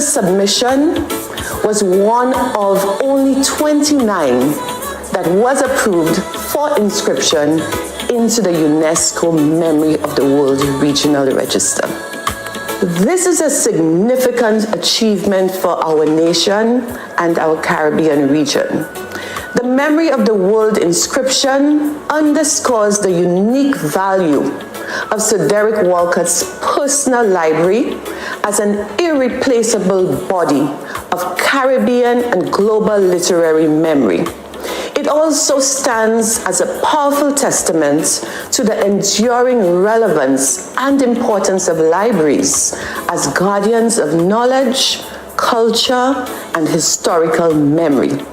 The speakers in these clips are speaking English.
submission was one of only 29 that was approved for inscription into the UNESCO Memory of the World Regional Register. This is a significant achievement for our nation and our Caribbean region. The Memory of the World inscription underscores the unique value of Sir Derek Walcott's personal library as an irreplaceable body of Caribbean and global literary memory. It also stands as a powerful testament to the enduring relevance and importance of libraries as guardians of knowledge, culture, and historical memory.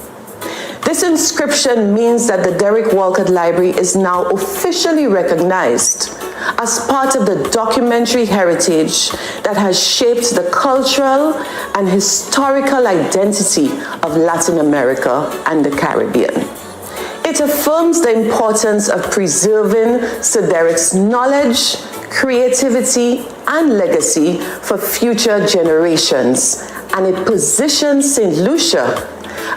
This inscription means that the Derek Walcott Library is now officially recognized as part of the documentary heritage that has shaped the cultural and historical identity of Latin America and the Caribbean. It affirms the importance of preserving Sir Derek's knowledge, creativity, and legacy for future generations, and it positions St. Lucia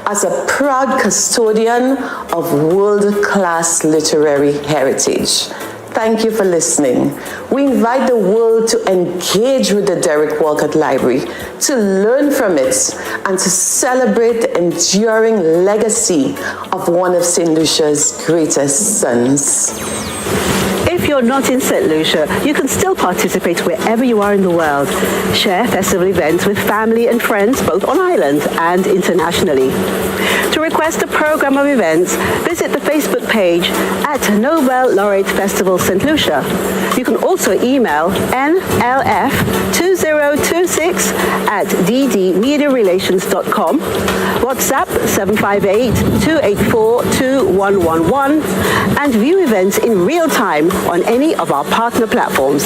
as a proud custodian of world-class literary heritage. Thank you for listening. We invite the world to engage with the Derek Walcott Library, to learn from it, and to celebrate the enduring legacy of one of St. Lucia's greatest sons. If you're not in St. Lucia, you can still participate wherever you are in the world. Share festival events with family and friends both on island and internationally. To request a program of events, visit the Facebook page at Nobel Laureate Festival St. Lucia. You can also email nlf2026@ddmediarelations.com, WhatsApp 758-284-2111, and view events in real time on any of our partner platforms.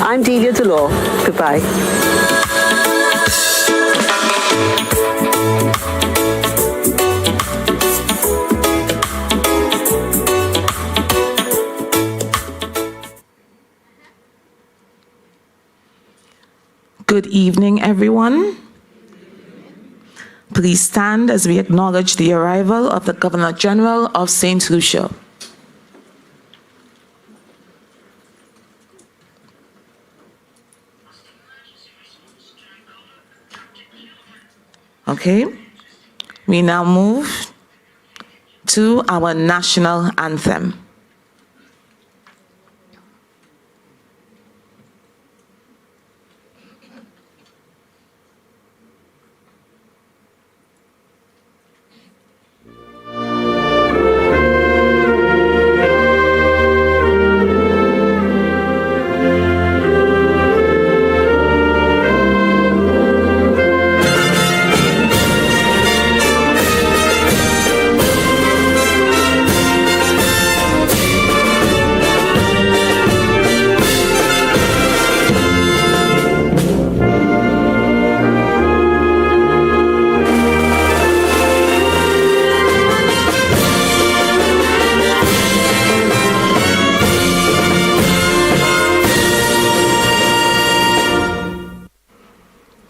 I'm Delia Delore. Goodbye. Good evening, everyone. Please stand as we acknowledge the arrival of the Governor General of St. Lucia. Okay, we now move to our national anthem.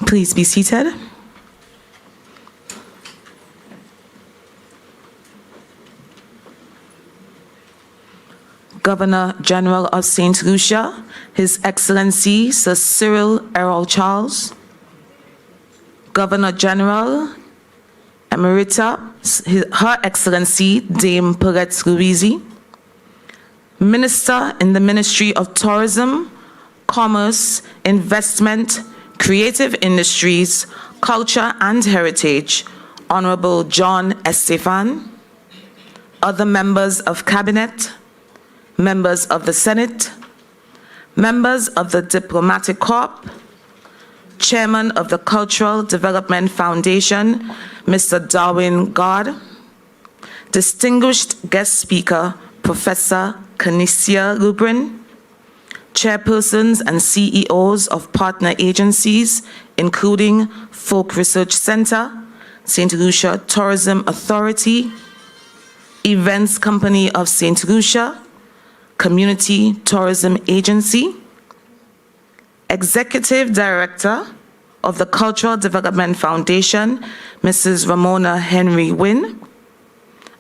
Please be seated. Governor General of St. Lucia, His Excellency Sir Cyril Errol Charles, Governor General Emerita, Her Excellency Dame Paulette Louisi, Minister in the Ministry of Tourism, Commerce, Investment, Creative Industries, Culture and Heritage, Honorable John Estefan, other members of Cabinet, members of the Senate, members of the Diplomatic Corps, Chairman of the Cultural Development Foundation, Mr. Darwin God, distinguished guest speaker, Professor Canisia Lubrin, chairpersons and CEOs of partner agencies, including Folk Research Center, St. Lucia Tourism Authority, Events Company of St. Lucia, Community Tourism Agency, Executive Director, of the Cultural Development Foundation, Mrs. Ramona Henry Wynn,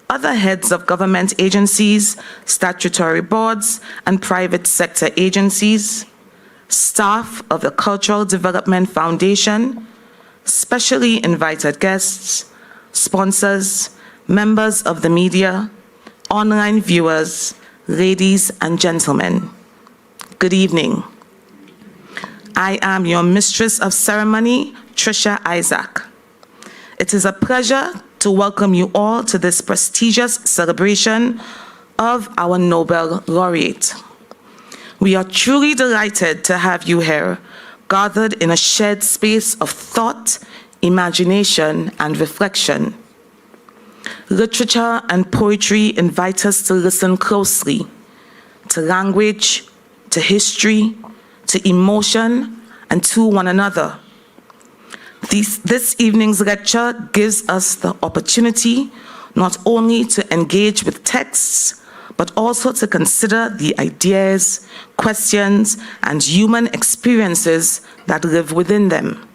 other heads of government agencies, statutory boards, and private sector agencies, staff of the Cultural Development Foundation, specially invited guests, sponsors, members of the media, online viewers, ladies and gentlemen. Good evening. I am your Mistress of Ceremony, Tricia Isaac. It is a pleasure to welcome you all to this prestigious celebration of our Nobel laureate. We are truly delighted to have you here, gathered in a shared space of thought, imagination, and reflection. Literature and poetry invite us to listen closely to language, to history, to emotion, and to one another. This evening's lecture gives us the opportunity not only to engage with texts, but also to consider the ideas, questions, and human experiences that live within them.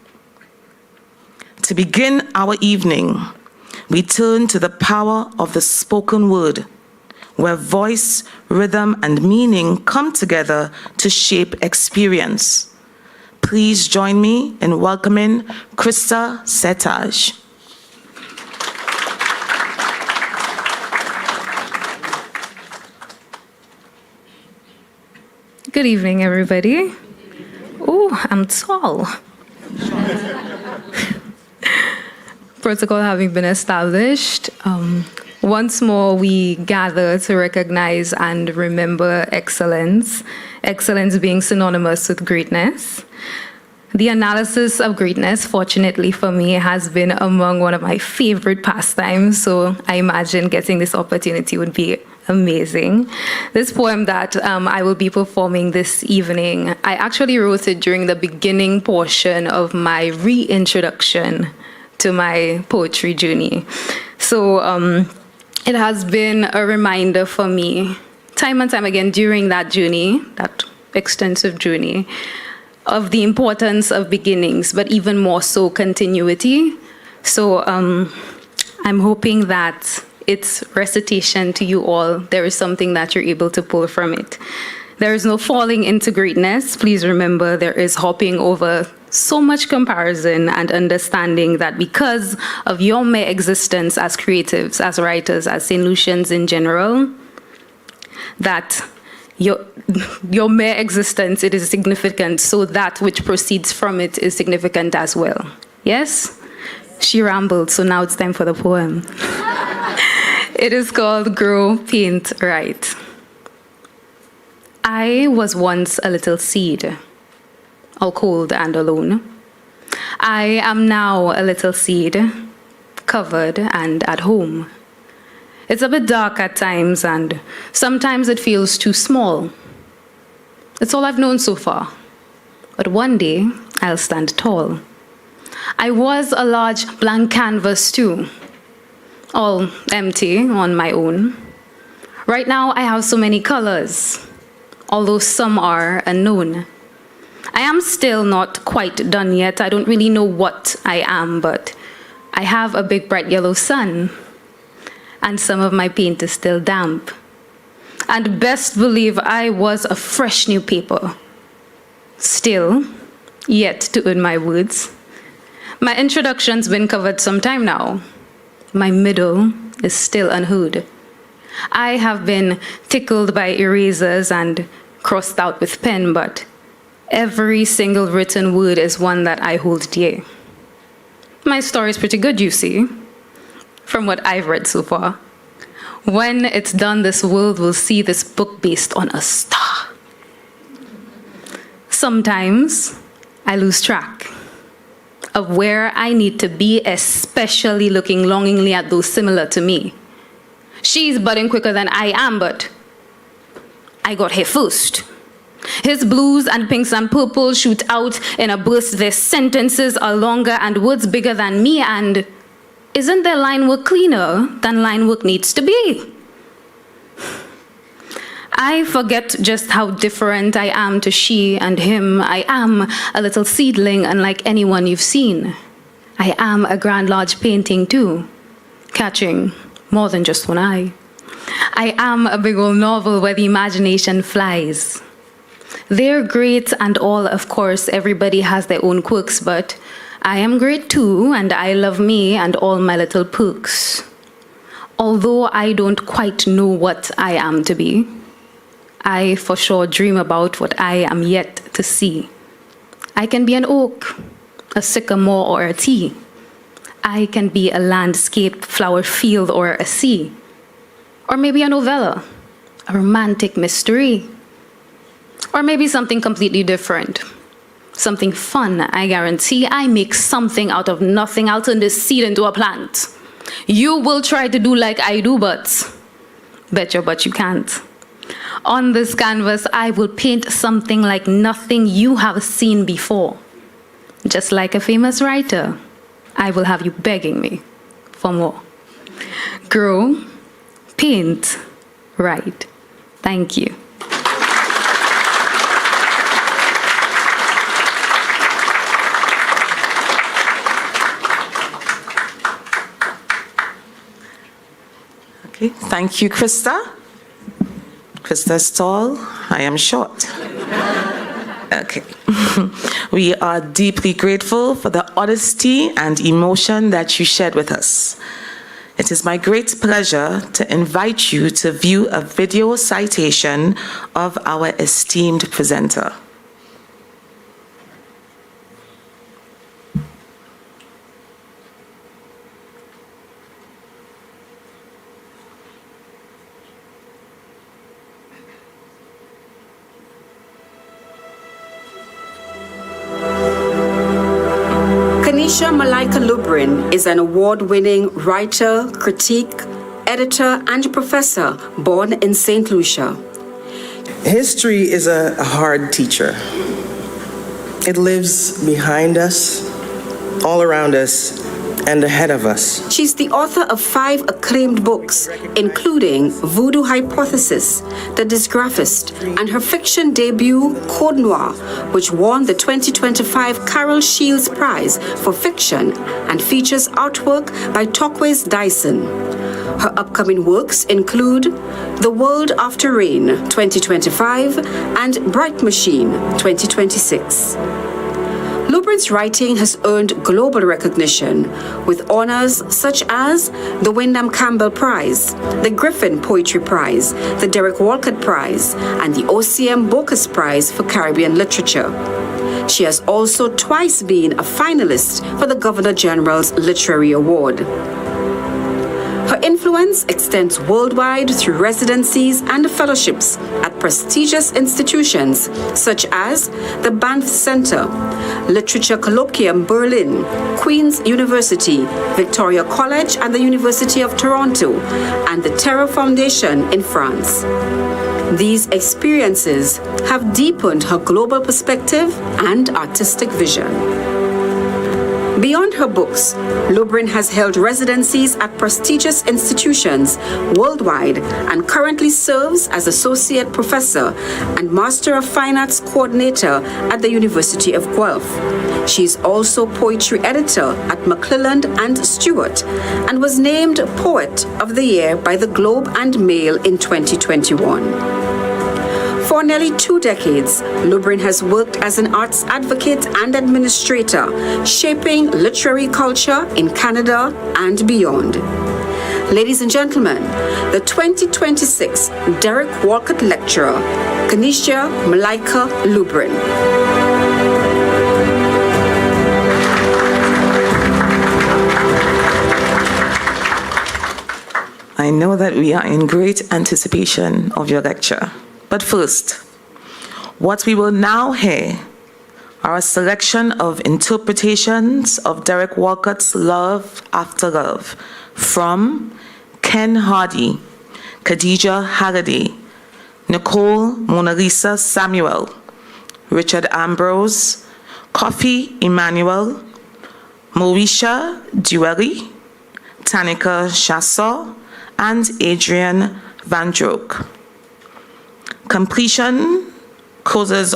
To begin our evening, we turn to the power of the spoken word, where voice, rhythm, and meaning come together to shape experience. Please join me in welcoming Krista Setage. Good evening, everybody. Oh, I'm tall. Protocol having been established, once more we gather to recognize and remember excellence, excellence being synonymous with greatness. The analysis of greatness, fortunately for me, has been among one of my favorite pastimes, so I imagine getting this opportunity would be amazing. This poem that I will be performing this evening, I actually wrote it during the beginning portion of my reintroduction to my poetry journey. So it has been a reminder for me, time and time again during that journey, that extensive journey, of the importance of beginnings, but even more so continuity. So I'm hoping that its recitation to you all, there is something that you're able to pull from it. There is no falling into greatness. Please remember there is hopping over so much comparison and understanding that because of your mere existence as creatives, as writers, as St. Lucians in general, that your mere existence, it is significant, so that which proceeds from it is significant as well. Yes? She rambled, so now it's time for the poem. It is called Grow, Paint, Write. I was once a little seed, all cold and alone. I am now a little seed, covered and at home. It's a bit dark at times, and sometimes it feels too small. It's all I've known so far. But one day, I'll stand tall. I was a large blank canvas too, all empty on my own. Right now, I have so many colors, although some are unknown. I am still not quite done yet. I don't really know what I am, but I have a big bright yellow sun, and some of my paint is still damp. And best believe I was a fresh new paper, still yet to earn my words. My introduction's been covered some time now. My middle is still unheard. I have been tickled by erasers and crossed out with pen, but every single written word is one that I hold dear. My story is pretty good, you see, from what I've read so far. When it's done, this world will see this book based on a star. Sometimes I lose track of where I need to be, especially looking longingly at those similar to me. She's budding quicker than I am, but I got here first. His blues and pinks and purples shoot out in a burst. Their sentences are longer and words bigger than me, and isn't their line work cleaner than line work needs to be? I forget just how different I am to she and him. I am a little seedling unlike anyone you've seen. I am a grand large painting too, catching more than just one eye. I am a big old novel where the imagination flies. They're great and all, of course, everybody has their own quirks, but I am great too, and I love me and all my little pooks. Although I don't quite know what I am to be, I for sure dream about what I am yet to see. I can be an oak, a sycamore or a tea. I can be a landscape, flower field or a sea. Or maybe a novella, a romantic mystery. Or maybe something completely different. Something fun, I guarantee. I make something out of nothing. I'll turn this seed into a plant. You will try to do like I do, but you can't. On this canvas, I will paint something like nothing you have seen before. Just like a famous writer, I will have you begging me for more. Grow, paint, write. Thank you. Okay, thank you, Krista. Krista is tall, I am short. Okay. We are deeply grateful for the honesty and emotion that you shared with us. It is my great pleasure to invite you to view a video citation of our esteemed presenter. Canisia Lubrin is an award-winning writer, critic, editor, and professor born in St. Lucia. History is a hard teacher. It lives behind us, all around us, and ahead of us. She's the author of 5 acclaimed books, including Voodoo Hypothesis, The Dysgraphist, and her fiction debut, Code Noir, which won the 2025 Carol Shields Prize for Fiction and features artwork by Torquays Dyson. Her upcoming works include The World After Rain, 2025, and Bright Machine, 2026. Lubrin's writing has earned global recognition with honors such as the Wyndham Campbell Prize, the Griffin Poetry Prize, the Derek Walcott Prize, and the OCM Bocas Prize for Caribbean Literature. She has also twice been a finalist for the Governor General's Literary Award. Her influence extends worldwide through residencies and fellowships at prestigious institutions such as the Banff Center, Literature Colloquium Berlin, Queen's University, Victoria College and the University of Toronto, and the Terra Foundation in France. These experiences have deepened her global perspective and artistic vision. Beyond her books, Lubrin has held residencies at prestigious institutions worldwide and currently serves as Associate Professor and Master of Fine Arts Coordinator at the University of Guelph. She is also Poetry Editor at McClelland and Stewart and was named Poet of the Year by the Globe and Mail in 2021. For nearly 2 decades, Lubrin has worked as an arts advocate and administrator, shaping literary culture in Canada and beyond. Ladies and gentlemen, the 2026 Derek Walcott Lecturer, Canisia Lubrin. I know that we are in great anticipation of your lecture. But first, what we will now hear are a selection of interpretations of Derek Walcott's Love After Love from Ken Hardy, Khadija Halliday, Nicole Mona Lisa Samuel, Richard Ambrose, Kofi Emmanuel, Moesha Dueli, Tanika Shasso, and Adrian Van Drook. The competition closes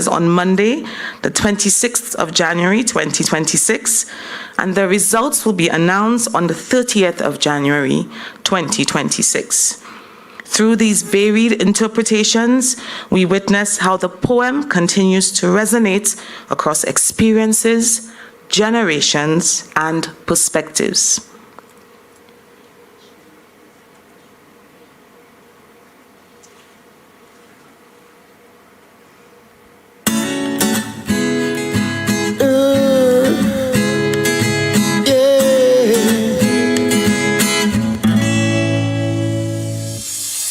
on Monday, the 26th of January, 2026, and the results will be announced on the 30th of January, 2026. Through these varied interpretations, we witness how the poem continues to resonate across experiences, generations, and perspectives.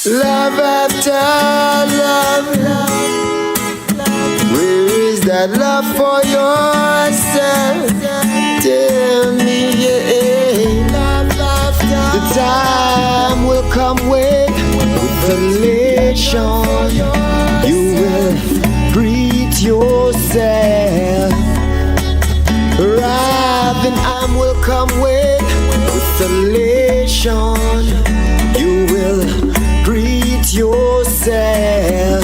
Love after love, where is that love for yourself? Tell me, love after the time will come with revelation. You will greet yourself. Arriving time will come with revelation. You will greet yourself,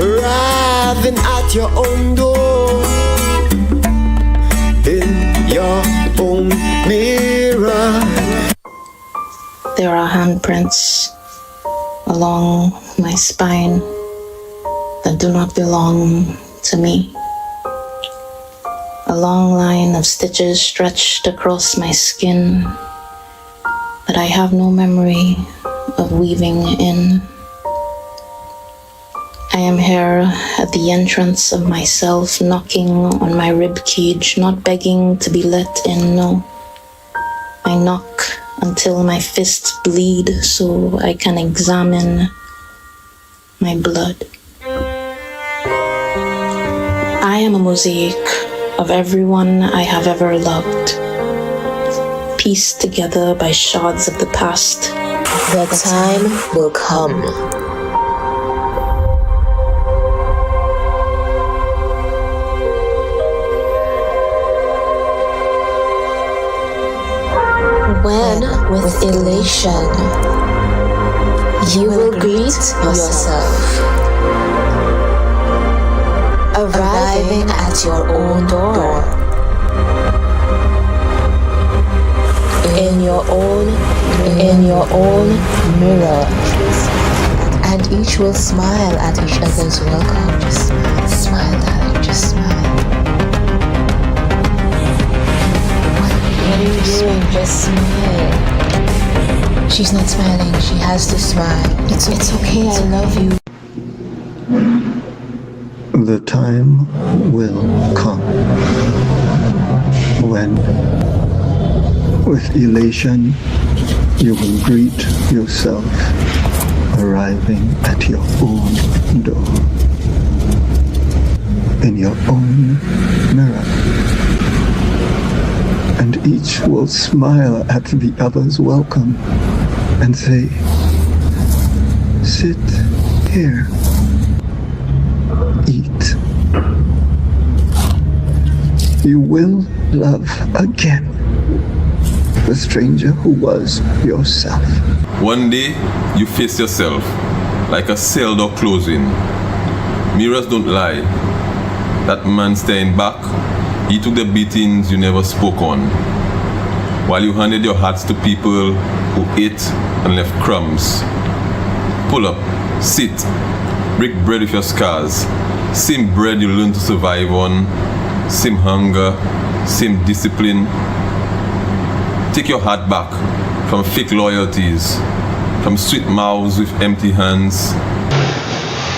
arriving at your own door, in your own mirror. There are handprints along my spine that do not belong to me. A long line of stitches stretched across my skin that I have no memory of weaving in. I am here at the entrance of myself, knocking on my rib cage, not begging to be let in, no. I knock until my fists bleed so I can examine my blood. I am a mosaic of everyone I have ever loved, pieced together by shards of the past. The time will come. When, with elation, you will greet yourself, arriving at your own door, in your own mirror, and each will smile at each other's welcome. Just smile, darling, just smile. What are you doing? Just smile. She's not smiling. She has to smile. It's okay. I love you. The time will come when, with elation, you will greet yourself, arriving at your own door, in your own mirror, and each will smile at the other's welcome and say, sit here, eat. You will love again the stranger who was yourself. One day, you face yourself like a cell door closing. Mirrors don't lie. That man staring back, he took the beatings you never spoke on, while you handed your hearts to people who ate and left crumbs. Pull up, sit, break bread with your scars. Same bread you learn to survive on, same hunger, same discipline. Take your heart back from fake loyalties, from sweet mouths with empty hands.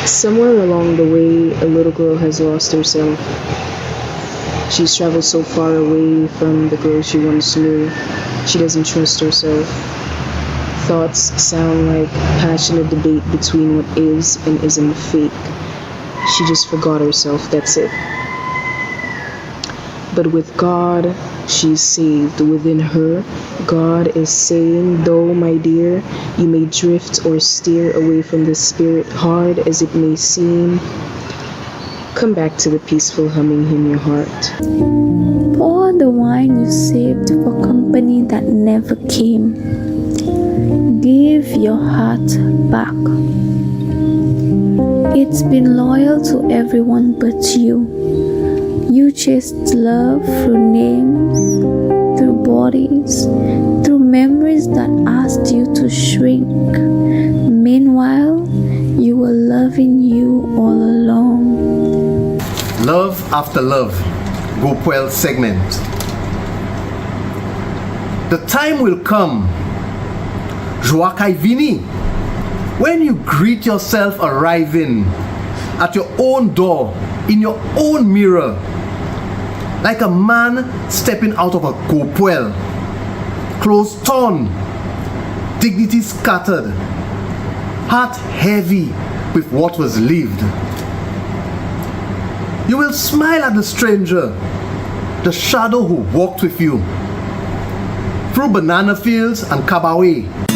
Somewhere along the way, a little girl has lost herself. She's traveled so far away from the girl she once knew. She doesn't trust herself. Thoughts sound like passionate debate between what is and isn't fake. She just forgot herself, that's it. But with God, she's saved. Within her, God is saying, though, my dear, you may drift or steer away from the spirit, hard as it may seem, come back to the peaceful humming in your heart. Pour the wine you saved for company that never came. give your heart back. It's been loyal to everyone but you. You chased love through names, through bodies, through memories that asked you to shrink. Meanwhile, you were loving you all along. Love after love, Gopwell segment. The time will come, Joakai Vini, when you greet yourself arriving at your own door, in your own mirror, like a man stepping out of a Gopwell, clothes torn, dignity scattered, heart heavy with what was lived. You will smile at the stranger, the shadow who walked with you through banana fields and Kabawe.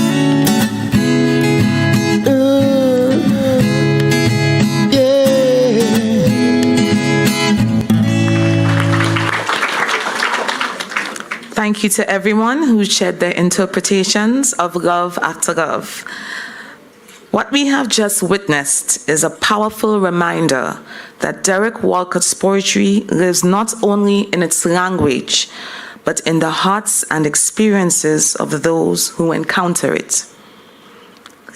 Thank you to everyone who shared their interpretations of Love After Love. What we have just witnessed is a powerful reminder that Derek Walcott's poetry lives not only in its language, but in the hearts and experiences of those who encounter it.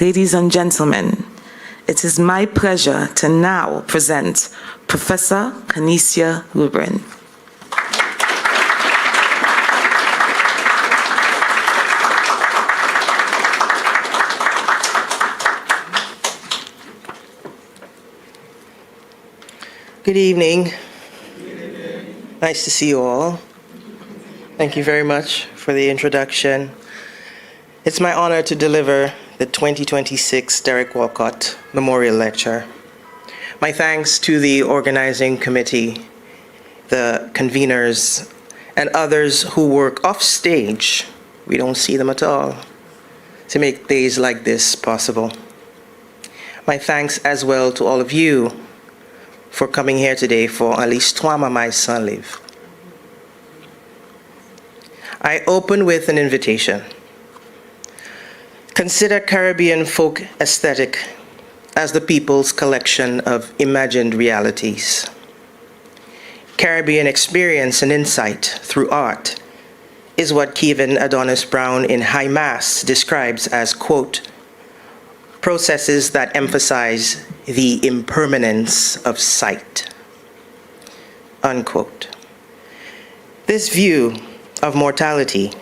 Ladies and gentlemen, it is my pleasure to now present Professor Canisia Lubrin. Good evening. Nice to see you all. Thank you very much for the introduction. It's my honor to deliver the 2026 Derek Walcott Memorial Lecture. My thanks to the organizing committee, the conveners, and others who work off stage, we don't see them at all, to make days like this possible. My thanks as well to all of you for coming here today for at least Twama, my son, live. I open with an invitation. Consider Caribbean folk aesthetic as the people's collection of imagined realities. Caribbean experience and insight through art is what Kevin Adonis Brown in High Mass describes as, quote, processes that emphasize the impermanence of sight, unquote. This view of mortality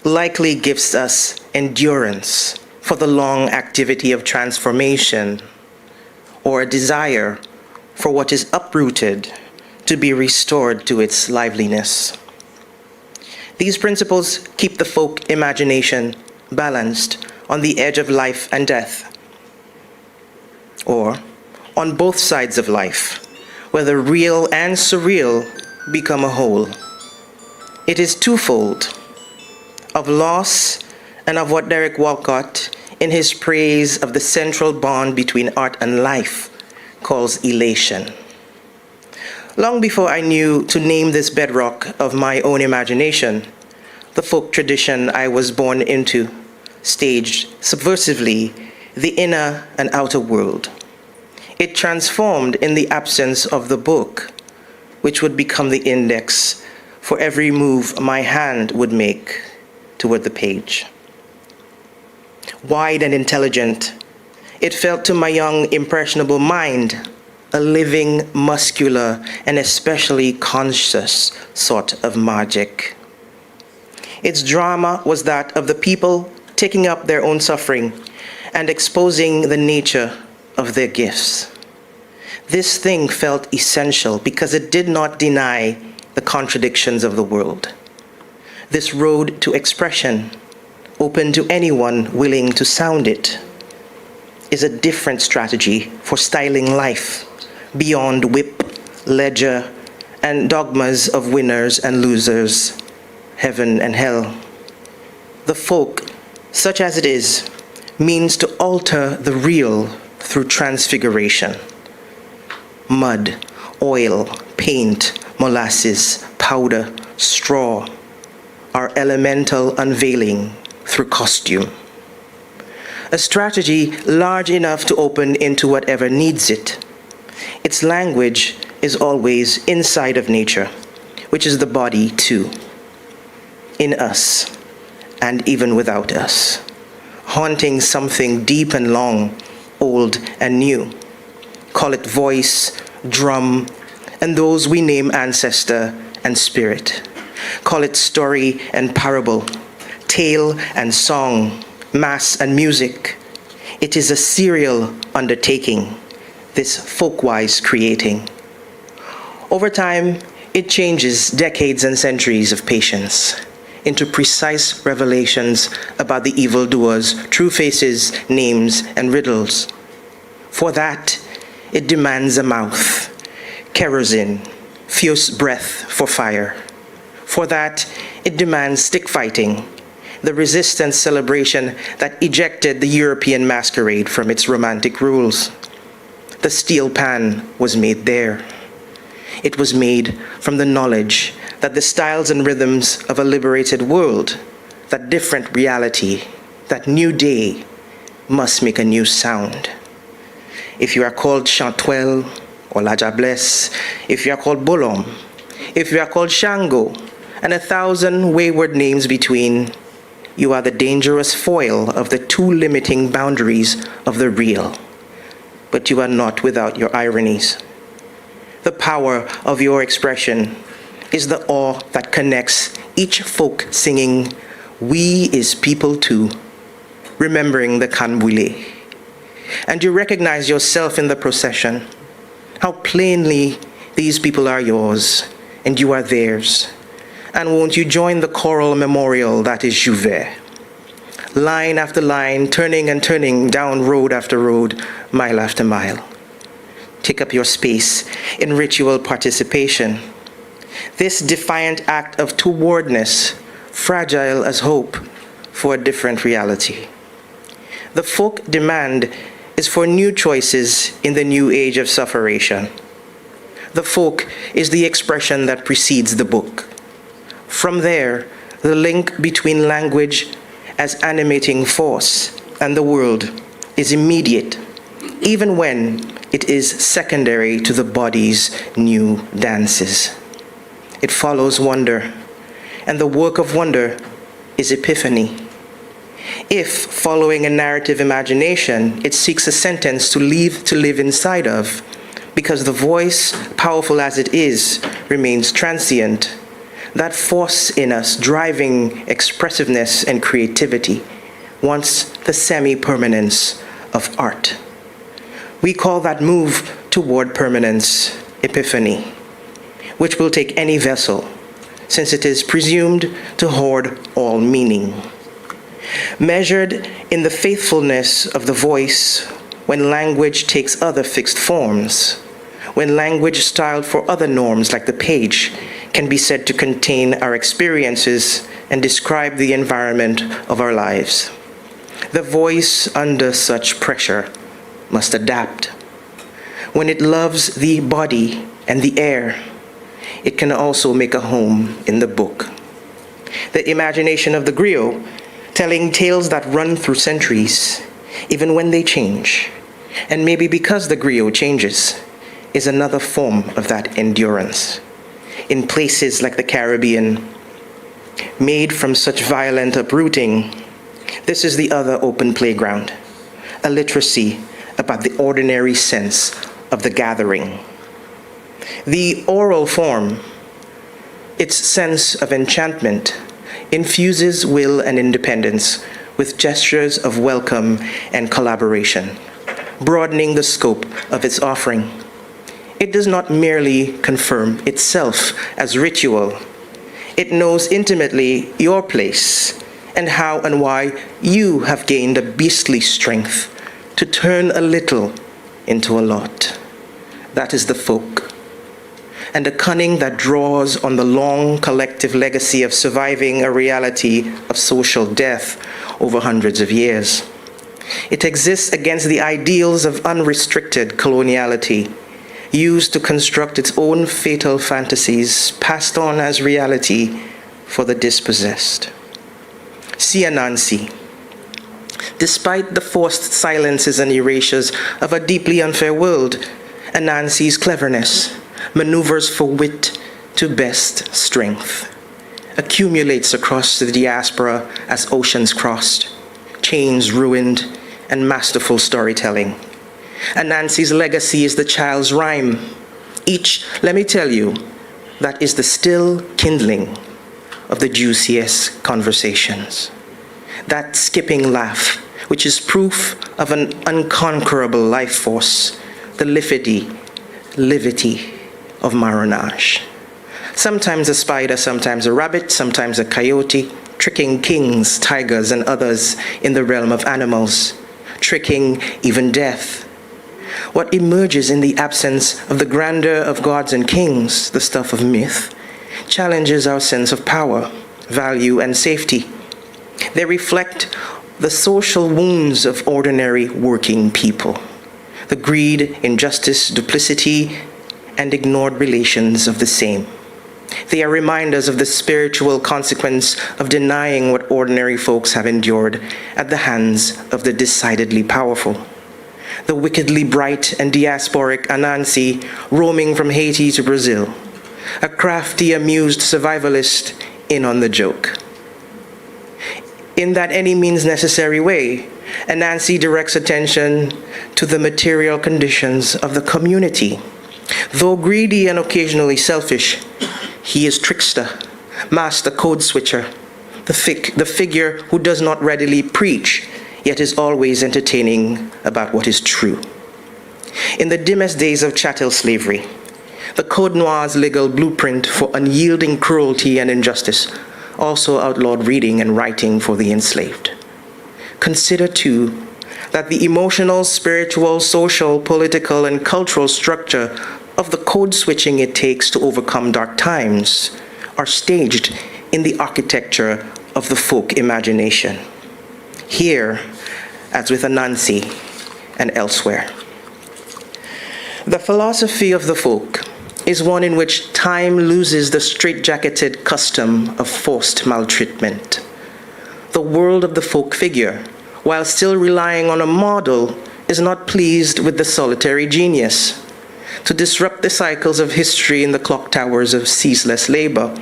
likely gives us endurance for the long activity of transformation, or a desire for what is uprooted to be restored to its liveliness. These principles keep the folk imagination balanced on the edge of life and death, or on both sides of life, where the real and surreal become a whole. It is twofold, of loss and of what Derek Walcott, in his praise of the central bond between art and life, calls elation. Long before I knew to name this bedrock of my own imagination, the folk tradition I was born into staged subversively the inner and outer world. It transformed in the absence of the book, which would become the index for every move my hand would make toward the page. Wide and intelligent, it felt to my young, impressionable mind a living, muscular, and especially conscious sort of magic. Its drama was that of the people taking up their own suffering and exposing the nature of their gifts. This thing felt essential because it did not deny the contradictions of the world. This road to expression, open to anyone willing to sound it, is a different strategy for styling life beyond whip, ledger, and dogmas of winners and losers, heaven and hell. The folk, such as it is, means to alter the real through transfiguration. Mud, oil, paint, molasses, powder, straw are elemental unveiling through costume. a strategy large enough to open into whatever needs it. Its language is always inside of nature, which is the body too, in us, and even without us, haunting something deep and long, old and new. Call it voice, drum, and those we name ancestor and spirit. Call it story and parable, tale and song, mass and music. It is a serial undertaking, this folkwise creating. Over time, it changes decades and centuries of patience into precise revelations about the evildoers, true faces, names, and riddles. For that, it demands a mouth, kerosene, fierce breath for fire. For that, it demands stick fighting, the resistance celebration that ejected the European masquerade from its romantic rules. The steel pan was made there. It was made from the knowledge that the styles and rhythms of a liberated world, that different reality, that new day, must make a new sound. If you are called Chantuel or La Jablesse, if you are called Bolom, if you are called Shango, and 1,000 wayward names between, you are the dangerous foil of the two limiting boundaries of the real. But you are not without your ironies. The power of your expression is the awe that connects each folk singing, "We is people too," remembering the Kanbule. And you recognize yourself in the procession, how plainly these people are yours and you are theirs. And won't you join the choral memorial that is Juvet? Line after line, turning and turning down road after road, mile after mile. Take up your space in ritual participation. This defiant act of towardness, fragile as hope for a different reality. The folk demand is for new choices in the new age of sufferation. The folk is the expression that precedes the book. From there, the link between language as animating force and the world is immediate, even when it is secondary to the body's new dances. It follows wonder, and the work of wonder is epiphany. If, following a narrative imagination, it seeks a sentence to live inside of, because the voice, powerful as it is, remains transient, that force in us driving expressiveness and creativity wants the semi-permanence of art. We call that move toward permanence epiphany, which will take any vessel, since it is presumed to hoard all meaning. Measured in the faithfulness of the voice when language takes other fixed forms, when language styled for other norms like the page can be said to contain our experiences and describe the environment of our lives. The voice under such pressure must adapt. When it loves the body and the air, it can also make a home in the book. The imagination of the griot, telling tales that run through centuries, even when they change, and maybe because the griot changes, is another form of that endurance. In places like the Caribbean, made from such violent uprooting, this is the other open playground, a literacy about the ordinary sense of the gathering. The oral form, its sense of enchantment, infuses will and independence with gestures of welcome and collaboration, broadening the scope of its offering. It does not merely confirm itself as ritual. It knows intimately your place and how and why you have gained a beastly strength to turn a little into a lot. That is the folk. And a cunning that draws on the long collective legacy of surviving a reality of social death over hundreds of years. It exists against the ideals of unrestricted coloniality, used to construct its own fatal fantasies, passed on as reality for the dispossessed. Sia Nancy, Despite the forced silences and erasures of a deeply unfair world, Anansi's cleverness maneuvers for wit to best strength, accumulates across the diaspora as oceans crossed, chains ruined, and masterful storytelling. Anansi's legacy is the child's rhyme. Each, let me tell you, that is the still kindling of the juiciest conversations. That skipping laugh, which is proof of an unconquerable life force, the livity of marronage. Sometimes a spider, sometimes a rabbit, sometimes a coyote, tricking kings, tigers, and others in the realm of animals, tricking even death. What emerges in the absence of the grandeur of gods and kings, the stuff of myth, challenges our sense of power, value, and safety. They reflect the social wounds of ordinary working people, the greed, injustice, duplicity, and ignored relations of the same. They are reminders of the spiritual consequence of denying what ordinary folks have endured at the hands of the decidedly powerful. The wickedly bright and diasporic Anansi roaming from Haiti to Brazil, a crafty, amused survivalist in on the joke. In that any means necessary way, Anansi directs attention to the material conditions of the community. Though greedy and occasionally selfish, he is trickster, master code switcher, the figure who does not readily preach, yet is always entertaining about what is true. In the dimmest days of chattel slavery, the Code Noir's legal blueprint for unyielding cruelty and injustice also outlawed reading and writing for the enslaved. Consider, too, that the emotional, spiritual, social, political, and cultural structure of the code switching it takes to overcome dark times are staged in the architecture of the folk imagination. Here, as with Anansi and elsewhere. The philosophy of the folk is one in which time loses the straitjacketed custom of forced maltreatment. The world of the folk figure, while still relying on a model, is not pleased with the solitary genius. To disrupt the cycles of history in the clock towers of ceaseless labor,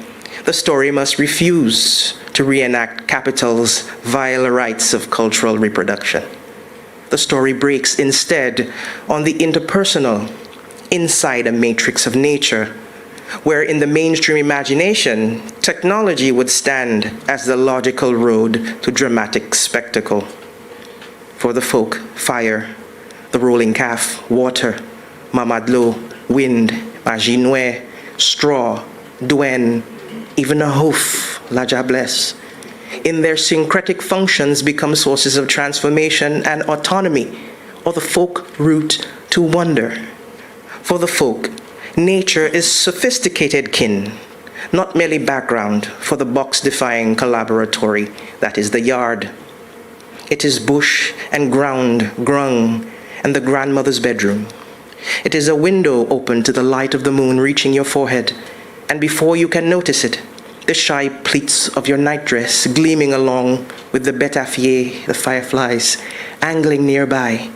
the story must refuse to reenact capital's vile rights of cultural reproduction. The story breaks instead on the interpersonal, inside a matrix of nature, where in the mainstream imagination, technology would stand as the logical road to dramatic spectacle. For the folk, fire, the rolling calf, water, mamadlo, wind, maginoué, straw, duen, even a hoof, la jablesse, in their syncretic functions become sources of transformation and autonomy, or the folk route to wonder. For the folk, nature is sophisticated kin, not merely background for the box-defying collaboratory that is the yard. It is bush and ground, grung, and the grandmother's bedroom. It is a window open to the light of the moon reaching your forehead, and before you can notice it, the shy pleats of your nightdress gleaming along with the betafier, the fireflies, angling nearby.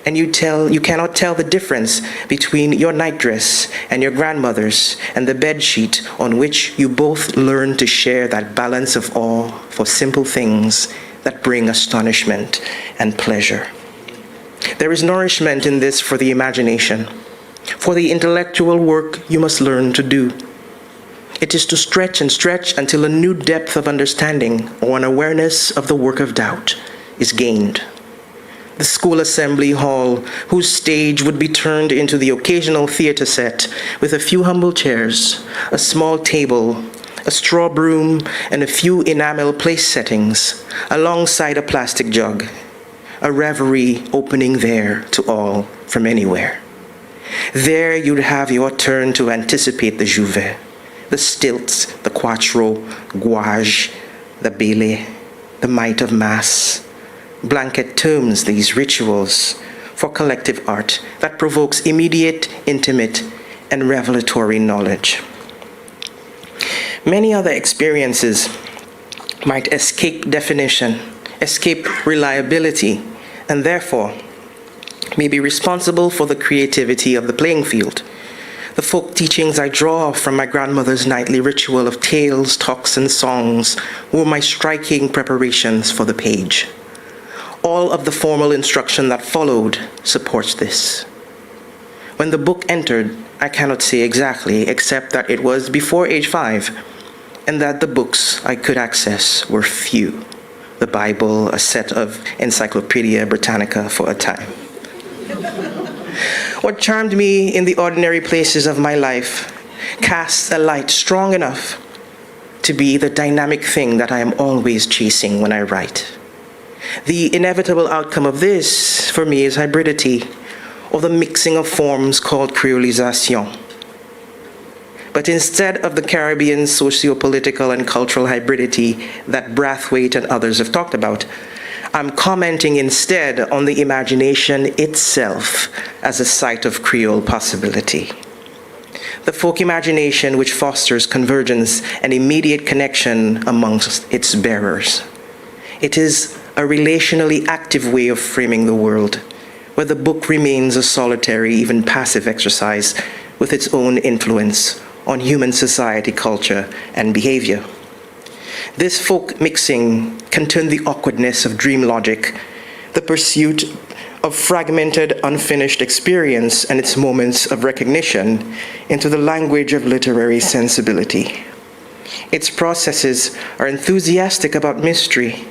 And you cannot tell the difference between your nightdress and your grandmother's and the bedsheet on which you both learn to share that balance of awe for simple things that bring astonishment and pleasure. There is nourishment in this for the imagination, for the intellectual work you must learn to do. It is to stretch and stretch until a new depth of understanding or an awareness of the work of doubt is gained. The school assembly hall, whose stage would be turned into the occasional theater set with a few humble chairs, a small table, a straw broom, and a few enamel place settings, alongside a plastic jug. A reverie opening there to all from anywhere. There you'd have your turn to anticipate the Jouvet, the stilts, the quattro, gouache, the bele, the might of mass. Blanket terms these rituals for collective art that provokes immediate, intimate, and revelatory knowledge. Many other experiences might escape definition escape reliability, and therefore may be responsible for the creativity of the playing field. The folk teachings I draw from my grandmother's nightly ritual of tales, talks, and songs were my striking preparations for the page. All of the formal instruction that followed supports this. When the book entered, I cannot say exactly, except that it was before age 5, and that the books I could access were few. The Bible, a set of Encyclopedia Britannica for a time. What charmed me in the ordinary places of my life casts a light strong enough to be the dynamic thing that I am always chasing when I write. The inevitable outcome of this, for me, is hybridity, or the mixing of forms called creolisation. But instead of the Caribbean socio-political and cultural hybridity that Brathwaite and others have talked about, I'm commenting instead on the imagination itself as a site of Creole possibility. The folk imagination which fosters convergence and immediate connection amongst its bearers. It is a relationally active way of framing the world, where the book remains a solitary, even passive exercise with its own influence on human society, culture, and behavior. This folk mixing can turn the awkwardness of dream logic, the pursuit of fragmented, unfinished experience and its moments of recognition, into the language of literary sensibility. Its processes are enthusiastic about mystery,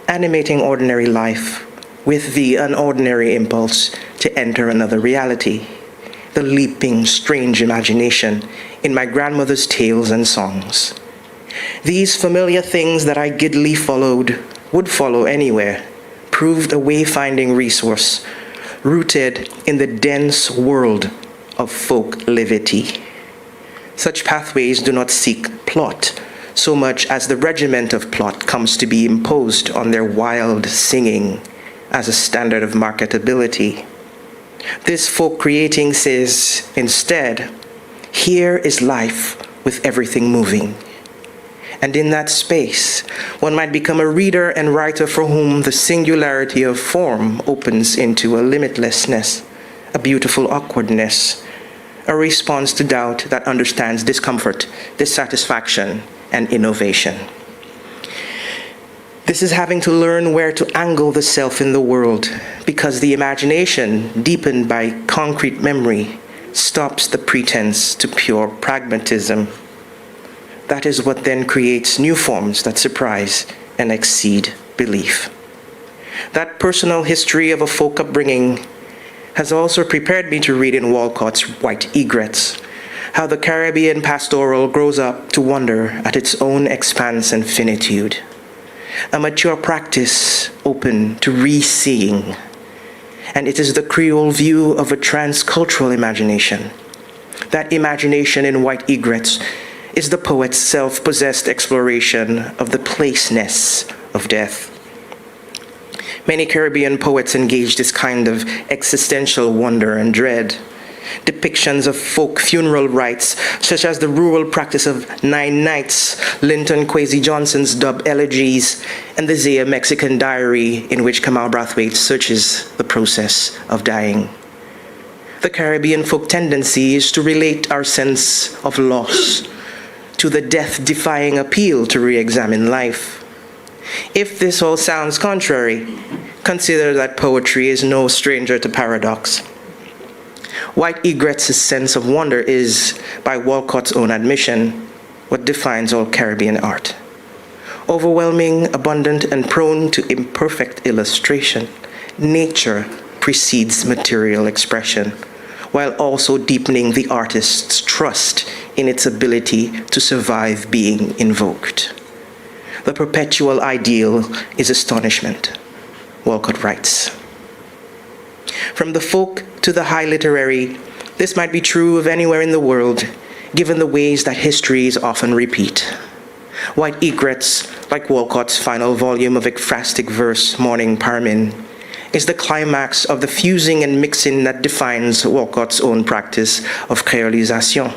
animating ordinary life with the unordinary impulse to enter another reality, the leaping, strange imagination in my grandmother's tales and songs. These familiar things that I giddily would follow anywhere, proved a wayfinding resource rooted in the dense world of folk levity. Such pathways do not seek plot so much as the regiment of plot comes to be imposed on their wild singing as a standard of marketability. This folk creating says instead, here is life with everything moving. And in that space, one might become a reader and writer for whom the singularity of form opens into a limitlessness, a beautiful awkwardness, a response to doubt that understands discomfort, dissatisfaction, and innovation. This is having to learn where to angle the self in the world, because the imagination, deepened by concrete memory, stops the pretense to pure pragmatism. That is what then creates new forms that surprise and exceed belief. That personal history of a folk upbringing has also prepared me to read in Walcott's White Egrets how the Caribbean pastoral grows up to wonder at its own expanse and finitude. A mature practice open to re-seeing. And it is the Creole view of a transcultural imagination. That imagination in White Egrets is the poet's self-possessed exploration of the placeness of death. Many Caribbean poets engage this kind of existential wonder and dread. Depictions of folk funeral rites, such as the rural practice of 9 nights, Linton Kwesi Johnson's dub elegies, and the Zaya Mexican diary in which Kamal Brathwaite searches the process of dying. The Caribbean folk tendency is to relate our sense of loss to the death-defying appeal to re-examine life. If this all sounds contrary, consider that poetry is no stranger to paradox. White Egrets' sense of wonder is, by Walcott's own admission, what defines all Caribbean art. Overwhelming, abundant, and prone to imperfect illustration, nature precedes material expression, while also deepening the artist's trust in its ability to survive being invoked. The perpetual ideal is astonishment, Walcott writes. From the folk to the high literary, this might be true of anywhere in the world, given the ways that histories often repeat. White Egrets, like Walcott's final volume of ekphrastic verse, Morning Parmin, is the climax of the fusing and mixing that defines Walcott's own practice of créolisation.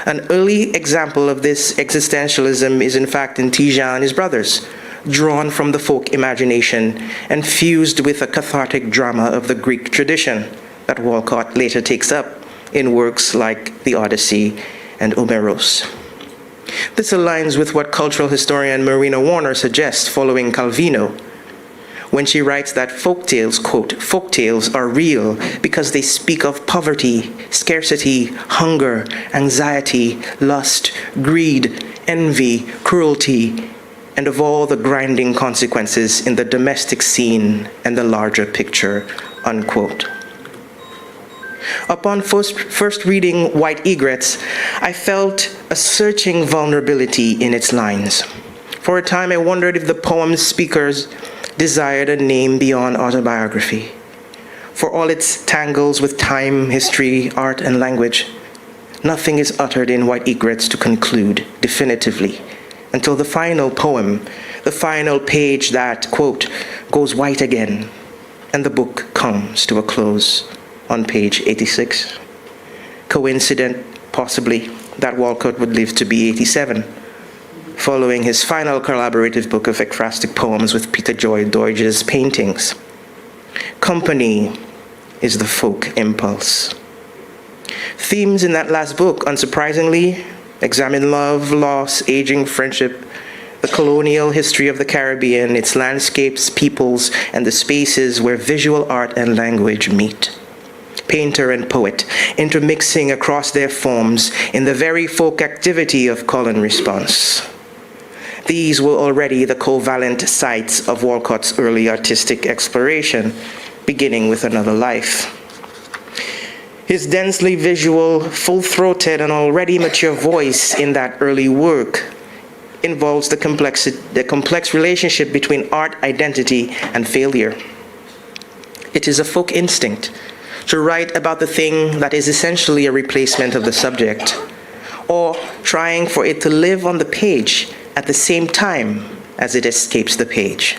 An early example of this existentialism is in fact in Tijan and his brothers, drawn from the folk imagination and fused with a cathartic drama of the Greek tradition that Walcott later takes up in works like The Odyssey and Omeros. This aligns with what cultural historian Marina Warner suggests following Calvino, when she writes that folktales, quote, folktales are real because they speak of poverty, scarcity, hunger, anxiety, lust, greed, envy, cruelty, and of all the grinding consequences in the domestic scene and the larger picture, unquote. Upon first reading White Egrets, I felt a searching vulnerability in its lines. For a time, I wondered if the poem's speakers desired a name beyond autobiography. For all its tangles with time, history, art, and language, nothing is uttered in White Egrets to conclude definitively until the final poem, the final page that, quote, goes white again, and the book comes to a close on page 86. Coincident, possibly, that Walcott would live to be 87, following his final collaborative book of ekphrastic poems with Peter Joy Deutsch's paintings. Company is the folk impulse. Themes in that last book, unsurprisingly, examine love, loss, aging, friendship, the colonial history of the Caribbean, its landscapes, peoples, and the spaces where visual art and language meet. Painter and poet, intermixing across their forms in the very folk activity of call and response. These were already the covalent sites of Walcott's early artistic exploration, beginning with Another Life. His densely visual, full-throated, and already mature voice in that early work involves the complex relationship between art, identity, and failure. It is a folk instinct to write about the thing that is essentially a replacement of the subject, or trying for it to live on the page at the same time as it escapes the page.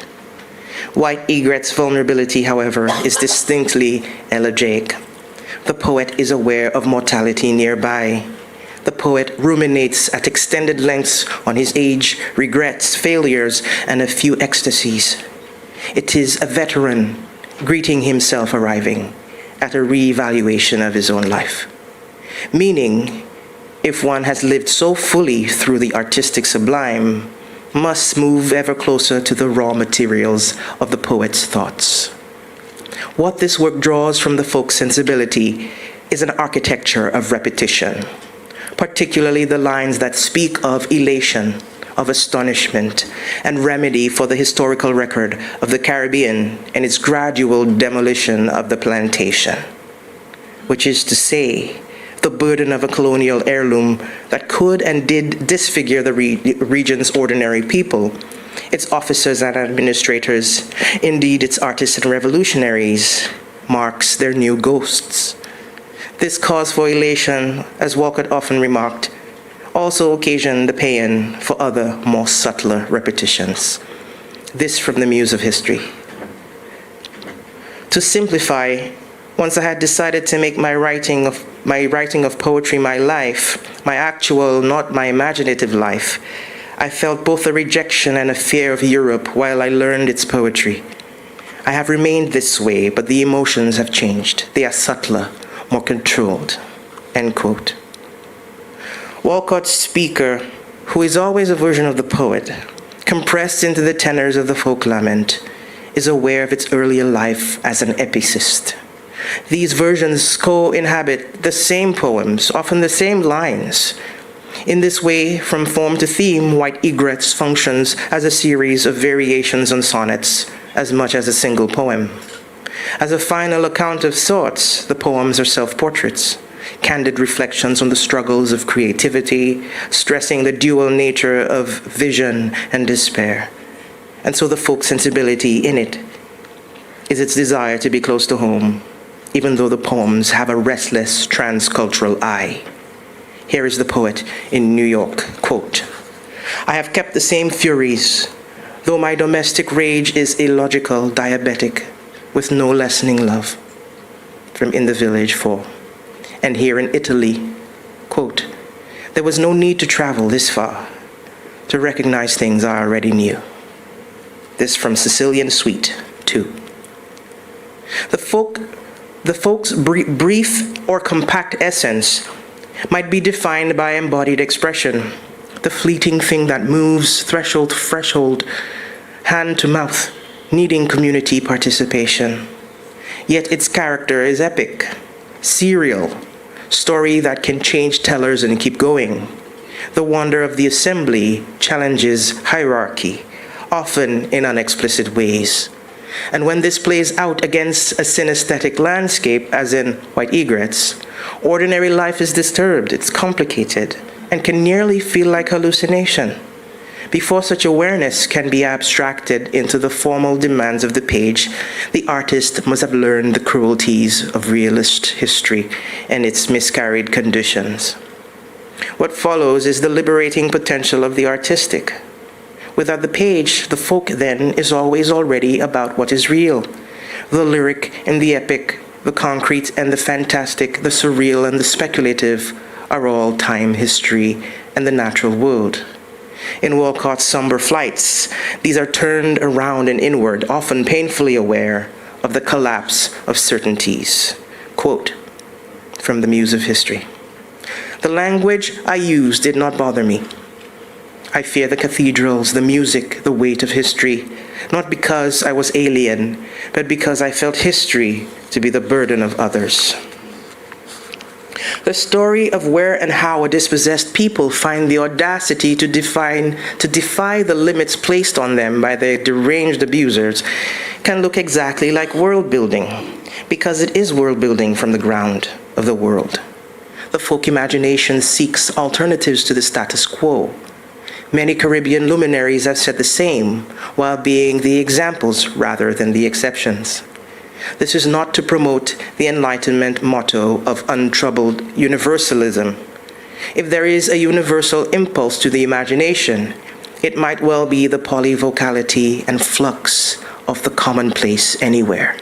White Egret's vulnerability, however, is distinctly elegiac. The poet is aware of mortality nearby. The poet ruminates at extended lengths on his age, regrets, failures, and a few ecstasies. It is a veteran greeting himself arriving at a re-evaluation of his own life. Meaning, if one has lived so fully through the artistic sublime, must move ever closer to the raw materials of the poet's thoughts. What this work draws from the folk sensibility is an architecture of repetition, particularly the lines that speak of elation, of astonishment, and remedy for the historical record of the Caribbean and its gradual demolition of the plantation, which is to say, the burden of a colonial heirloom that could and did disfigure the region's ordinary people, its officers and administrators, indeed its artists and revolutionaries, marks their new ghosts. This cause for elation, as Walcott often remarked, also occasioned the paean for other, more subtler repetitions. This from the muse of history. To simplify, once I had decided to make my writing of poetry my life, my actual, not my imaginative life, I felt both a rejection and a fear of Europe while I learned its poetry. I have remained this way, but the emotions have changed. They are subtler, more controlled. End quote. Walcott's speaker, who is always a version of the poet, compressed into the tenors of the folk lament, is aware of its earlier life as an epicist. These versions co-inhabit the same poems, often the same lines. In this way, from form to theme, White Egrets functions as a series of variations on sonnets as much as a single poem. As a final account of sorts, the poems are self-portraits, candid reflections on the struggles of creativity, stressing the dual nature of vision and despair. And so the folk sensibility in it is its desire to be close to home, even though the poems have a restless transcultural eye. Here is the poet in New York, quote, "I have kept the same furies, though my domestic rage is illogical, diabetic, with no lessening love." From In the Village 4. And here in Italy, quote, "There was no need to travel this far to recognize things I already knew." This from Sicilian Suite 2. The folk's brief or compact essence might be defined by embodied expression, the fleeting thing that moves threshold to threshold, hand to mouth, needing community participation. Yet its character is epic, serial, story that can change tellers and keep going. The wonder of the assembly challenges hierarchy, often in unexplicit ways. And when this plays out against a synesthetic landscape, as in White Egrets, ordinary life is disturbed, it's complicated, and can nearly feel like hallucination. Before such awareness can be abstracted into the formal demands of the page, the artist must have learned the cruelties of realist history and its miscarried conditions. What follows is the liberating potential of the artistic. Without the page, the folk then is always already about what is real. The lyric and the epic, the concrete and the fantastic, the surreal and the speculative are all time history and the natural world. In Walcott's somber flights, these are turned around and inward, often painfully aware of the collapse of certainties. Quote from the Muse of History. The language I used did not bother me. I fear the cathedrals, the music, the weight of history, not because I was alien, but because I felt history to be the burden of others. The story of where and how a dispossessed people find the audacity to defy the limits placed on them by their deranged abusers can look exactly like world building, because it is world building from the ground of the world. The folk imagination seeks alternatives to the status quo. Many Caribbean luminaries have said the same, while being the examples rather than the exceptions. This is not to promote the Enlightenment motto of untroubled universalism. If there is a universal impulse to the imagination, it might well be the polyvocality and flux of the commonplace anywhere.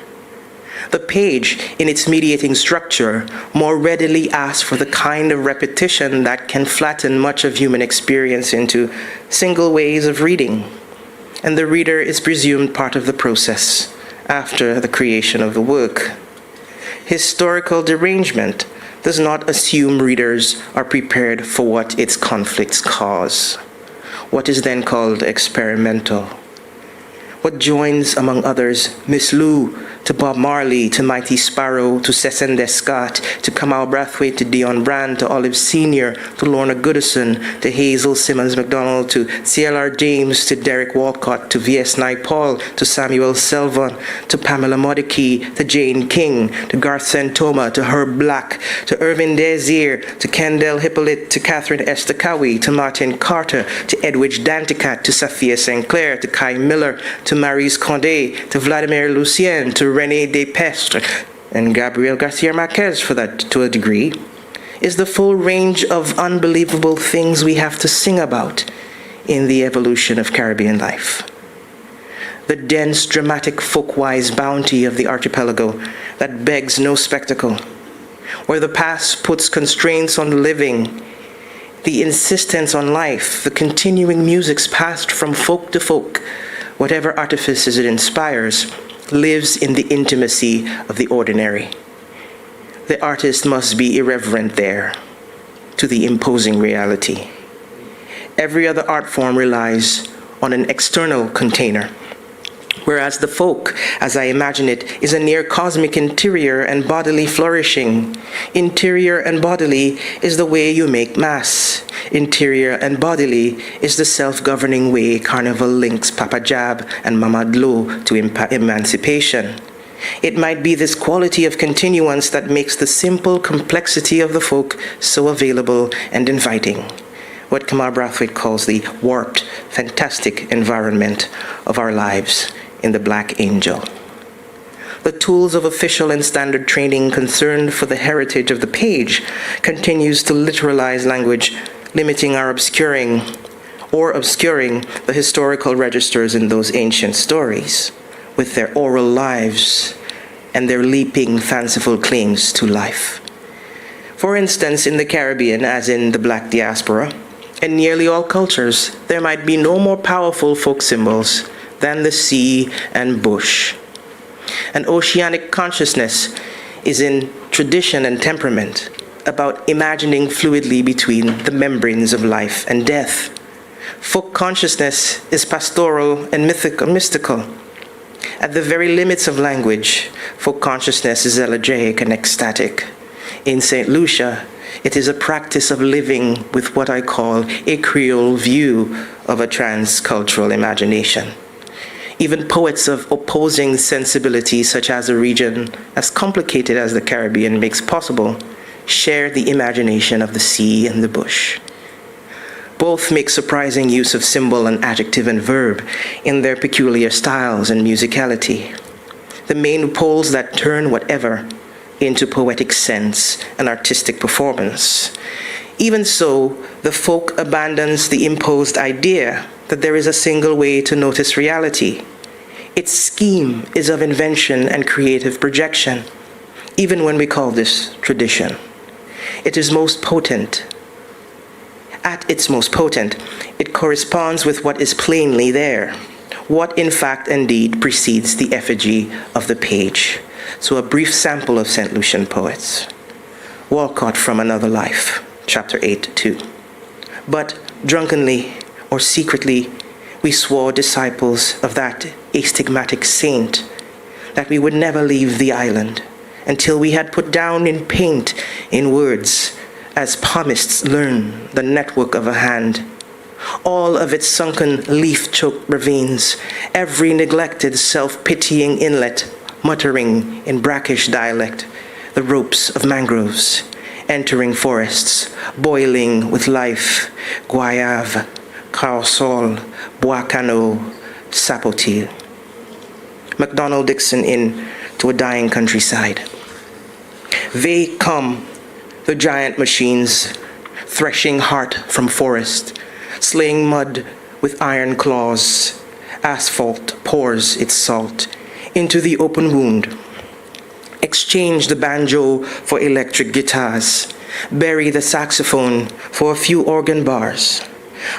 The page, in its mediating structure, more readily asks for the kind of repetition that can flatten much of human experience into single ways of reading, and the reader is presumed part of the process after the creation of the work. Historical derangement does not assume readers are prepared for what its conflicts cause, what is then called experimental. What joins, among others, Miss Lou, to Bob Marley, to Mighty Sparrow, to Cecil Descott, to Kamau Brathwaite, to Dion Brand, to Olive Sr., to Lorna Goodison, to Hazel Simmons McDonald, to CLR James, to Derek Walcott, to V.S. Naipaul, to Samuel Selvon, to Pamela Modicki, to Jane King, to Garth Santoma, to Herb Black, to Irvin Desir, to Kendall Hippolyte, to Catherine Esther Cowie, to Martin Carter, to Edwidge Danticat, to Safia Sinclair, to Kai Miller, to Maryse Condé, to Vladimir Lucien, to René Despestre, and Gabriel Garcia Marquez for that to a degree, is the full range of unbelievable things we have to sing about in the evolution of Caribbean life. The dense, dramatic, folkwise bounty of the archipelago that begs no spectacle, where the past puts constraints on the living, the insistence on life, the continuing musics passed from folk to folk, whatever artifices it inspires, lives in the intimacy of the ordinary. The artist must be irreverent there to the imposing reality. Every other art form relies on an external container, whereas the folk, as I imagine it, is a near cosmic interior and bodily flourishing. Interior and bodily is the way you make mass. Interior and bodily is the self-governing way Carnival links Papa Jab and Mama Dlo to emancipation. It might be this quality of continuance that makes the simple complexity of the folk so available and inviting. What Kamau Brathwaite calls the warped, fantastic environment of our lives in the Black Angel. The tools of official and standard training concerned for the heritage of the page continues to literalize language, limiting our obscuring the historical registers in those ancient stories with their oral lives and their leaping, fanciful claims to life. For instance, in the Caribbean, as in the Black diaspora, in nearly all cultures, there might be no more powerful folk symbols than the sea and bush. An oceanic consciousness is in tradition and temperament, about imagining fluidly between the membranes of life and death. Folk consciousness is pastoral and mystical. At the very limits of language, folk consciousness is elegiac and ecstatic. In St. Lucia, it is a practice of living with what I call a Creole view of a transcultural imagination. Even poets of opposing sensibilities, such as a region as complicated as the Caribbean makes possible, share the imagination of the sea and the bush. Both make surprising use of symbol and adjective and verb in their peculiar styles and musicality, the main poles that turn whatever into poetic sense and artistic performance. Even so, the folk abandons the imposed idea that there is a single way to notice reality. Its scheme is of invention and creative projection, even when we call this tradition. It is most potent. At its most potent, it corresponds with what is plainly there, what in fact indeed precedes the effigy of the page. So a brief sample of St. Lucian poets. Walcott from Another Life, chapter 8:2. But drunkenly or secretly, we swore disciples of that astigmatic saint that we would never leave the island until we had put down in paint, in words, as palmists learn the network of a hand, all of its sunken leaf-choked ravines, every neglected self-pitying inlet, muttering in brackish dialect the ropes of mangroves, entering forests, boiling with life, guayave, carsol, bois cano, sapotil. MacDonald Dixon in To a Dying Countryside. They come, the giant machines, threshing heart from forest, slaying mud with iron claws. Asphalt pours its salt into the open wound. Exchange the banjo for electric guitars. Bury the saxophone for a few organ bars.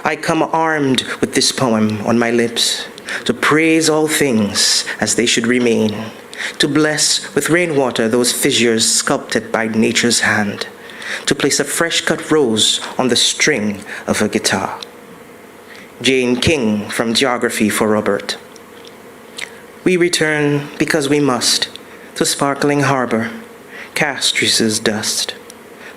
I come armed with this poem on my lips, to praise all things as they should remain, to bless with rainwater those fissures sculpted by nature's hand, to place a fresh-cut rose on the string of a guitar. Jane King from Geography for Robert. We return because we must, to Sparkling Harbor, Castris's dust,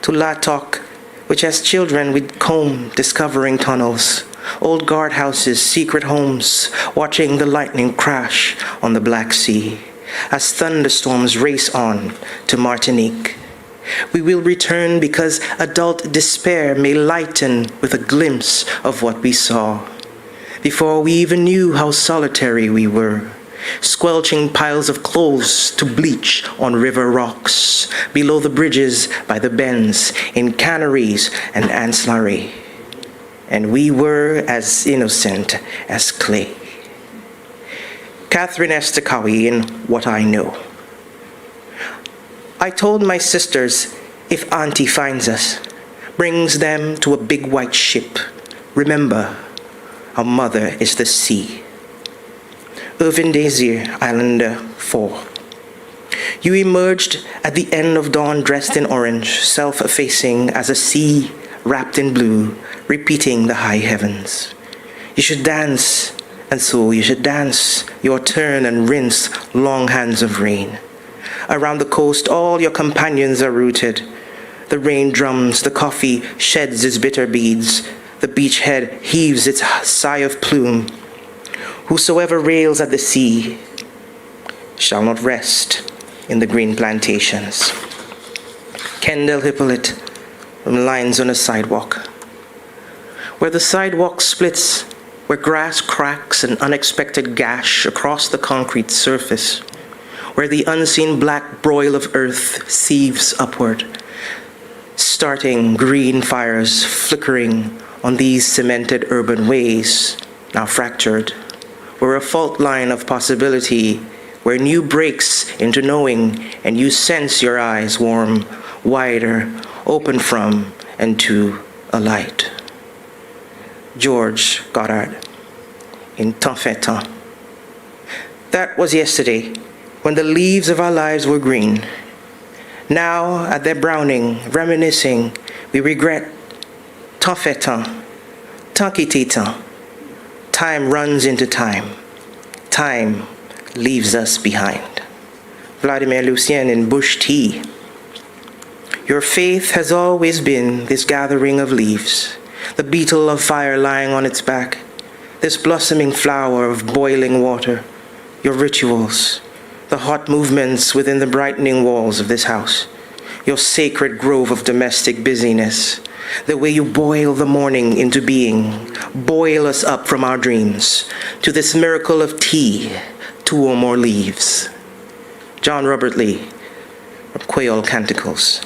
to Latok, which as children we'd comb discovering tunnels, old guardhouses, secret homes, watching the lightning crash on the Black Sea, as thunderstorms race on to Martinique. We will return because adult despair may lighten with a glimpse of what we saw, before we even knew how solitary we were, squelching piles of clothes to bleach on river rocks, below the bridges by the bends, in canneries and ancillary. And we were as innocent as clay. Catherine Estakawi in What I Know. I told my sisters, if Auntie finds us, brings them to a big white ship, remember, our mother is the sea. Irvin Desir, Islander 4. You emerged at the end of dawn dressed in orange, self-effacing as a sea wrapped in blue, repeating the high heavens. You should dance, and so you should dance, your turn and rinse long hands of rain. Around the coast, all your companions are rooted. The rain drums, the coffee sheds its bitter beads, the beachhead heaves its sigh of plume. Whosoever rails at the sea shall not rest in the green plantations. Kendall Hippolyte from Lines on a Sidewalk. Where the sidewalk splits, where grass cracks an unexpected gash across the concrete surface, where the unseen black broil of earth sieves upward, starting green fires flickering on these cemented urban ways, now fractured, where a fault line of possibility, where new breaks into knowing and you sense your eyes warm, wider, open from and to a light. George Goddard in Temps fait temps. That was yesterday, when the leaves of our lives were green. Now, at their browning, reminiscing, we regret. Tant fait tant, tant quitté tant. Time runs into time. Time leaves us behind. Vladimir Lucien in Bush Tea. Your faith has always been this gathering of leaves, the beetle of fire lying on its back, this blossoming flower of boiling water, your rituals, the hot movements within the brightening walls of this house, your sacred grove of domestic busyness, the way you boil the morning into being, boil us up from our dreams to this miracle of tea, 2 or more leaves. John Robert Lee, from Quail Canticles.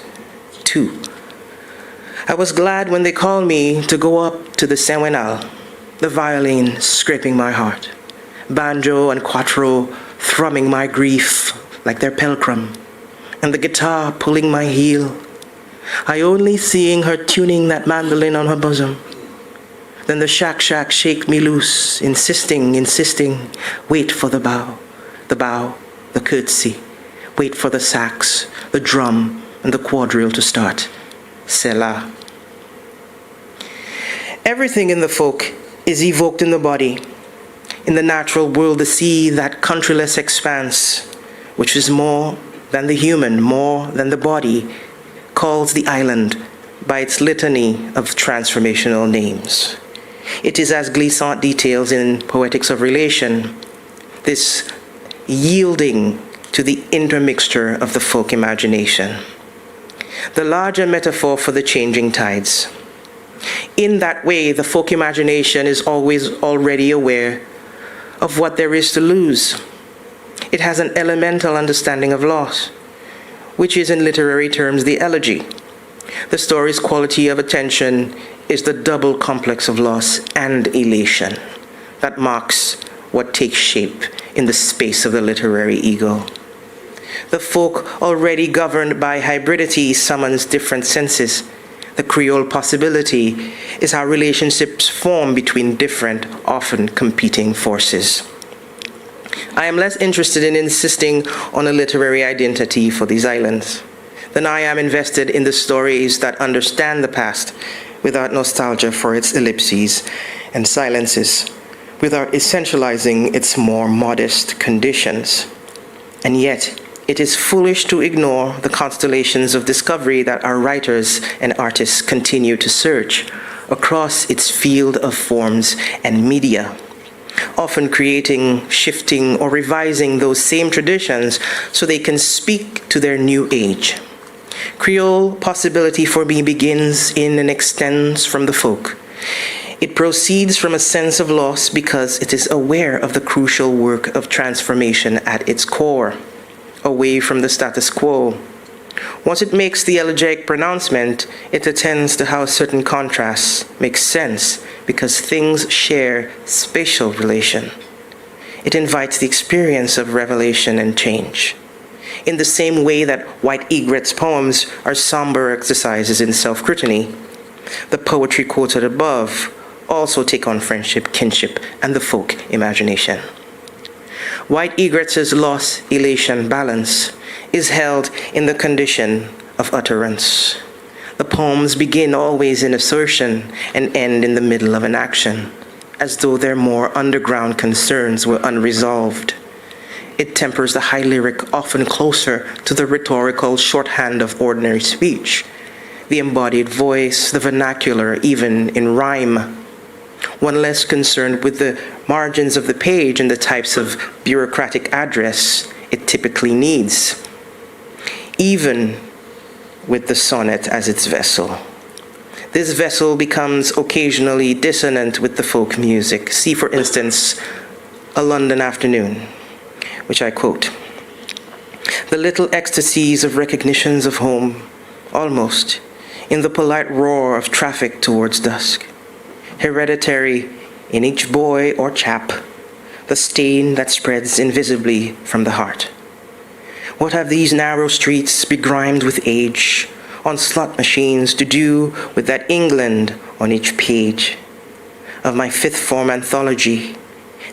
2. I was glad when they called me to go up to the Sewenal, the violin scraping my heart, banjo and quattro thrumming my grief like their pilgrim, and the guitar pulling my heel. I only seeing her tuning that mandolin on her bosom. Then the shack shake me loose, insisting, wait for the bow, the curtsy, wait for the sax, the drum, and the quadrille to start. Selah. Everything in the folk is evoked in the body. In the natural world, the sea, that countryless expanse, which is more than the human, more than the body, calls the island by its litany of transformational names. It is, as Glissant details in Poetics of Relation, this yielding to the intermixture of the folk imagination, the larger metaphor for the changing tides. In that way, the folk imagination is always already aware of what there is to lose. It has an elemental understanding of loss, which is in literary terms the elegy. The story's quality of attention is the double complex of loss and elation that marks what takes shape in the space of the literary ego. The folk, already governed by hybridity, summons different senses. The Creole possibility is how relationships form between different, often competing forces. I am less interested in insisting on a literary identity for these islands than I am invested in the stories that understand the past without nostalgia for its ellipses and silences, without essentializing its more modest conditions. And yet, it is foolish to ignore the constellations of discovery that our writers and artists continue to search across its field of forms and media, often creating, shifting, or revising those same traditions so they can speak to their new age. Creole possibility for me begins in and extends from the folk. It proceeds from a sense of loss because it is aware of the crucial work of transformation at its core, away from the status quo. Once it makes the elegiac pronouncement, it attends to how certain contrasts make sense because things share spatial relation. It invites the experience of revelation and change. In the same way that White Egret's poems are somber exercises in self-scrutiny, the poetry quoted above also take on friendship, kinship, and the folk imagination. White Egret's loss, elation, balance is held in the condition of utterance. The poems begin always in assertion and end in the middle of an action, as though their more underground concerns were unresolved. It tempers the high lyric often closer to the rhetorical shorthand of ordinary speech, the embodied voice, the vernacular, even in rhyme. One less concerned with the margins of the page and the types of bureaucratic address it typically needs, even with the sonnet as its vessel. This vessel becomes occasionally dissonant with the folk music. See, for instance, A London Afternoon, which I quote. The little ecstasies of recognitions of home, almost, in the polite roar of traffic towards dusk. Hereditary in each boy or chap, the stain that spreads invisibly from the heart. What have these narrow streets begrimed with age, on slot machines to do with that England on each page of my fifth form anthology,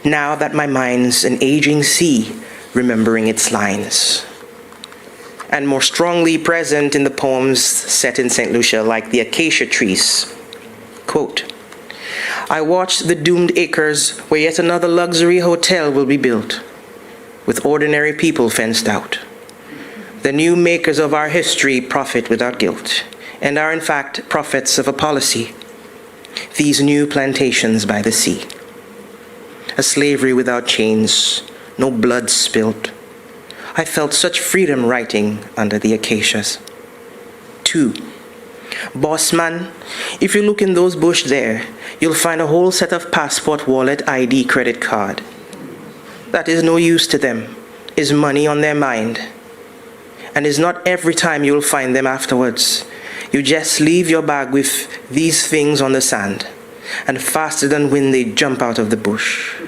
now that my mind's an aging sea, remembering its lines. And more strongly present in the poems set in St. Lucia, like the acacia trees. Quote, I watched the doomed acres where yet another luxury hotel will be built, with ordinary people fenced out. The new makers of our history profit without guilt, and are in fact prophets of a policy. These new plantations by the sea. A slavery without chains, no blood spilt. I felt such freedom writing under the acacias. 2. Boss man, if you look in those bush there, you'll find a whole set of passport, wallet, ID, credit card. That is no use to them, is money on their mind. And it's not every time you'll find them afterwards. You just leave your bag with these things on the sand, and faster than wind they jump out of the bush.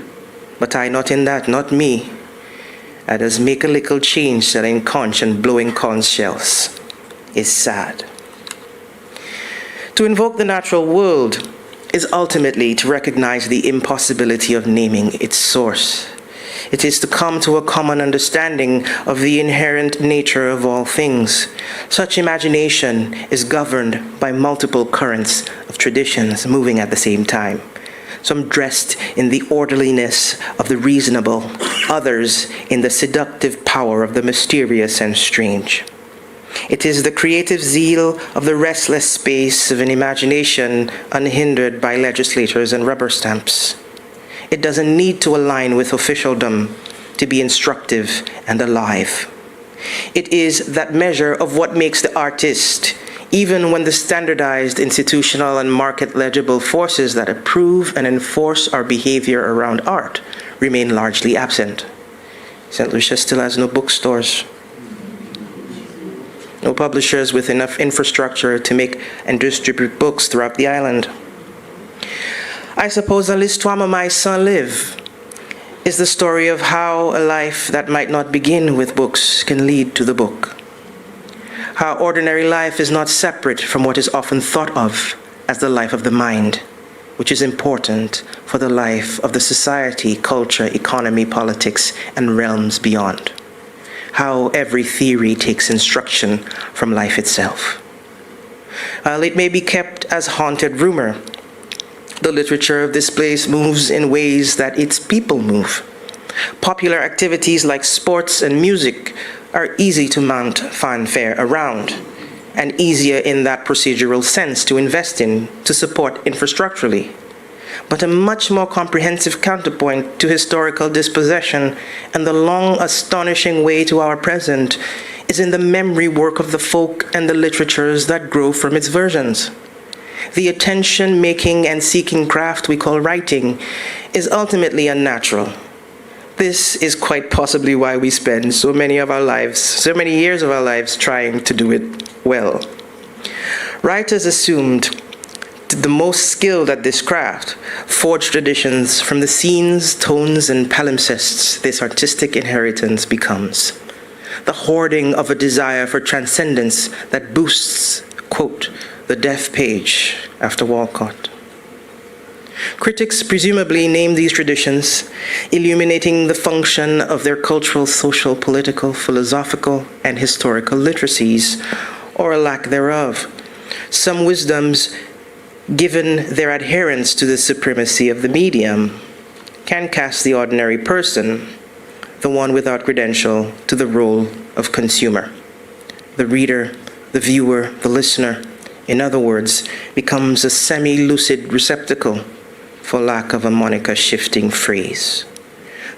But I not in that, not me. I just make a little change selling conch and blowing conch shells. It's sad. To invoke the natural world is ultimately to recognize the impossibility of naming its source. It is to come to a common understanding of the inherent nature of all things. Such imagination is governed by multiple currents of traditions moving at the same time. Some dressed in the orderliness of the reasonable, others in the seductive power of the mysterious and strange. It is the creative zeal of the restless space of an imagination unhindered by legislators and rubber stamps. It doesn't need to align with officialdom to be instructive and alive. It is that measure of what makes the artist, even when the standardized institutional and market legible forces that approve and enforce our behavior around art remain largely absent. St. Lucia still has no bookstores, no publishers with enough infrastructure to make and distribute books throughout the island. I suppose l'histoire my son live is the story of how a life that might not begin with books can lead to the book. How ordinary life is not separate from what is often thought of as the life of the mind, which is important for the life of the society, culture, economy, politics, and realms beyond. How every theory takes instruction from life itself. While it may be kept as haunted rumor, the literature of this place moves in ways that its people move. Popular activities like sports and music are easy to mount fanfare around, and easier in that procedural sense to invest in, to support infrastructurally. But a much more comprehensive counterpoint to historical dispossession and the long, astonishing way to our present is in the memory work of the folk and the literatures that grow from its versions. The attention-making and seeking craft we call writing is ultimately unnatural. This is quite possibly why we spend so many years of our lives trying to do it well. Writers assumed the most skilled at this craft forged traditions from the scenes, tones, and palimpsests this artistic inheritance becomes. The hoarding of a desire for transcendence that boosts, quote, the death page after Walcott. Critics presumably name these traditions, illuminating the function of their cultural, social, political, philosophical, and historical literacies, or a lack thereof. Some wisdoms, given their adherence to the supremacy of the medium, can cast the ordinary person, the one without credential, to the role of consumer. The reader, the viewer, the listener, in other words, becomes a semi-lucid receptacle, for lack of a Monica-shifting phrase.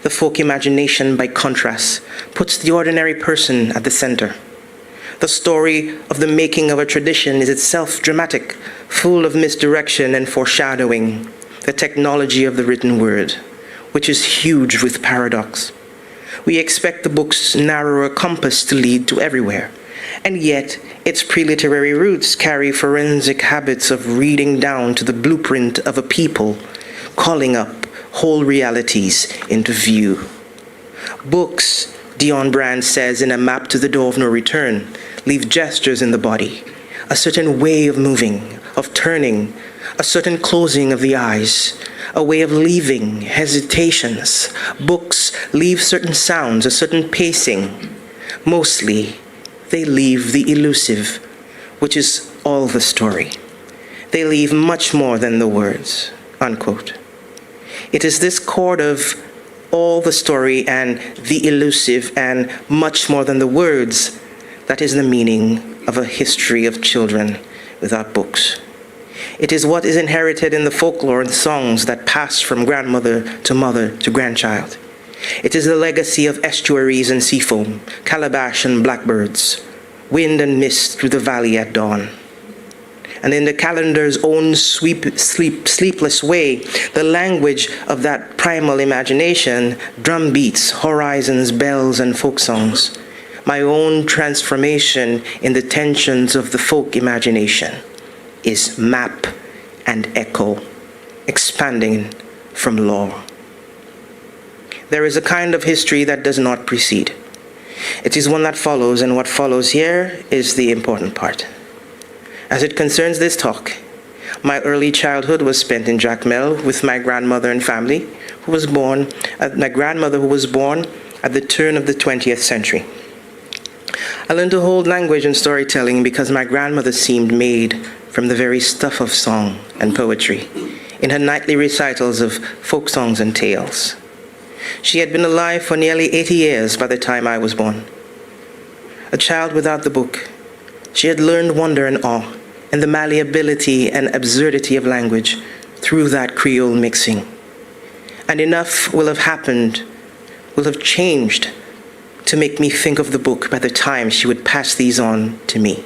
The folk imagination, by contrast, puts the ordinary person at the center. The story of the making of a tradition is itself dramatic, full of misdirection and foreshadowing, the technology of the written word, which is huge with paradox. We expect the book's narrower compass to lead to everywhere, and yet its pre-literary roots carry forensic habits of reading down to the blueprint of a people, calling up whole realities into view. Books, Dion Brand says in A Map to the Door of No Return, leave gestures in the body, a certain way of moving, of turning, a certain closing of the eyes, a way of leaving, hesitations. Books leave certain sounds, a certain pacing. Mostly, they leave the elusive, which is all the story. They leave much more than the words, unquote. It is this chord of all the story and the elusive and much more than the words that is the meaning of a history of children without books. It is what is inherited in the folklore and songs that pass from grandmother to grandchild. It is the legacy of estuaries and seafoam, calabash and blackbirds, wind and mist through the valley at dawn. And in the calendar's own sleepless way, the language of that primal imagination, drum beats, horizons, bells, and folk songs, my own transformation in the tensions of the folk imagination is map and echo, expanding from law. There is a kind of history that does not precede. It is one that follows, and what follows here is the important part. As it concerns this talk, my early childhood was spent in Jacmel with my grandmother and family, who was born at the turn of the 20th century. I learned to hold language and storytelling because my grandmother seemed made from the very stuff of song and poetry in her nightly recitals of folk songs and tales. She had been alive for nearly 80 years by the time I was born. A child without the book, she had learned wonder and awe and the malleability and absurdity of language through that Creole mixing. And enough will have happened, will have changed to make me think of the book by the time she would pass these on to me,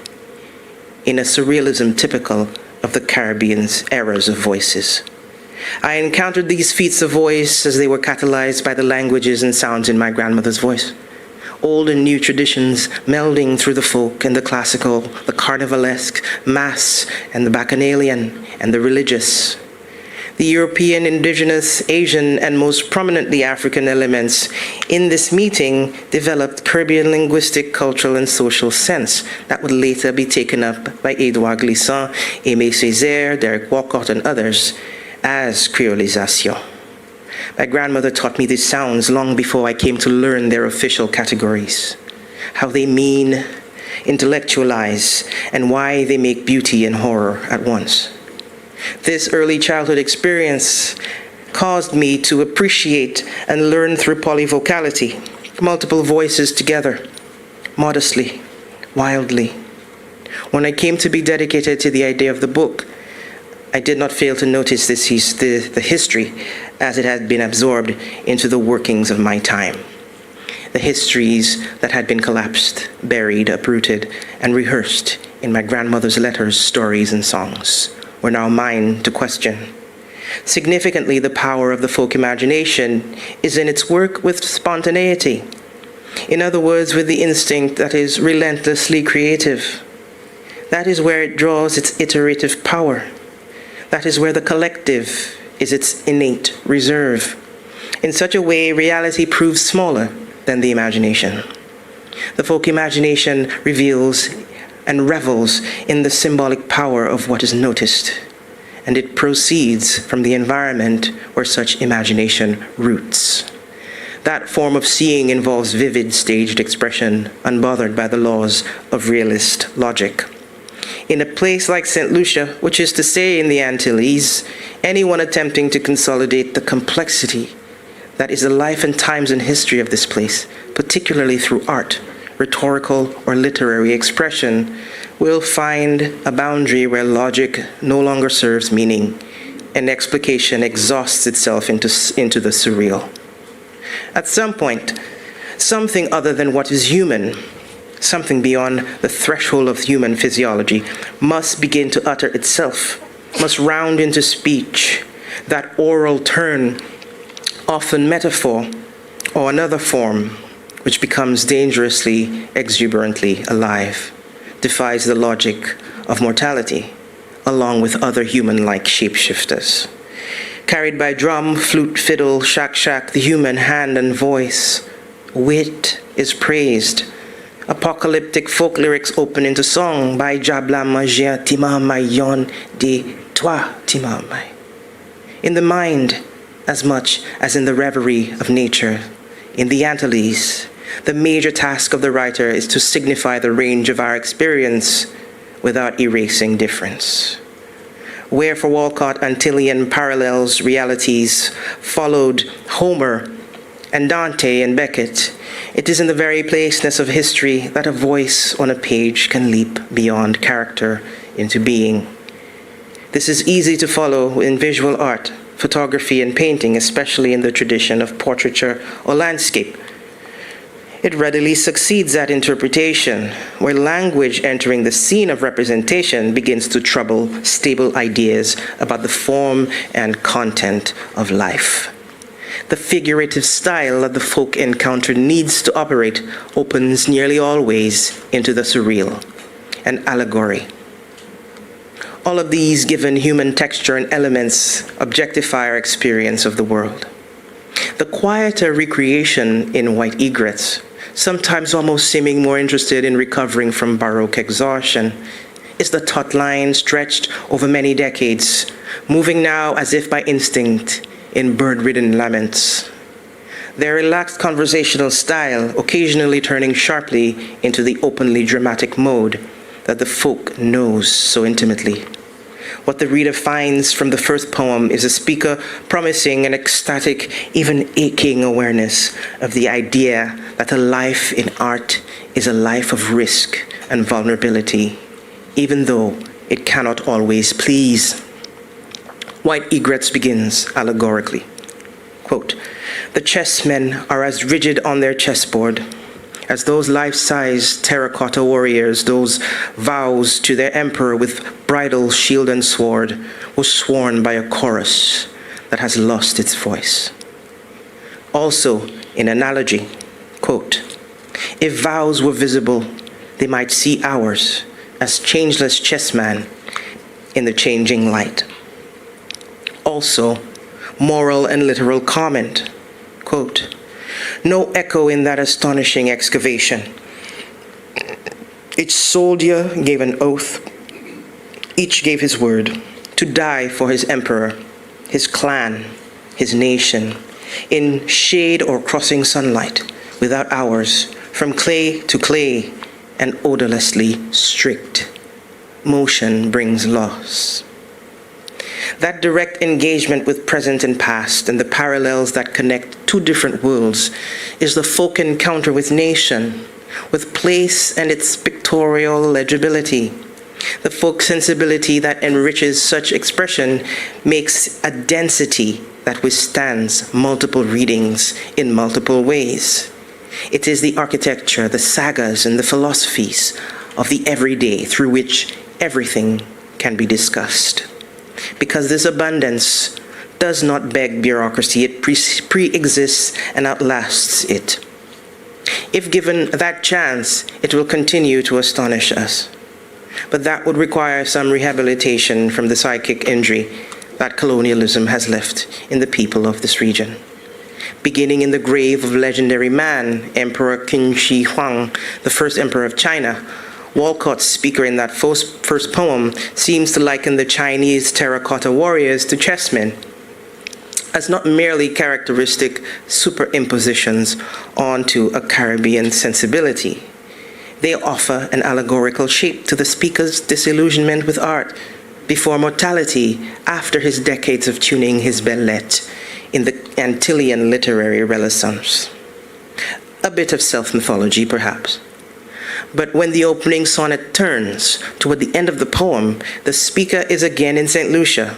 in a surrealism typical of the Caribbean's eras of voices. I encountered these feats of voice as they were catalyzed by the languages and sounds in my grandmother's voice. Old and new traditions melding through the folk and the classical, the carnivalesque, mass and the bacchanalian and the religious. The European, indigenous, Asian, and most prominently African elements in this meeting developed Caribbean linguistic, cultural, and social sense that would later be taken up by Edouard Glissant, Aimé Césaire, Derek Walcott, and others as creolisation. My grandmother taught me these sounds long before I came to learn their official categories, how they mean, intellectualize, and why they make beauty and horror at once. This early childhood experience caused me to appreciate and learn through polyvocality, multiple voices together, modestly, wildly. When I came to be dedicated to the idea of the book, I did not fail to notice the history as it had been absorbed into the workings of my time. The histories that had been collapsed, buried, uprooted, and rehearsed in my grandmother's letters, stories, and songs were now mine to question. Significantly, the power of the folk imagination is in its work with spontaneity. In other words, with the instinct that is relentlessly creative. That is where it draws its iterative power. That is where the collective is its innate reserve. In such a way, reality proves smaller than the imagination. The folk imagination reveals and revels in the symbolic power of what is noticed, and it proceeds from the environment where such imagination roots. That form of seeing involves vivid staged expression, unbothered by the laws of realist logic. In a place like St. Lucia, which is to say in the Antilles, anyone attempting to consolidate the complexity that is the life and times and history of this place, particularly through art, rhetorical or literary expression, will find a boundary where logic no longer serves meaning and explication exhausts itself into the surreal. At some point, something other than what is human, something beyond the threshold of human physiology, must begin to utter itself, must round into speech, that oral turn, often metaphor, or another form, which becomes dangerously, exuberantly alive, defies the logic of mortality, along with other human-like shapeshifters. Carried by drum, flute, fiddle, shak, the human hand and voice, wit is praised. Apocalyptic folk lyrics open into song by Jabla Magia Timamai Yon de Toi Timamai. in the mind as much as in the reverie of nature. In the Antilles, the major task of the writer is to signify the range of our experience without erasing difference. Where for Walcott Antillean parallels, realities followed Homer and Dante and Beckett, it is in the very placeness of history that a voice on a page can leap beyond character into being. This is easy to follow in visual art, photography, and painting, especially in the tradition of portraiture or landscape. It readily succeeds at interpretation, where language entering the scene of representation begins to trouble stable ideas about the form and content of life. The figurative style that the folk encounter needs to operate opens nearly always into the surreal, an allegory. All of these, given human texture and elements, objectify our experience of the world. The quieter recreation in white egrets, sometimes almost seeming more interested in recovering from Baroque exhaustion, is the taut line stretched over many decades, moving now as if by instinct in bird-ridden laments. Their relaxed conversational style occasionally turning sharply into the openly dramatic mode that the folk knows so intimately. What the reader finds from the first poem is a speaker promising an ecstatic, even aching awareness of the idea that a life in art is a life of risk and vulnerability, even though it cannot always please. White Egrets begins allegorically. Quote, "The chessmen are as rigid on their chessboard as those life-size terracotta warriors, those vows to their emperor with bridle, shield, and sword was sworn by a chorus that has lost its voice." Also, in analogy, quote, "If vows were visible, they might see ours as changeless chessman in the changing light." Also, moral and literal comment, quote, "No echo in that astonishing excavation. Each soldier gave an oath, each gave his word, to die for his emperor, his clan, his nation, in shade or crossing sunlight, without hours, from clay to clay, and odorlessly strict. Motion brings loss." That direct engagement with present and past and the parallels that connect two different worlds is the folk encounter with nation, with place and its pictorial legibility. The folk sensibility that enriches such expression makes a density that withstands multiple readings in multiple ways. It is the architecture, the sagas, and the philosophies of the everyday through which everything can be discussed. Because this abundance does not beg bureaucracy, it pre-exists and outlasts it. If given that chance, it will continue to astonish us. But that would require some rehabilitation from the psychic injury that colonialism has left in the people of this region. Beginning in the grave of legendary man, Emperor Qin Shi Huang, the first emperor of China, Walcott's speaker in that first poem seems to liken the Chinese terracotta warriors to chessmen, as not merely characteristic superimpositions onto a Caribbean sensibility. They offer an allegorical shape to the speaker's disillusionment with art before mortality after his decades of tuning his bellette in the Antillean literary renaissance. A bit of self-mythology, perhaps. But when the opening sonnet turns toward the end of the poem, the speaker is again in St. Lucia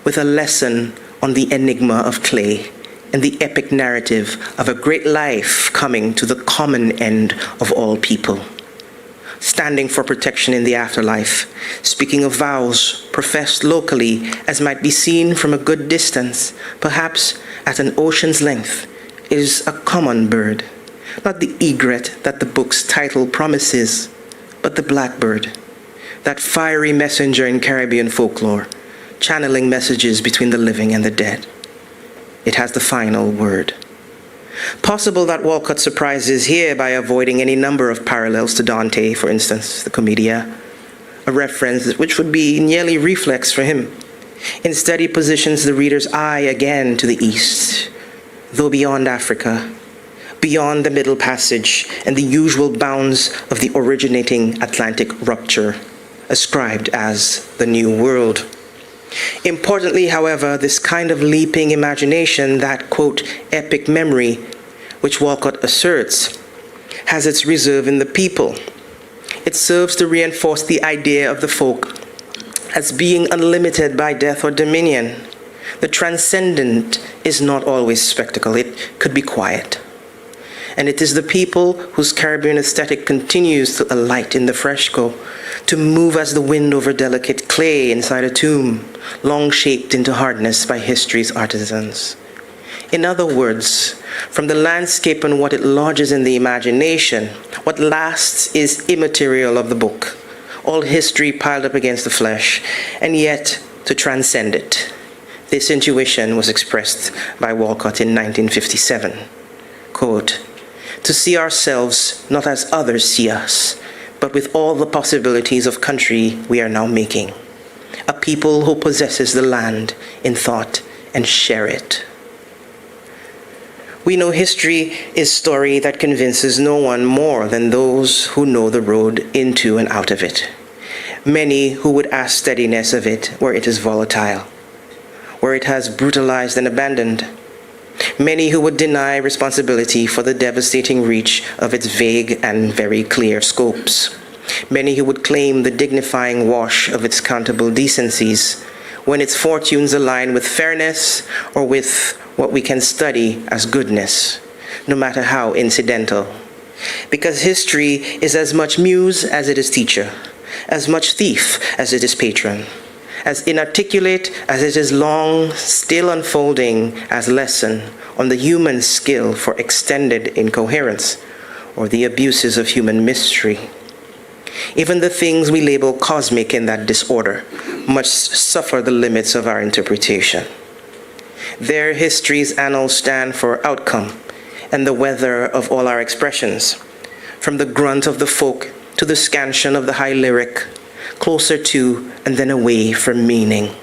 with a lesson on the enigma of clay and the epic narrative of a great life coming to the common end of all people. Standing for protection in the afterlife, speaking of vows professed locally as might be seen from a good distance, perhaps at an ocean's length, is a common bird. Not the egret that the book's title promises, but the blackbird, that fiery messenger in Caribbean folklore, channeling messages between the living and the dead. It has the final word. Possible that Walcott surprises here by avoiding any number of parallels to Dante, for instance, the Commedia, a reference which would be nearly reflex for him. Instead, he positions the reader's eye again to the east, though beyond Africa, beyond the Middle Passage and the usual bounds of the originating Atlantic rupture, ascribed as the New World. Importantly, however, this kind of leaping imagination, that, quote, epic memory, which Walcott asserts, has its reserve in the people. It serves to reinforce the idea of the folk as being unlimited by death or dominion. The transcendent is not always spectacle. It could be quiet. And it is the people whose Caribbean aesthetic continues to alight in the fresco, to move as the wind over delicate clay inside a tomb, long shaped into hardness by history's artisans. In other words, from the landscape and what it lodges in the imagination, what lasts is immaterial of the book, all history piled up against the flesh, and yet to transcend it. This intuition was expressed by Walcott in 1957. Quote, to see ourselves not as others see us, but with all the possibilities of country we are now making. A people who possesses the land in thought and share it. We know history is story that convinces no one more than those who know the road into and out of it. Many who would ask steadiness of it where it is volatile, where it has brutalized and abandoned. Many who would deny responsibility for the devastating reach of its vague and very clear scopes. Many who would claim the dignifying wash of its countable decencies when its fortunes align with fairness or with what we can study as goodness, no matter how incidental. Because history is as much muse as it is teacher, as much thief as it is patron, as inarticulate as it is long, still unfolding as lesson on the human skill for extended incoherence or the abuses of human mystery. Even the things we label cosmic in that disorder must suffer the limits of our interpretation. Their history's annals stand for outcome and the weather of all our expressions, from the grunt of the folk to the scansion of the high lyric, closer to and then away from meaning.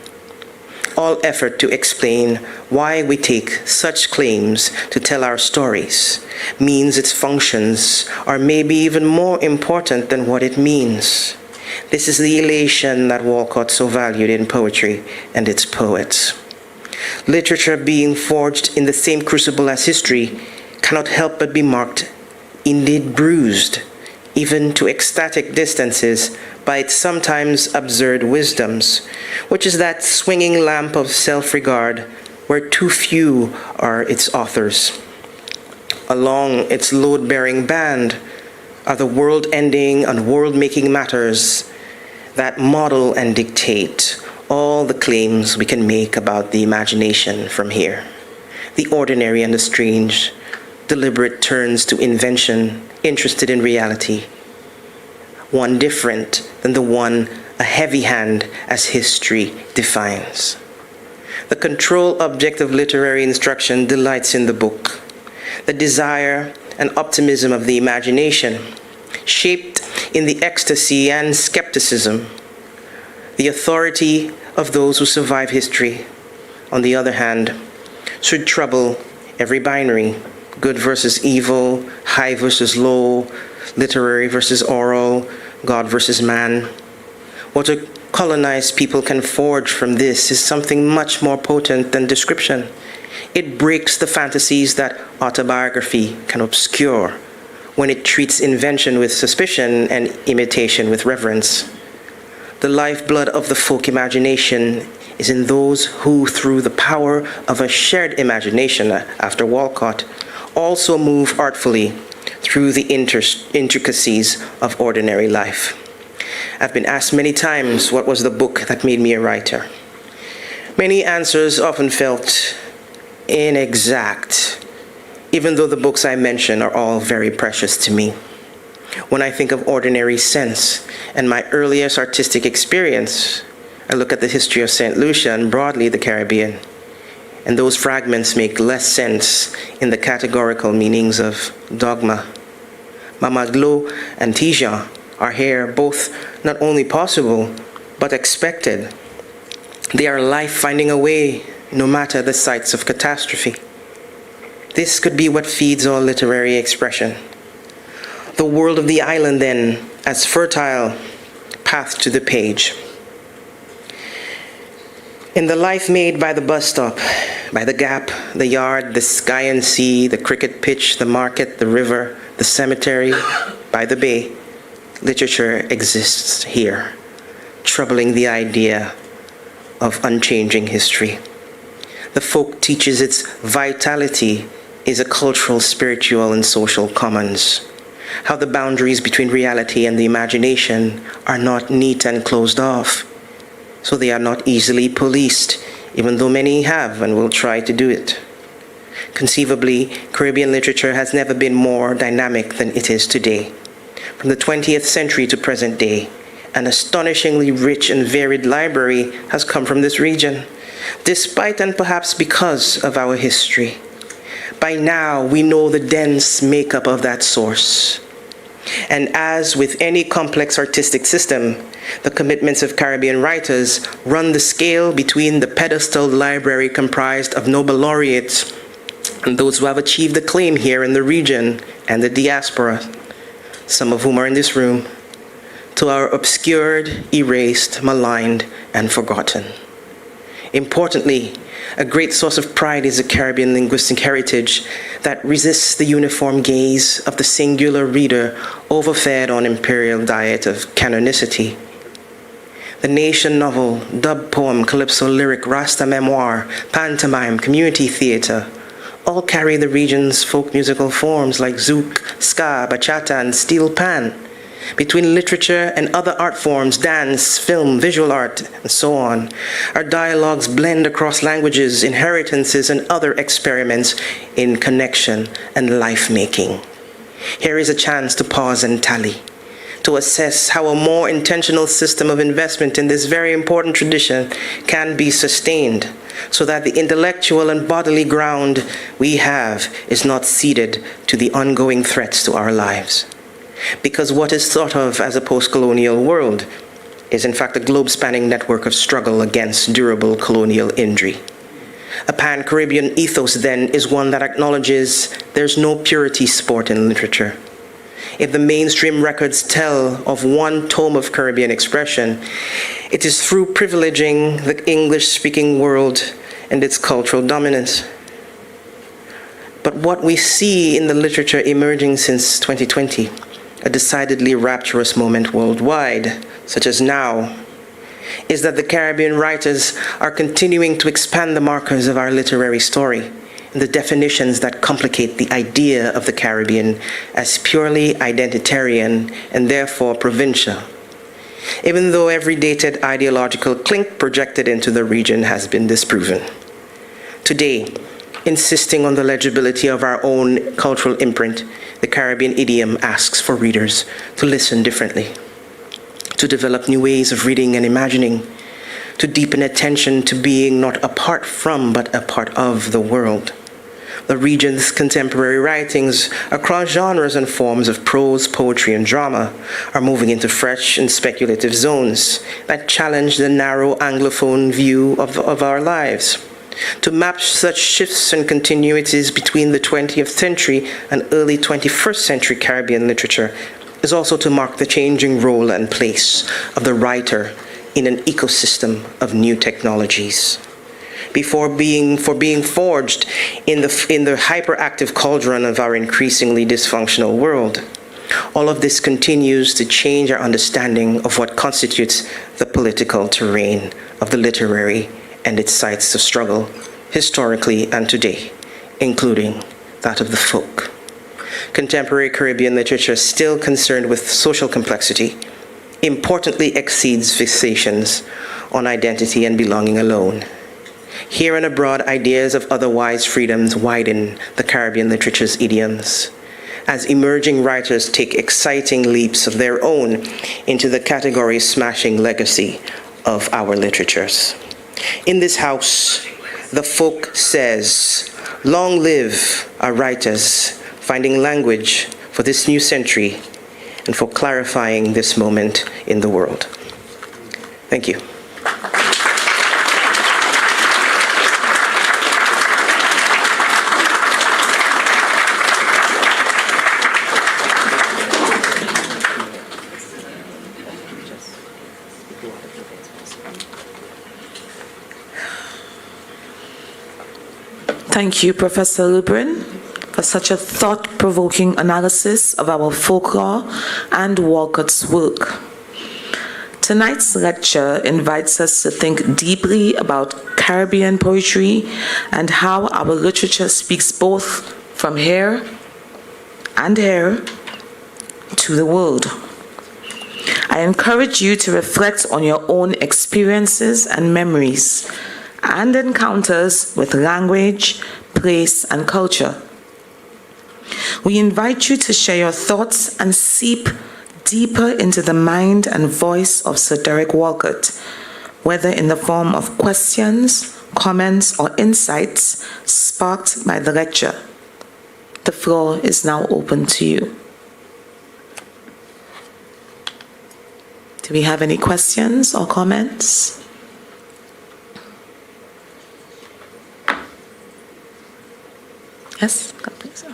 All effort to explain why we take such claims to tell our stories means its functions are maybe even more important than what it means. This is the elation that Walcott so valued in poetry and its poets. Literature being forged in the same crucible as history cannot help but be marked, indeed bruised, even to ecstatic distances, by its sometimes absurd wisdoms, which is that swinging lamp of self-regard where too few are its authors. Along its load-bearing band are the world-ending and world-making matters that model and dictate all the claims we can make about the imagination from here. The ordinary and the strange, deliberate turns to invention, interested in reality, one different than the one a heavy hand as history defines. The control object of literary instruction delights in the book, the desire and optimism of the imagination, shaped in the ecstasy and skepticism, the authority of those who survive history, on the other hand, should trouble every binary, good versus evil, high versus low, literary versus oral, God versus man. What a colonized people can forge from this is something much more potent than description. It breaks the fantasies that autobiography can obscure when it treats invention with suspicion and imitation with reverence. The lifeblood of the folk imagination is in those who, through the power of a shared imagination, after Walcott, also move artfully through the intricacies of ordinary life. I've been asked many times what was the book that made me a writer. Many answers often felt inexact, even though the books I mention are all very precious to me. When I think of ordinary sense and my earliest artistic experience, I look at the history of St. Lucia and broadly the Caribbean, and those fragments make less sense in the categorical meanings of dogma. Mamadlo and Tijan are here both not only possible, but expected. They are life finding a way, no matter the sites of catastrophe. This could be what feeds all literary expression. The world of the island, then, as fertile path to the page. In the life made by the bus stop, by the gap, the yard, the sky and sea, the cricket pitch, the market, the river, the cemetery, by the bay, literature exists here, troubling the idea of unchanging history. The folk teaches its vitality is a cultural, spiritual, and social commons. How the boundaries between reality and the imagination are not neat and closed off, so they are not easily policed, even though many have and will try to do it. Conceivably, Caribbean literature has never been more dynamic than it is today. From the 20th century to present day, an astonishingly rich and varied library has come from this region, despite and perhaps because of our history. By now, we know the dense makeup of that source. And as with any complex artistic system, the commitments of Caribbean writers run the scale between the pedestal library comprised of Nobel laureates and those who have achieved acclaim here in the region and the diaspora, some of whom are in this room, to our obscured, erased, maligned, and forgotten. Importantly, a great source of pride is a Caribbean linguistic heritage that resists the uniform gaze of the singular reader overfed on imperial diet of canonicity. The nation novel, dub poem, calypso lyric, Rasta memoir, pantomime, community theater, all carry the region's folk musical forms like zouk, ska, bachata, and steel pan. Between literature and other art forms, dance, film, visual art, and so on, our dialogues blend across languages, inheritances, and other experiments in connection and life-making. Here is a chance to pause and tally, to assess how a more intentional system of investment in this very important tradition can be sustained, so that the intellectual and bodily ground we have is not ceded to the ongoing threats to our lives. Because what is thought of as a post-colonial world is in fact a globe-spanning network of struggle against durable colonial injury. A pan-Caribbean ethos, then, is one that acknowledges there's no purity sport in literature. If the mainstream records tell of one tome of Caribbean expression, it is through privileging the English-speaking world and its cultural dominance. But what we see in the literature emerging since 2020, a decidedly rapturous moment worldwide, such as now, is that the Caribbean writers are continuing to expand the markers of our literary story and the definitions that complicate the idea of the Caribbean as purely identitarian and therefore provincial, even though every dated ideological clink projected into the region has been disproven. Today, insisting on the legibility of our own cultural imprint, the Caribbean idiom asks for readers to listen differently, to develop new ways of reading and imagining, to deepen attention to being not apart from, but a part of the world. The region's contemporary writings across genres and forms of prose, poetry, and drama are moving into fresh and speculative zones that challenge the narrow Anglophone view of our lives. To map such shifts and continuities between the 20th century and early 21st century Caribbean literature is also to mark the changing role and place of the writer in an ecosystem of new technologies. For being forged in the hyperactive cauldron of our increasingly dysfunctional world, all of this continues to change our understanding of what constitutes the political terrain of the literary and its sites of struggle, historically and today, including that of the folk. Contemporary Caribbean literature, still concerned with social complexity, importantly exceeds fixations on identity and belonging alone. Here and abroad, ideas of otherwise freedoms widen the Caribbean literature's idioms, as emerging writers take exciting leaps of their own into the category-smashing legacy of our literatures. In this house, the folk says, "Long live our writers, finding language for this new century and for clarifying this moment in the world." Thank you. Thank you, Professor Lubrin, for such a thought-provoking analysis of our folklore and Walcott's work. Tonight's lecture invites us to think deeply about Caribbean poetry and how our literature speaks both from here and here to the world. I encourage you to reflect on your own experiences and memories and encounters with language, place, and culture. We invite you to share your thoughts and seep deeper into the mind and voice of Sir Derek Walcott, whether in the form of questions, comments, or insights sparked by the lecture. The floor is now open to you. Do we have any questions or comments? Yes, please.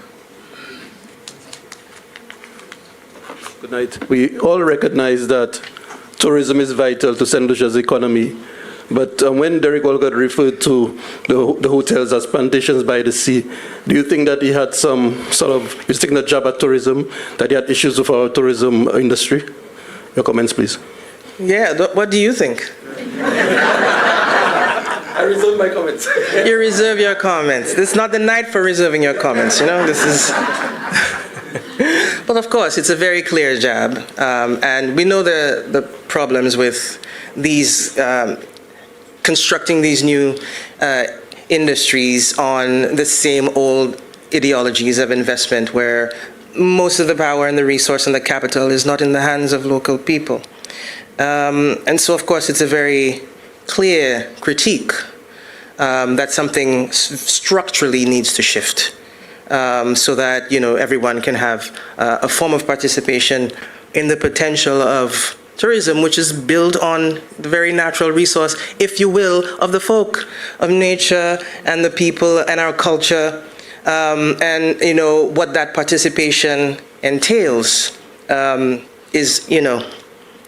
Good night. We all recognize that tourism is vital to St. Lucia's economy, but when Derek Walcott referred to the hotels as plantations by the sea, do you think that he had some sort of, he's taking a jab at tourism, that he had issues with our tourism industry? Your comments, please. Yeah, what do you think? I reserve my comments. You reserve your comments. This is not the night for reserving your comments, you know? This is... Well, of course, it's a very clear jab, and we know the problems with these constructing these new industries on the same old ideologies of investment, where most of the power and the resource and the capital is not in the hands of local people. And so, of course, it's a very clear critique that something structurally needs to shift. So that, you know, everyone can have a form of participation in the potential of tourism, which is built on the very natural resource, if you will, of the folk, of nature and the people and our culture, and, you know, what that participation entails is, you know,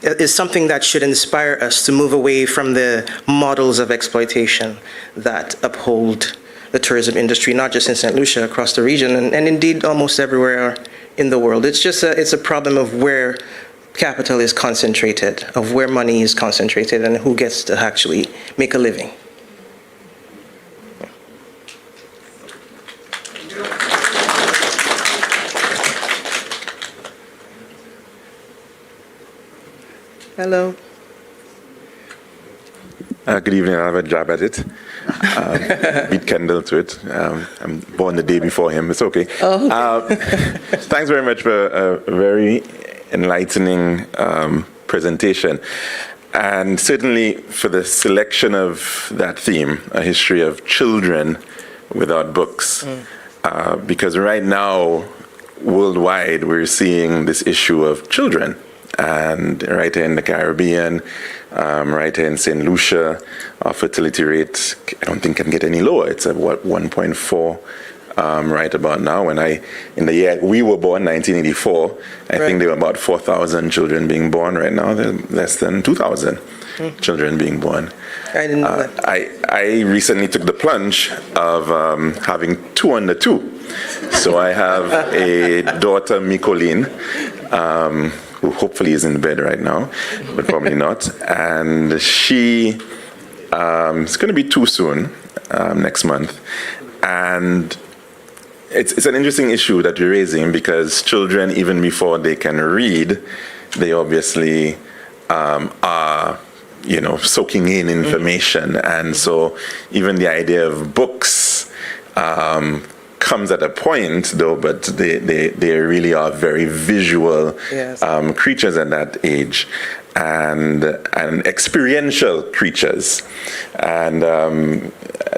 is something that should inspire us to move away from the models of exploitation that uphold the tourism industry, not just in St. Lucia, across the region, and indeed almost everywhere in the world. It's just it's a problem of where capital is concentrated, of where money is concentrated, and who gets to actually make a living. Hello. Good evening. I'll have a jab at it. Beat Kendall to it. I'm born the day before him. It's okay. Oh. Thanks very much for a very enlightening presentation. And certainly for the selection of that theme, a history of children without books. Because right now, worldwide, we're seeing this issue of children. And right here in the Caribbean, right here in St. Lucia, our fertility rate, I don't think can get any lower. It's at what, 1.4 right about now. In the year we were born, 1984, I think there were about 4,000 children being born. Right now, there are less than 2,000 children being born. I didn't know that. I recently took the plunge of having 2 under 2. So I have a daughter, Mikoline, who hopefully is in bed right now, but probably not. And she is going to be 2 soon, next month. And it's an interesting issue that you're raising, because children, even before they can read, they obviously are, you know, soaking in information. And so even the idea of books comes at a point, though, but they really are very visual creatures at that age, and experiential creatures. And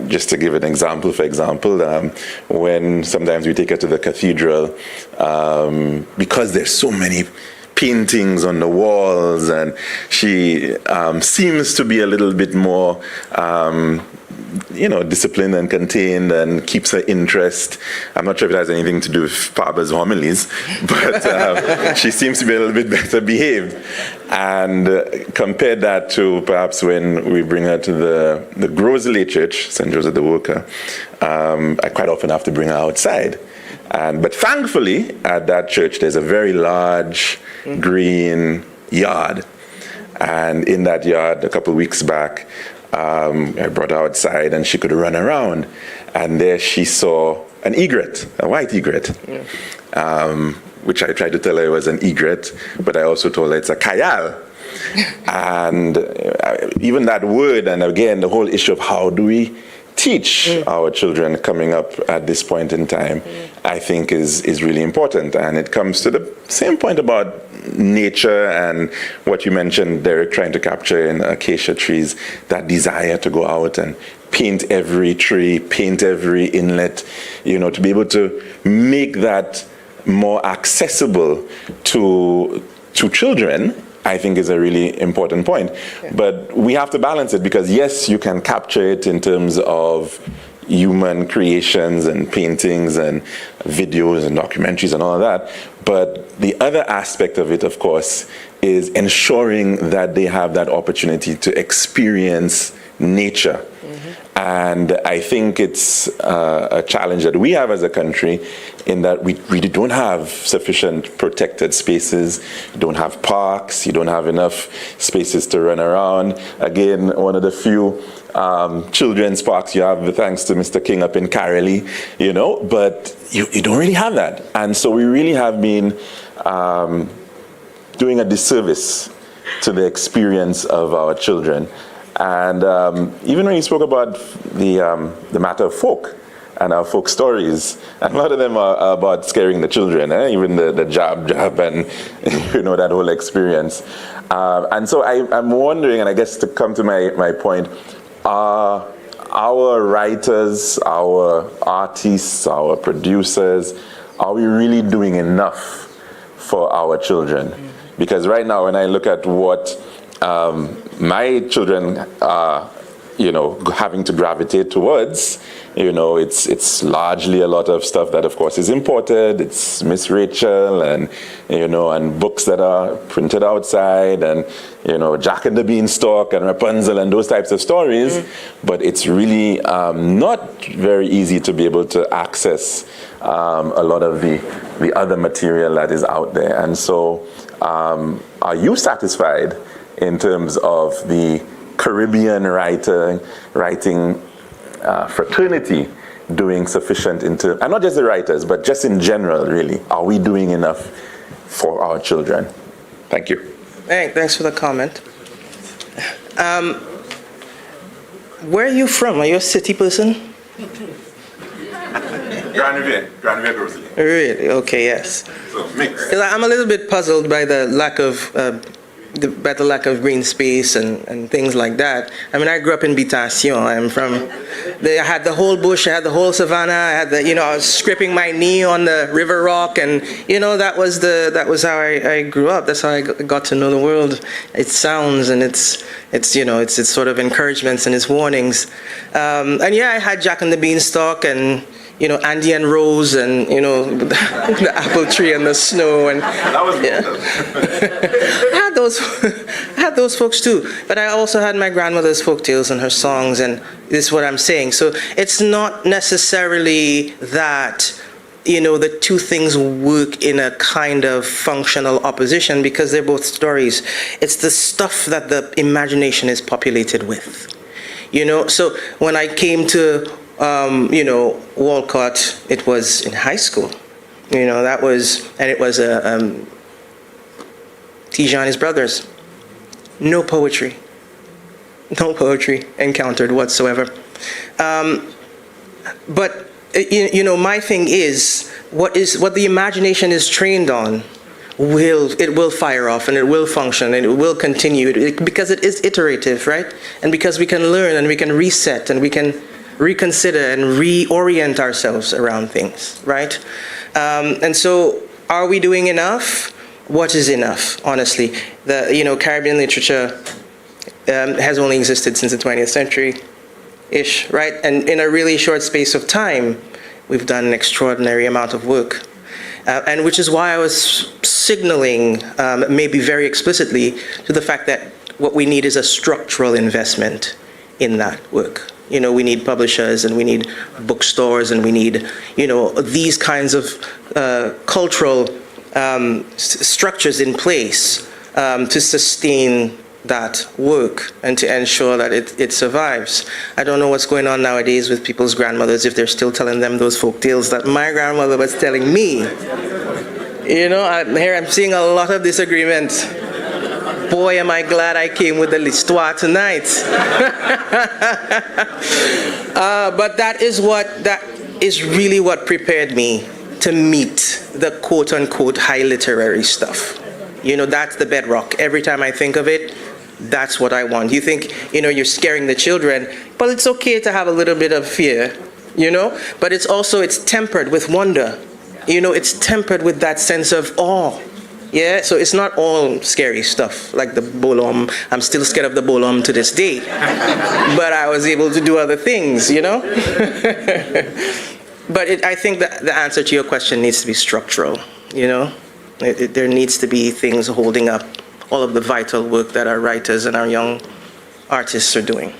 just to give an example, when sometimes we take her to the cathedral, because there's so many paintings on the walls, and she seems to be a little bit more disciplined and contained and keeps her interest. I'm not sure if it has anything to do with Papa's homilies, but she seems to be a little bit better behaved. And compare that to perhaps when we bring her to the Grosley Church, St. Joseph the Worker, I quite often have to bring her outside. But thankfully, at that church, there's a very large green yard. And in that yard, a couple of weeks back, I brought her outside and she could run around. And there she saw an egret, a white egret, which I tried to tell her it was an egret, but I also told her it's a kayal. And even that word, and again, the whole issue of how do we teach our children coming up at this point in time, I think is really important. And it comes to the same point about nature and what you mentioned, Derek, trying to capture in acacia trees, that desire to go out and paint every tree, paint every inlet, to be able to make that more accessible to children, I think is a really important point. Yeah. But we have to balance it because, yes, you can capture it in terms of human creations and paintings and videos and documentaries and all of that. But the other aspect of it, of course, is ensuring that they have that opportunity to experience nature. And I think it's a challenge that we have as a country in that we really don't have sufficient protected spaces, you don't have parks, you don't have enough spaces to run around. Again, one of the few children's parks you have, thanks to Mr. King up in Carolee, but you don't really have that. And so we really have been doing a disservice to the experience of our children. And even when you spoke about the matter of folk and our folk stories, and a lot of them are about scaring the children, even the jab and that whole experience. And so I'm wondering, and I guess to come to my point, our writers, our artists, our producers, are we really doing enough for our children? Because right now, when I look at what my children are, having to gravitate towards, it's largely a lot of stuff that, of course, is imported. It's Miss Rachel and, and books that are printed outside and, Jack and the Beanstalk and Rapunzel and those types of stories. But it's really not very easy to be able to access a lot of the other material that is out there. And so are you satisfied in terms of the Caribbean writing fraternity doing sufficient and not just the writers, but just in general, really? Are we doing enough for our children? Thank you. Thanks for the comment. Where are you from? Are you a city person? Grand Riviere Grocery. Really? Okay, yes. So, mixed. I'm a little bit puzzled by the lack of green space and things like that. I mean, I grew up in Bitation. I had the whole bush, I had the whole savannah, I was scraping my knee on the river rock, and that was how I grew up. That's how I got to know the world. Its sounds and its sort of encouragements and its warnings. And yeah, I had Jack and the Beanstalk and Andy and Rose and, the apple tree and the snow. And that was I had those folks too. But I also had my grandmother's folk tales and her songs, and this is what I'm saying. So it's not necessarily that, the two things work in a kind of functional opposition because they're both stories. It's the stuff that the imagination is populated with. So when I came to Walcott, it was in high school. It was Tijan and his brothers. No poetry encountered whatsoever. But my thing is what the imagination is trained on will fire off and it will function and it will continue because it is iterative, right? And because we can learn and we can reset and we can reconsider and reorient ourselves around things, right? And so, are we doing enough? What is enough, honestly? The Caribbean literature has only existed since the 20th century. ish, right? And in a really short space of time, we've done an extraordinary amount of work. And which is why I was signaling, maybe very explicitly, to the fact that what we need is a structural investment in that work. You know, we need publishers, and we need bookstores, and we need, you know, these kinds of cultural structures in place to sustain that work and to ensure that it survives. I don't know what's going on nowadays with people's grandmothers, if they're still telling them those folk tales that my grandmother was telling me. You know, I'm seeing a lot of disagreement. Boy, am I glad I came with the l'histoire tonight. But that is really what prepared me to meet the quote-unquote high literary stuff. You know, that's the bedrock. Every time I think of it, that's what I want. You think, you know, you're scaring the children, but it's okay to have a little bit of fear, you know? But it's tempered with wonder. You know, it's tempered with that sense of awe. Yeah, so it's not all scary stuff, like the bolom. I'm still scared of the bolom to this day. But I was able to do other things, you know? But I think that the answer to your question needs to be structural, you know? There needs to be things holding up all of the vital work that our writers and our young artists are doing.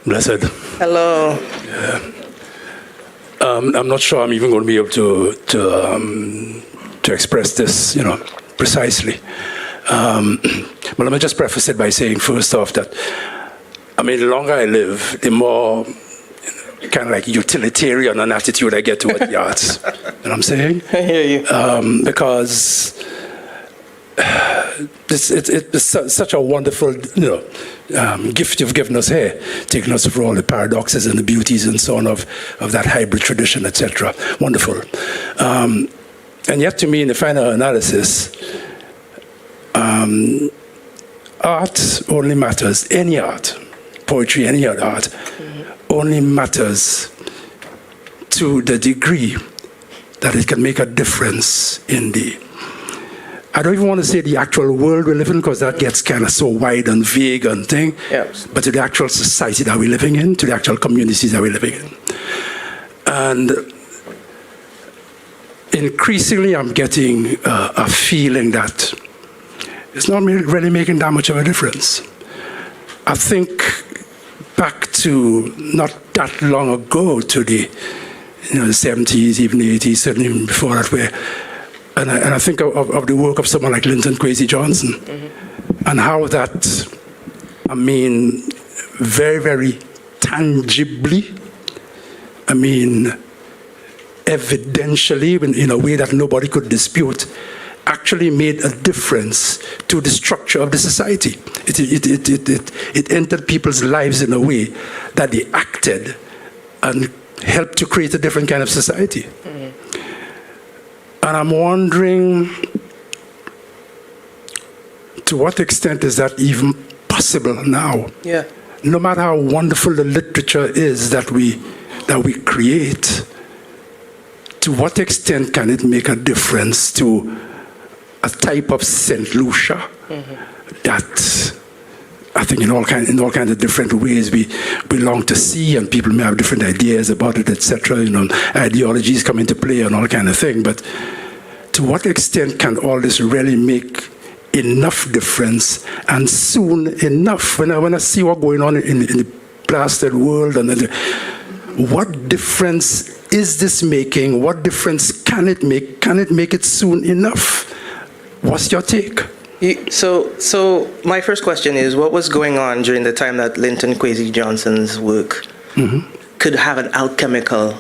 Blessed. Hello. Yeah. I'm not sure I'm even going to be able to express this, you know, precisely. But let me just preface it by saying, first off, that, I mean, the longer I live, the more kind of like utilitarian an attitude I get toward the arts. You know what I'm saying? I hear you. Because it's such a wonderful, you know, gift you've given us here, taking us through all the paradoxes and the beauties and so on of that hybrid tradition, etc. Wonderful. And yet, to me, in the final analysis, art only matters, any art, poetry, any other art, only matters to the degree that it can make a difference in the, I don't even want to say the actual world we live in, because that gets kind of so wide and vague and thing, yes. But to the actual society that we're living in, to the actual communities that we're living in. And increasingly I'm getting a feeling that it's not really making that much of a difference. I think back to not that long ago, to the, you know, the 70s, even the 80s, certainly even before that, where, and I think of the work of someone like Linton Kwesi Johnson, and how that, I mean, very, very tangibly, I mean, evidentially, in a way that nobody could dispute, actually made a difference to the structure of the society. It entered people's lives in a way that they acted and helped to create a different kind of society. And I'm wondering, to what extent is that even possible now? Yeah. No matter how wonderful the literature is that we create, to what extent can it make a difference to a type of St. Lucia that I think in all kinds of different ways we long to see, and people may have different ideas about it, etc. You know, ideologies come into play and all kind of thing. But to what extent can all this really make enough difference, and soon enough? When I see what's going on in the plastered world, and what difference is this making? What difference can it make? Can it make it soon enough? What's your take? So my first question is, what was going on during the time that Linton Kwesi Johnson's work could have an alchemical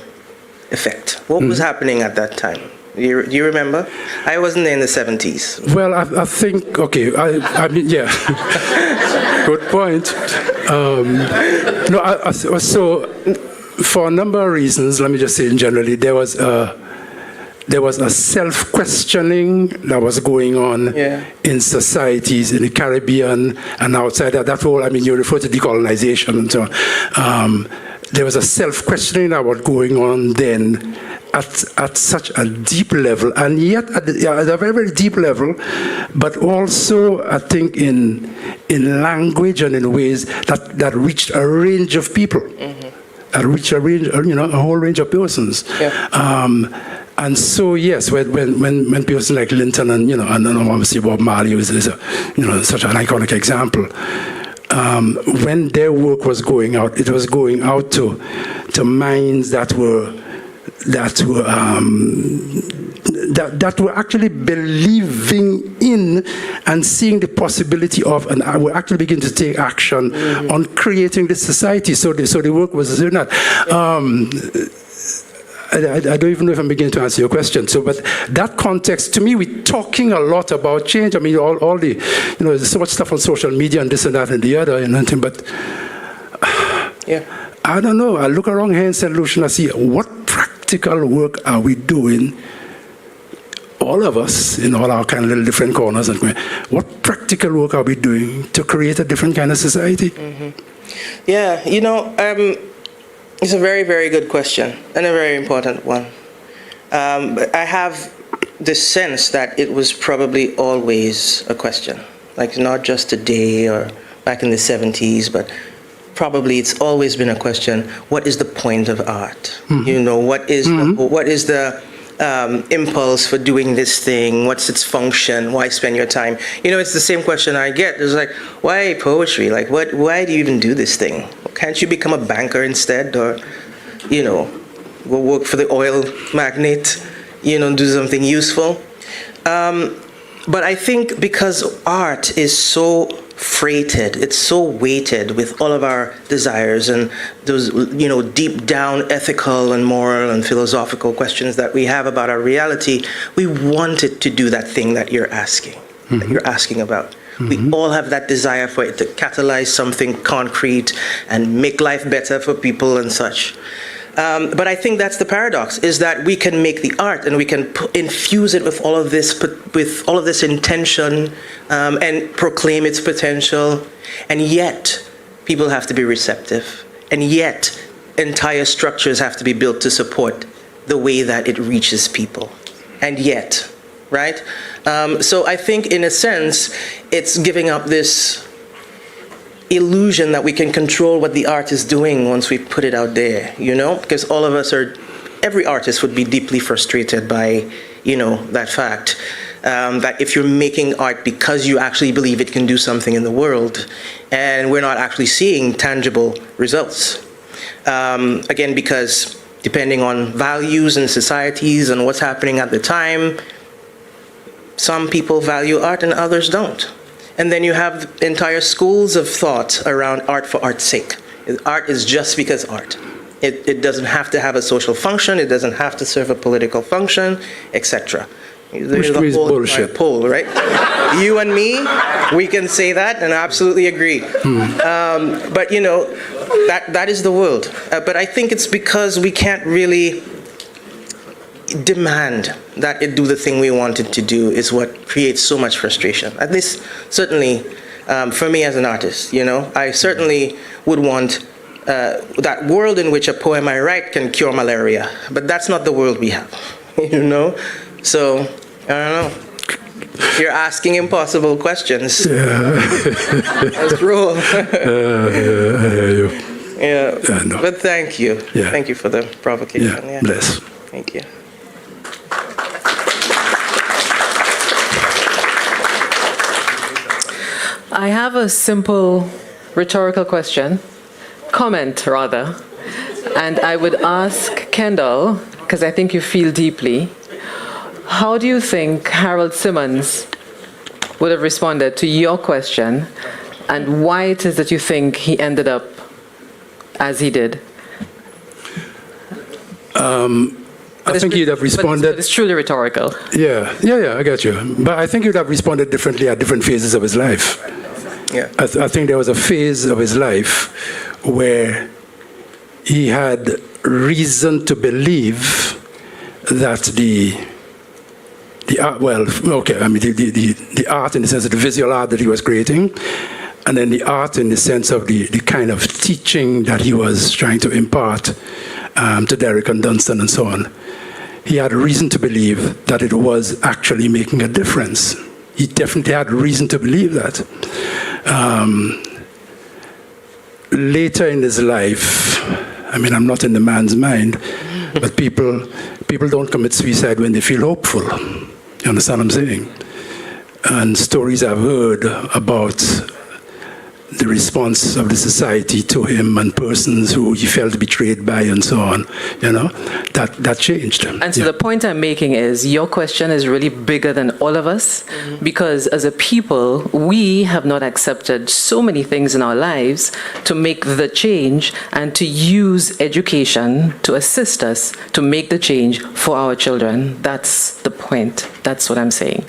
effect? What was happening at that time? Do you remember? I wasn't there in the 70s. Well, I think, okay, I mean, yeah. Good point. So for a number of reasons, let me just say generally, there was a self-questioning that was going on in societies in the Caribbean and outside that whole, I mean, you refer to decolonization and so on. there was a self-questioning about what's going on then at such a deep level, and yet at a very, very deep level, but also, I think, in language and in ways that reached a range of people, that reached a range, a whole range of persons. Yeah. And so, yes, when people like Linton and obviously Bob Marley is such an iconic example. When their work was going out, it was going out to minds that were actually believing in and seeing the possibility of, and I will actually begin to take action on creating this society. So the work was doing that. I don't even know if I'm beginning to answer your question. So, but that context, to me, we're talking a lot about change. I mean, all the, there's so much stuff on social media and this and that and the other and nothing, but I don't know. I look around here in St. Lucia and I see what practical work are we doing, all of us, in all our kind of little different corners, and what practical work are we doing to create a different kind of society? Yeah, it's a very, very good question and a very important one. I have this sense that it was probably always a question, like not just today or back in the 70s, but probably it's always been a question: what is the point of art? What is the impulse for doing this thing? What's its function? Why spend your time? It's the same question I get. It's like, why poetry? Like, why do you even do this thing? Can't you become a banker instead, or go work for the oil magnate, do something useful? But I think because art is so freighted, it's so weighted with all of our desires and those, deep down ethical and moral and philosophical questions that we have about our reality, we want it to do that thing that you're asking, that you're asking about. We all have that desire for it to catalyze something concrete and make life better for people and such. But I think that's the paradox, is that we can make the art and we can infuse it with all of this intention and proclaim its potential, and yet people have to be receptive, and yet entire structures have to be built to support the way that it reaches people, and yet, right? So I think in a sense, it's giving up this illusion that we can control what the art is doing once we put it out there, because all of us every artist would be deeply frustrated by, that fact, that if you're making art because you actually believe it can do something in the world, and we're not actually seeing tangible results. Again, because depending on values and societies and what's happening at the time, some people value art and others don't. And then you have entire schools of thought around art for art's sake. Art is just because art. It doesn't have to have a social function. It doesn't have to serve a political function, etc. There's the whole bullshit poll, right? You and me, we can say that and absolutely agree. But that is the world. But I think it's because we can't really demand that it do the thing we want it to do is what creates so much frustration. At least, certainly, for me as an artist, I certainly would want that world in which a poem I write can cure malaria. But that's not the world we have, So, I don't know. You're asking impossible questions. Let's roll. No. But thank you. Yeah. Thank you for the provocation. Yeah. Bless. Thank you. I have a simple rhetorical comment rather, and I would ask Kendall, because I think you feel deeply, how do you think Harold Simmons would have responded to your question, and why it is that you think he ended up as he did? I think you'd have responded. But it's truly rhetorical. Yeah, I get you. But I think you'd have responded differently at different phases of his life. Yeah. I think there was a phase of his life where he had reason to believe that the art, the art in the sense of the visual art that he was creating and then the art in the sense of the kind of teaching that he was trying to impart to Derek and Dunstan and so on. He had reason to believe that it was actually making a difference. He definitely had reason to believe that. Later in his life, I mean, I'm not in the man's mind, but people don't commit suicide when they feel hopeful. You understand what I'm saying? And stories I've heard about the response of the society to him and persons who he felt betrayed by and so on, that changed. And so the point I'm making is your question is really bigger than all of us, because as a people, we have not accepted so many things in our lives to make the change and to use education to assist us to make the change for our children. That's the point. That's what I'm saying.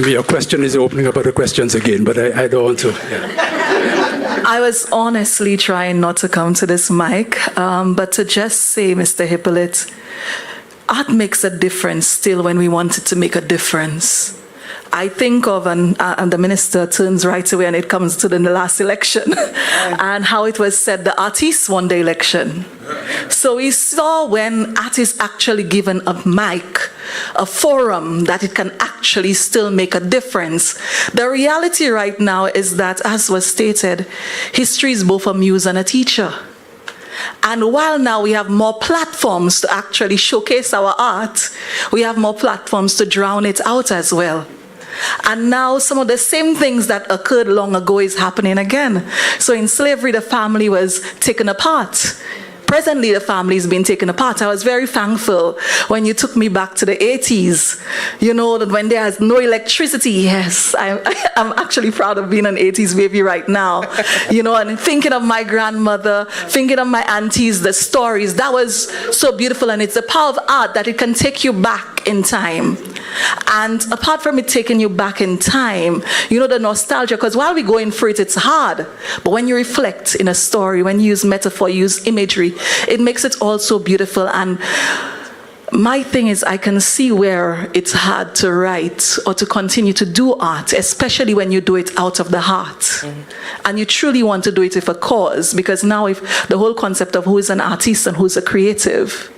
Your question is opening up other questions again, but I don't want to. Yeah. I was honestly trying not to come to this mic, but to just say, Mr. Hippolyte, art makes a difference still when we want it to make a difference. I think of, and the minister turns right away and it comes to the last election, and how it was said the artists won the election. So we saw when artists actually given a mic, a forum, that it can actually still make a difference. The reality right now is that, as was stated, history is both a muse and a teacher. And while now we have more platforms to actually showcase our art, we have more platforms to drown it out as well. And now some of the same things that occurred long ago is happening again. So in slavery, the family was taken apart. Presently, the family is being taken apart. I was very thankful when you took me back to the 80s, that when there was no electricity. Yes, I'm actually proud of being an 80s baby right now, and thinking of my grandmother, thinking of my aunties, the stories, that was so beautiful. And it's the power of art that it can take you back in time. And apart from it taking you back in time, the nostalgia, because while we're going through it, it's hard. But when you reflect in a story, when you use metaphor, you use imagery, it makes it all so beautiful. And my thing is, I can see where it's hard to write or to continue to do art, especially when you do it out of the heart. And you truly want to do it with a cause, because now if the whole concept of who is an artist and who's a creative,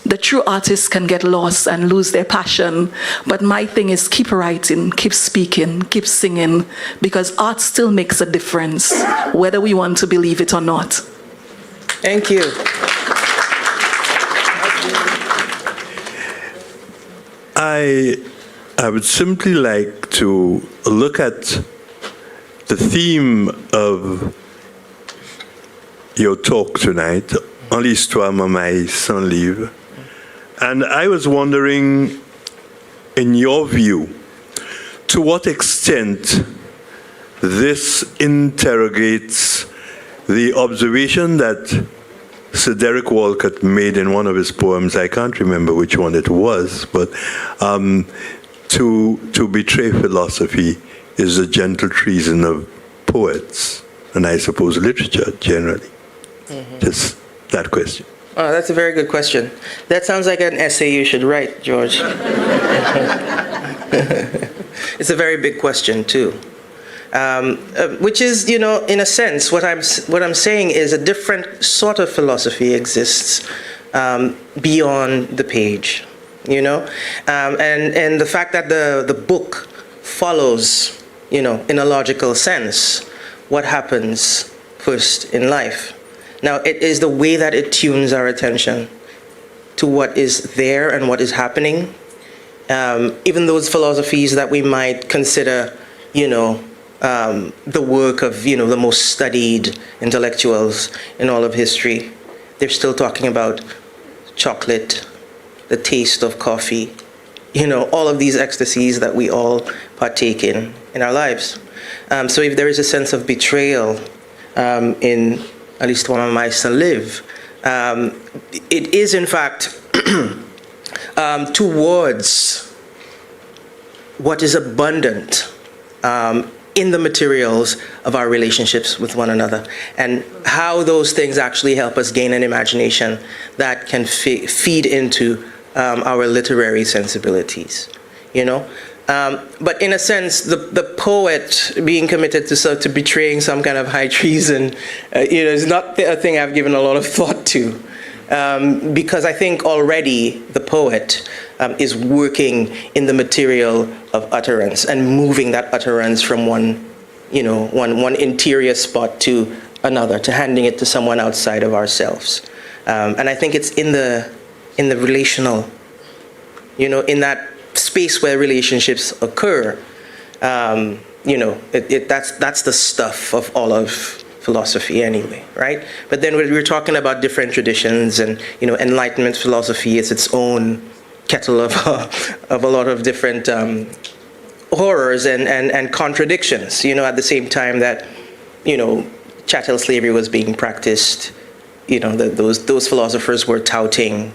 the true artists can get lost and lose their passion. But my thing is, keep writing, keep speaking, keep singing, because art still makes a difference, whether we want to believe it or not. Thank you. I would simply like to look at the theme of your talk tonight, En l'histoire mamaille sans livre. And I was wondering, in your view, to what extent this interrogates the observation that Sir Derek Walcott made in one of his poems. I can't remember which one it was, but to betray philosophy is the gentle treason of poets, and I suppose literature generally. Just that question. Oh, that's a very good question. That sounds like an essay you should write, George. It's a very big question, too. Which is, in a sense, what I'm saying is a different sort of philosophy exists beyond the page, and the fact that the book follows, in a logical sense, what happens first in life. Now, it is the way that it tunes our attention to what is there and what is happening. Even those philosophies that we might consider, the work of, the most studied intellectuals in all of history, they're still talking about chocolate, the taste of coffee, all of these ecstasies that we all partake in our lives. So if there is a sense of betrayal in at least one of my son live, it is in fact towards what is abundant in the materials of our relationships with one another, and how those things actually help us gain an imagination that can feed into our literary sensibilities. But in a sense, the poet being committed to betraying some kind of high treason, is not a thing I've given a lot of thought to. Because I think already the poet is working in the material of utterance and moving that utterance from one interior spot to another, to handing it to someone outside of ourselves. And I think it's in the relational, in that space where relationships occur. That's the stuff of all of philosophy anyway, right? But then we're talking about different traditions, and Enlightenment philosophy is its own kettle of a lot of different horrors and contradictions. At the same time that chattel slavery was being practiced, those philosophers were touting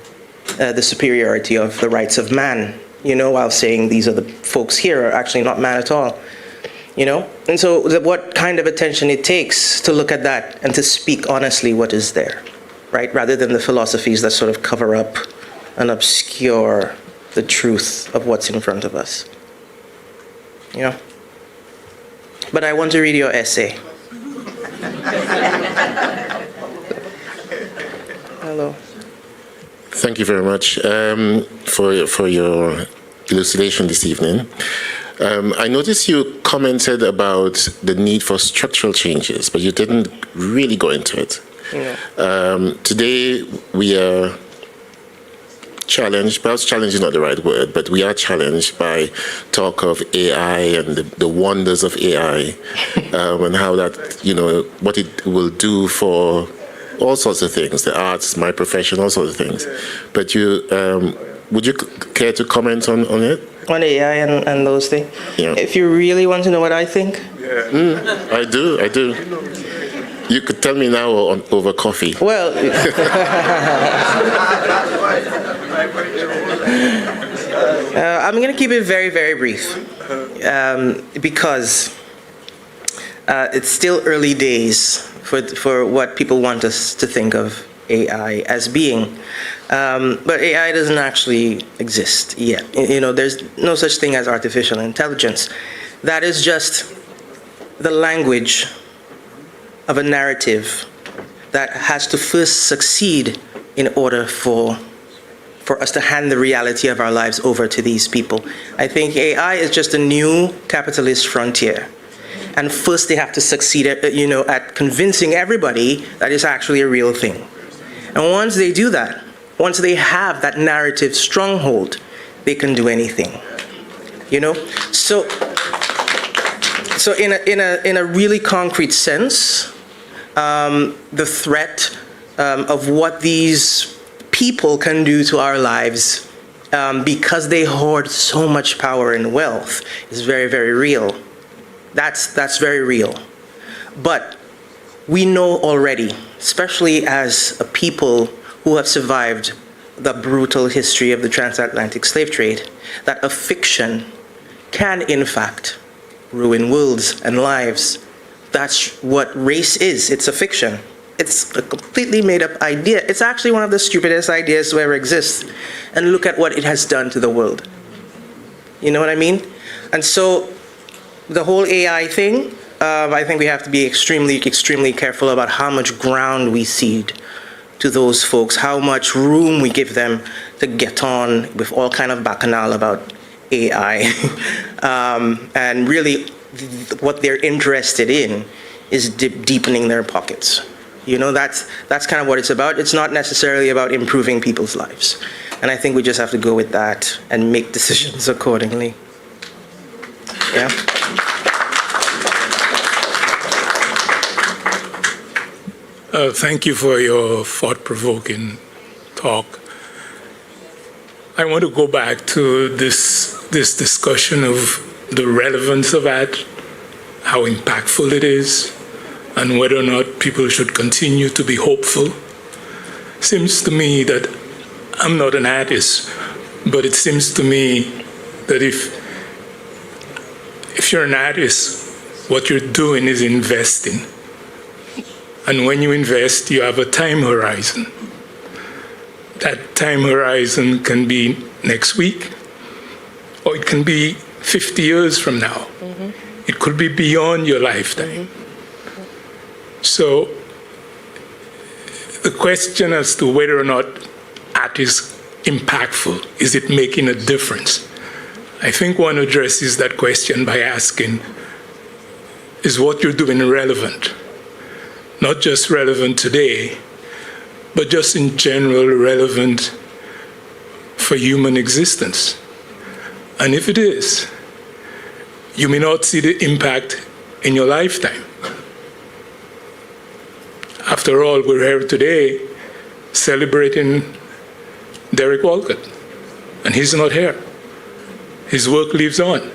the superiority of the rights of man, while saying these are the folks here are actually not man at all. And so what kind of attention it takes to look at that and to speak honestly what is there, right? Rather than the philosophies that sort of cover up and obscure the truth of what's in front of us. But I want to read your essay. Hello. Thank you very much for your elucidation this evening. I noticed you commented about the need for structural changes, but you didn't really go into it. Yeah. Today, we are challenged, perhaps challenge is not the right word, but we are challenged by talk of AI and the wonders of AI and how that, what it will do for all sorts of things, the arts, my profession, all sorts of things. But would you care to comment on it? On AI and those things? Yeah. If you really want to know what I think? Yeah. I do. You could tell me now over coffee. Well, I'm going to keep it very, very brief because it's still early days for what people want us to think of AI as being. But AI doesn't actually exist yet. There's no such thing as artificial intelligence. That is just the language of a narrative that has to first succeed in order for us to hand the reality of our lives over to these people. I think AI is just a new capitalist frontier. And first they have to succeed at convincing everybody that it's actually a real thing. And once they do that, once they have that narrative stronghold, they can do anything. So in a really concrete sense, the threat of what these people can do to our lives because they hoard so much power and wealth is very, very real. That's very real. But we know already, especially as a people who have survived the brutal history of the transatlantic slave trade, that a fiction can, in fact, ruin worlds and lives. That's what race is. It's a fiction. It's a completely made-up idea. It's actually one of the stupidest ideas to ever exist. And look at what it has done to the world. You know what I mean? And so the whole AI thing, I think we have to be extremely, extremely careful about how much ground we cede to those folks, how much room we give them to get on with all kind of bacchanal about AI. And really, what they're interested in is deepening their pockets. That's kind of what it's about. It's not necessarily about improving people's lives. And I think we just have to go with that and make decisions accordingly. Yeah. Thank you for your thought-provoking talk. I want to go back to this discussion of the relevance of art, how impactful it is, and whether or not people should continue to be hopeful. Seems to me that I'm not an artist, but it seems to me that if you're an artist, what you're doing is investing. And when you invest, you have a time horizon. That time horizon can be next week, or it can be 50 years from now. It could be beyond your lifetime. So the question as to whether or not art is impactful, is it making a difference? I think one addresses that question by asking, is what you're doing relevant? Not just relevant today, but just in general relevant for human existence. And if it is, you may not see the impact in your lifetime. After all, we're here today celebrating Derek Walcott, and he's not here. His work lives on.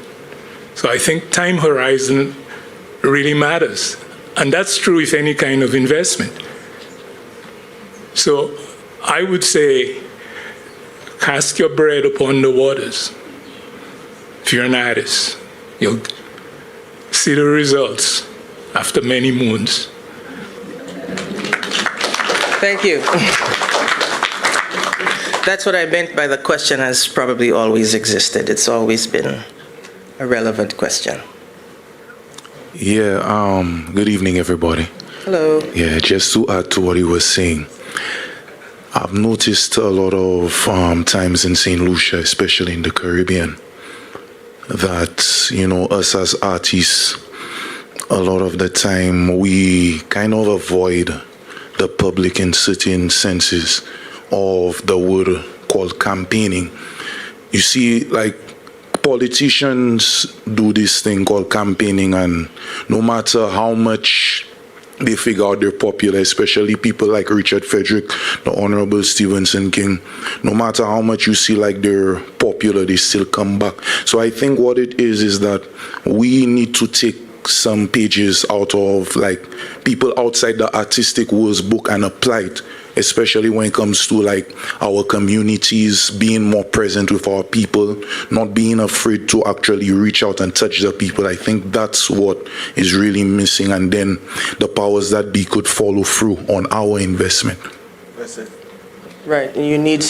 So I think time horizon really matters. And that's true with any kind of investment. So I would say, cast your bread upon the waters. If you're an artist, you'll see the results after many moons. Thank you. That's what I meant by the question has probably always existed. It's always been a relevant question. Yeah, good evening, everybody. Hello. Yeah, just to add to what he was saying, I've noticed a lot of times in St. Lucia, especially in the Caribbean, that, you know, us as artists, a lot of the time we kind of avoid the public in certain senses of the word called campaigning. You see, like, politicians do this thing called campaigning, and no matter how much they figure out they're popular, especially people like Richard Frederick, the Honorable Stevenson King, no matter how much you see like they're popular, they still come back. So I think what it is that we need to take some pages out of like people outside the artistic world's book and apply it, especially when it comes to like our communities, being more present with our people, not being afraid to actually reach out and touch the people. I think that's what is really missing, and then the powers that be could follow through on our investment. That's it. Right, you need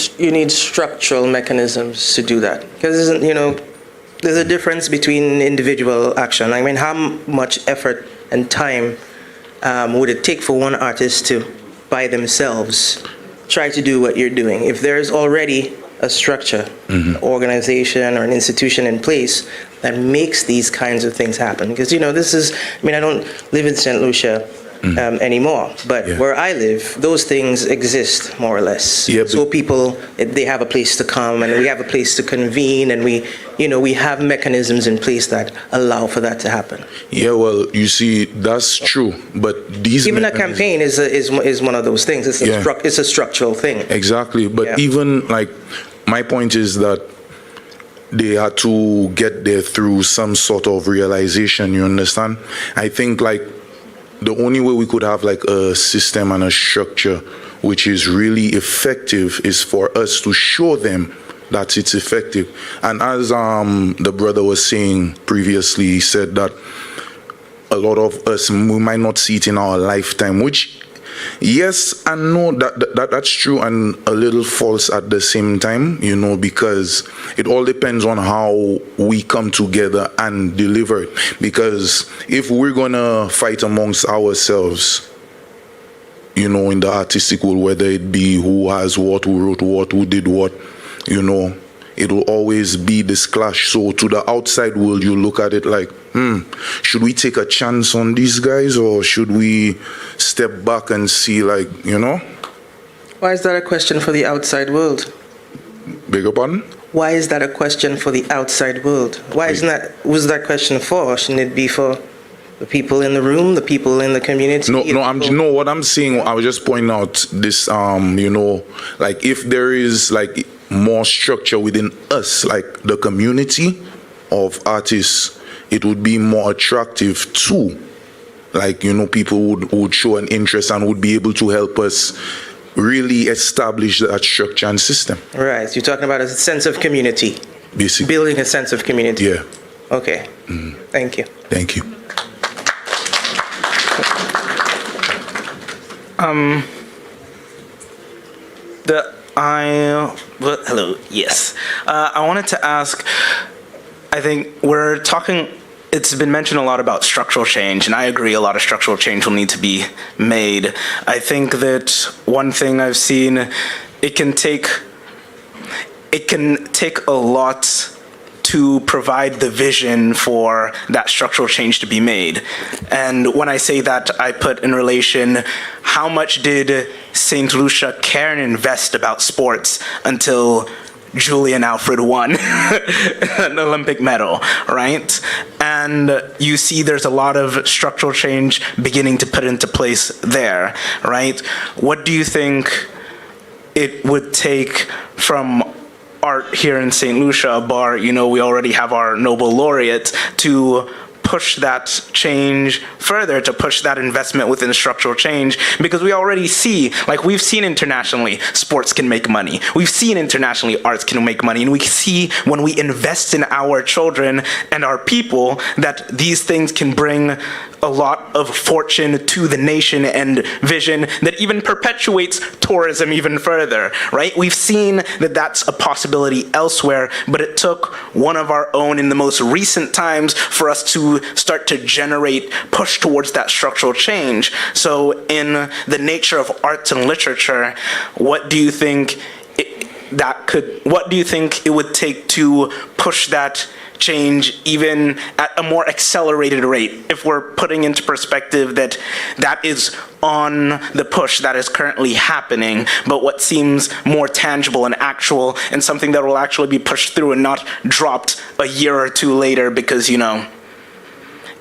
structural mechanisms to do that, because, you know, there's a difference between individual action. I mean, how much effort and time would it take for one artist to, by themselves, try to do what you're doing? If there's already a structure, organization, or an institution in place that makes these kinds of things happen. Because, you know, this is, I mean, I don't live in St. Lucia anymore, but where I live, those things exist more or less. Yeah, so people, they have a place to come, and we have a place to convene, and we, you know, we have mechanisms in place that allow for that to happen. Yeah, well, you see, that's true, but these even a campaign is one of those things. It's it's a structural thing. Exactly, but even like my point is that they had to get there through some sort of realization. You understand? I think like the only way we could have like a system and a structure which is really effective is for us to show them that it's effective. And as the brother was saying previously, he said that a lot of us, we might not see it in our lifetime, which yes and no, that's true and a little false at the same time, you know, because it all depends on how we come together and deliver it. Because if we're gonna fight amongst ourselves, you know, in the artistic world, whether it be who has what, who wrote what, who did what, you know, it will always be this clash. So to the outside world, you look at it like, should we take a chance on these guys, or should we step back and see, like, you know? Why is that a question for the outside world? Beg your pardon? Why is that a question for the outside world? Why isn't that, was that question for? Shouldn't it be for the people in the room, the people in the community? No, what I'm saying, I was just pointing out this, you know, like if there is like more structure within us, like the community of artists, it would be more attractive too. Like, you know, people would show an interest and would be able to help us really establish that structure and system. Right, you're talking about a sense of community. Basically. Building a sense of community. Yeah. Okay, thank you. Thank you. Hello, yes. I wanted to ask, I think we're talking, it's been mentioned a lot about structural change, and I agree a lot of structural change will need to be made. I think that one thing I've seen, it can take a lot to provide the vision for that structural change to be made. And when I say that, I put in relation, how much did St. Lucia care and invest about sports until Julian Alfred won an Olympic medal, right? And you see there's a lot of structural change beginning to put into place there, right? What do you think it would take from art here in St. Lucia, bar, you know, we already have our Nobel laureate, to push that change further, to push that investment within structural change? Because we already see, like we've seen internationally, sports can make money. We've seen internationally, arts can make money. And we see when we invest in our children and our people that these things can bring a lot of fortune to the nation and vision that even perpetuates tourism even further, right? We've seen that that's a possibility elsewhere, but it took one of our own in the most recent times for us to start to generate, push towards that structural change. So in the nature of arts and literature, what do you think it would take to push that change even at a more accelerated rate, if we're putting into perspective that that is on the push that is currently happening, but what seems more tangible and actual and something that will actually be pushed through and not dropped a year or two later because, you know,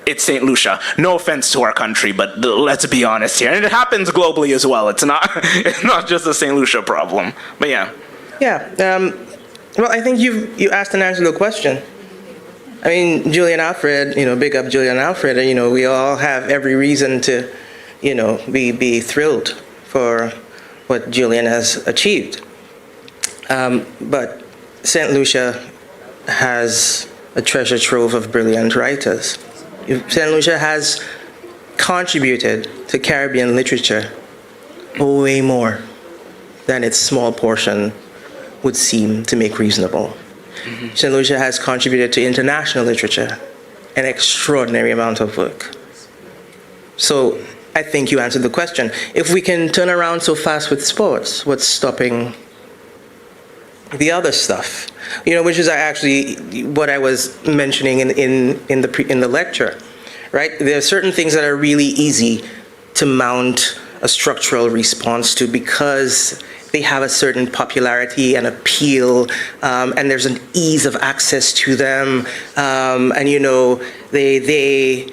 it's St. Lucia. No offense to our country, but let's be honest here. And it happens globally as well. It's not just a St. Lucia problem. But yeah. Yeah. Well, I think you asked and answered the question. I mean, Julian Alfred, you know, big up Julian Alfred, you know, we all have every reason to, you know, be thrilled for what Julian has achieved. But St. Lucia has a treasure trove of brilliant writers. St. Lucia has contributed to Caribbean literature way more than its small portion would seem to make reasonable. St. Lucia has contributed to international literature an extraordinary amount of work. So I think you answered the question. If we can turn around so fast with sports, what's stopping the other stuff? You know, which is actually what I was mentioning in the lecture, right? There are certain things that are really easy to mount a structural response to because they have a certain popularity and appeal, and there's an ease of access to them, and you know they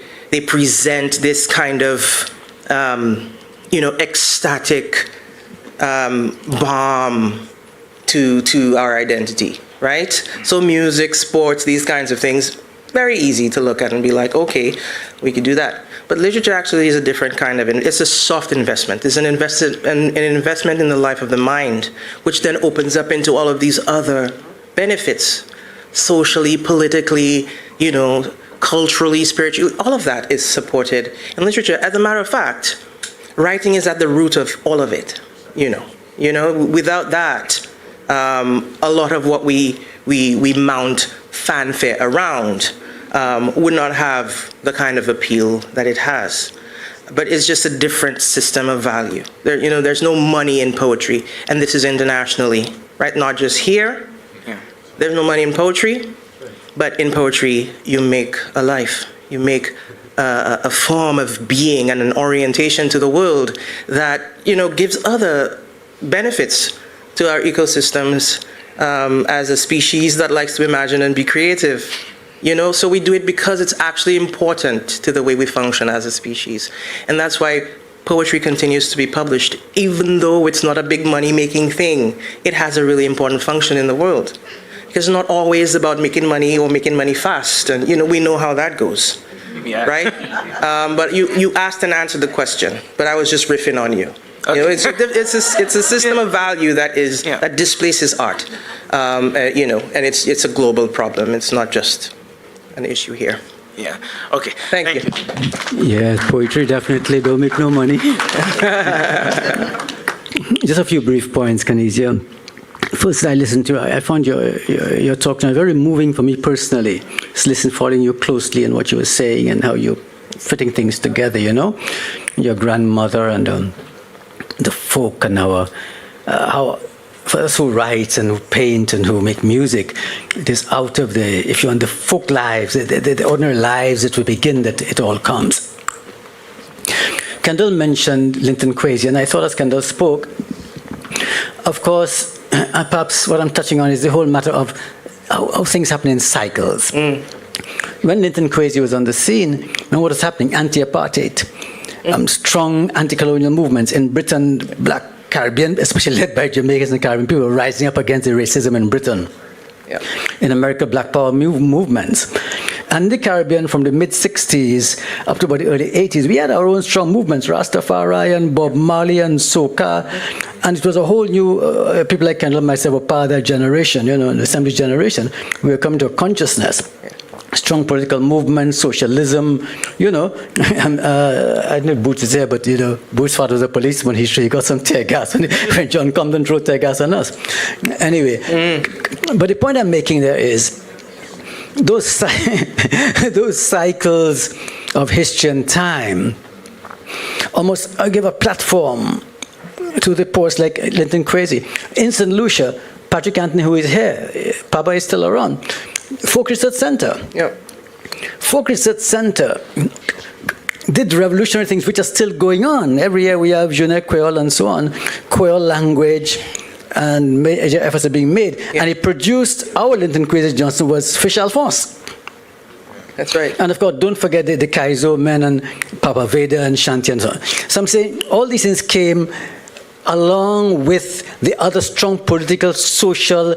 present this kind of you know, ecstatic balm to our identity, right? So music, sports, these kinds of things, very easy to look at and be like, okay, we could do that. But literature actually is a different kind of, it's a soft investment. It's an investment in the life of the mind, which then opens up into all of these other benefits, socially, politically, you know, culturally, spiritually, all of that is supported in literature. As a matter of fact, writing is at the root of all of it, you know, without that, a lot of what we mount fanfare around would not have the kind of appeal that it has. But it's just a different system of value. You know, there's no money in poetry, and this is internationally, right? Not just here. Yeah. There's no money in poetry, but in poetry, you make a life. You make a form of being and an orientation to the world that, you know, gives other benefits to our ecosystems as a species that likes to imagine and be creative. You know, so we do it because it's actually important to the way we function as a species. And that's why poetry continues to be published, even though it's not a big money-making thing. It has a really important function in the world. Because it's not always about making money or making money fast. And, you know, we know how that goes, yeah. Right? But you asked and answered the question, but I was just riffing on you. Okay. You know, it's a system of value that is that displaces art, you know, and it's a global problem. It's not just an issue here. Yeah. Okay. Thank you. Yeah, poetry definitely don't make no money. Just a few brief points, Canisia. first I listened to, I found your talk very moving for me personally. Just following you closely and what you were saying and how you're fitting things together, you know? Your grandmother and the folk and how for us who write and who paint and who make music, it is out of if you're on the folk lives, the ordinary lives that we begin, that it all comes. Kendall mentioned Linton Kwesi, and I thought as Kendall spoke, of course, perhaps what I'm touching on is the whole matter of how things happen in cycles. When Linton Kwesi was on the scene, what was happening? Anti-apartheid, strong anti-colonial movements in Britain, Black Caribbean, especially led by Jamaicans and Caribbean people, rising up against the racism in Britain. In America, Black Power movements. And in the Caribbean, from the mid-60s up to about the early 80s, we had our own strong movements, Rastafari and Bob Marley and Soca. And it was a whole new, people like Kendall and myself were part of that generation, you know, an assembly generation. We were coming to a consciousness. Strong political movement, socialism, you know. I don't know if Boots is here, but, you know, Boots' father was a policeman. He got some tear gas when John Compton threw tear gas on us. Anyway, but the point I'm making there is those cycles of history and time almost give a platform to the poets like Linton Kwesi. In St. Lucia, Patrick Anthony, who is here, Papa is still around. Folk Research Center. Folk Research Center did revolutionary things which are still going on. Every year we have Jeunesse Creole and so on, Creole language, and major efforts are being made. And it produced, our Linton Kwesi Johnson was Fish Alphonse. That's right. And of course, don't forget the Kaizo men and Papa Veda and Shanti and so on. So I'm saying all these things came along with the other strong political, social,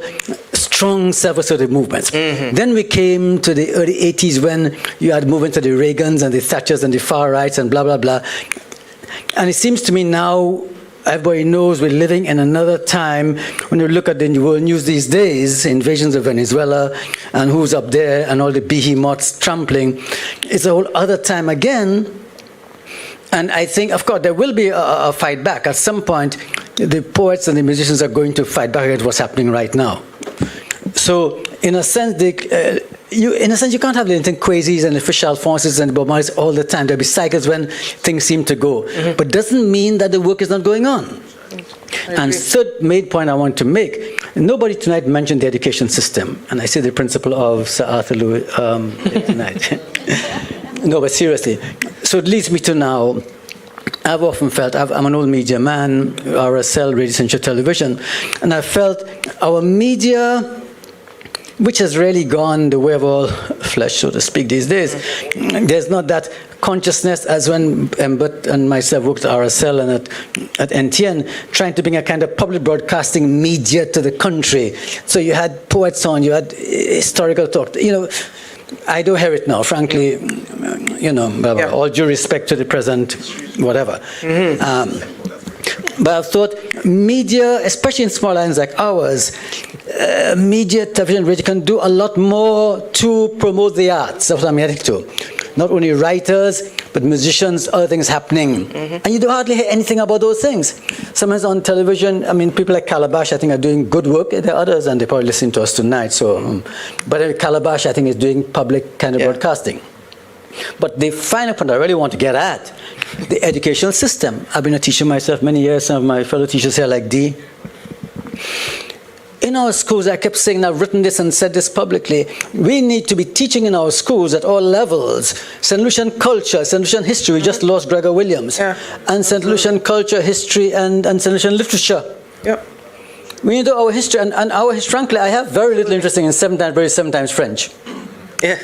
strong self-assertive movements. Then we came to the early 80s when you had movements of the Reagans and the Thatchers and the far rights and blah, blah, blah. And it seems to me now, everybody knows we're living in another time. When you look at the world news these days, invasions of Venezuela and who's up there and all the behemoths trampling, it's a whole other time again. And I think, of course, there will be a fight back. At some point, the poets and the musicians are going to fight back against what's happening right now. So, in a sense, you can't have the Linton Kwesis and the Fish Alphonses and the Bob Marleys all the time. There'll be cycles when things seem to go. But doesn't mean that the work is not going on. And third main point I want to make, nobody tonight mentioned the education system. And I see the principle of Sir Arthur Lewis tonight. No, but seriously. So it leads me to now, I've often felt, I'm an old media man, RSL, Radio Central Television, and I felt our media, which has really gone the way of all flesh, so to speak, these days, there's not that consciousness as when Embert and myself worked at RSL and at NTN, trying to bring a kind of public broadcasting media to the country. So you had poets on, you had historical talk, you know. I do hear it now, frankly, you know, all due respect to the present, whatever. But I've thought media, especially in small islands like ours, media, television, radio can do a lot more to promote the arts. That's what I'm heading to. Not only writers, but musicians, other things happening. And you don't hardly hear anything about those things. Sometimes on television, I mean, people like Calabash, I think, are doing good work. There are others, and they're probably listening to us tonight. So, but Calabash, I think, is doing public kind of broadcasting. But the final point I really want to get at, the educational system. I've been a teacher myself many years. Some of my fellow teachers here, like Dee. In our schools, I kept saying, I've written this and said this publicly, we need to be teaching in our schools at all levels. St. Lucian culture, St. Lucian history, we just lost Gregor Williams. And St. Lucian culture, history, and St. Lucian literature. We need our history, and our history, frankly, I have very little interest in sometimes French.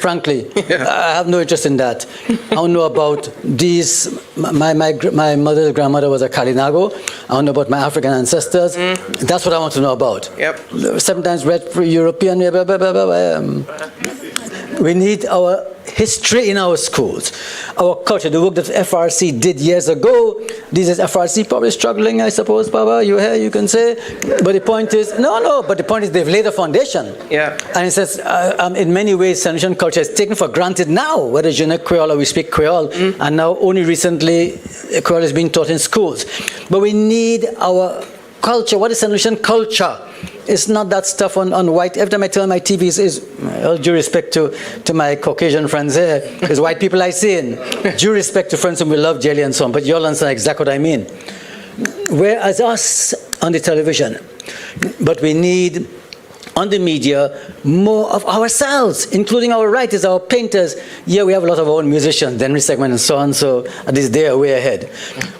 Frankly, I have no interest in that. I don't know about these. My mother's grandmother was a Kalinago. I don't know about my African ancestors. That's what I want to know about. Sometimes read for European. Blah, blah, blah, blah. We need our history in our schools, our culture, the work that FRC did years ago. This is FRC probably struggling, I suppose, Baba, you're here, you can say. But the point is, but the point is they've laid a foundation. And it says, in many ways, St. Lucian culture is taken for granted now, whether Jeunesse Creole or we speak Creole, and now only recently Creole is being taught in schools. But we need our culture. What is St. Lucian culture? It's not that stuff on white. Every time I turn my TV, is all due respect to my Caucasian friends here, is white people I see in. Due respect to friends whom we love, jelly and so on, but you'll understand exactly what I mean. Whereas us on the television, but we need on the media more of ourselves, including our writers, our painters. Yeah, we have a lot of our own musicians, Denry segment and so on, so at least they are way ahead.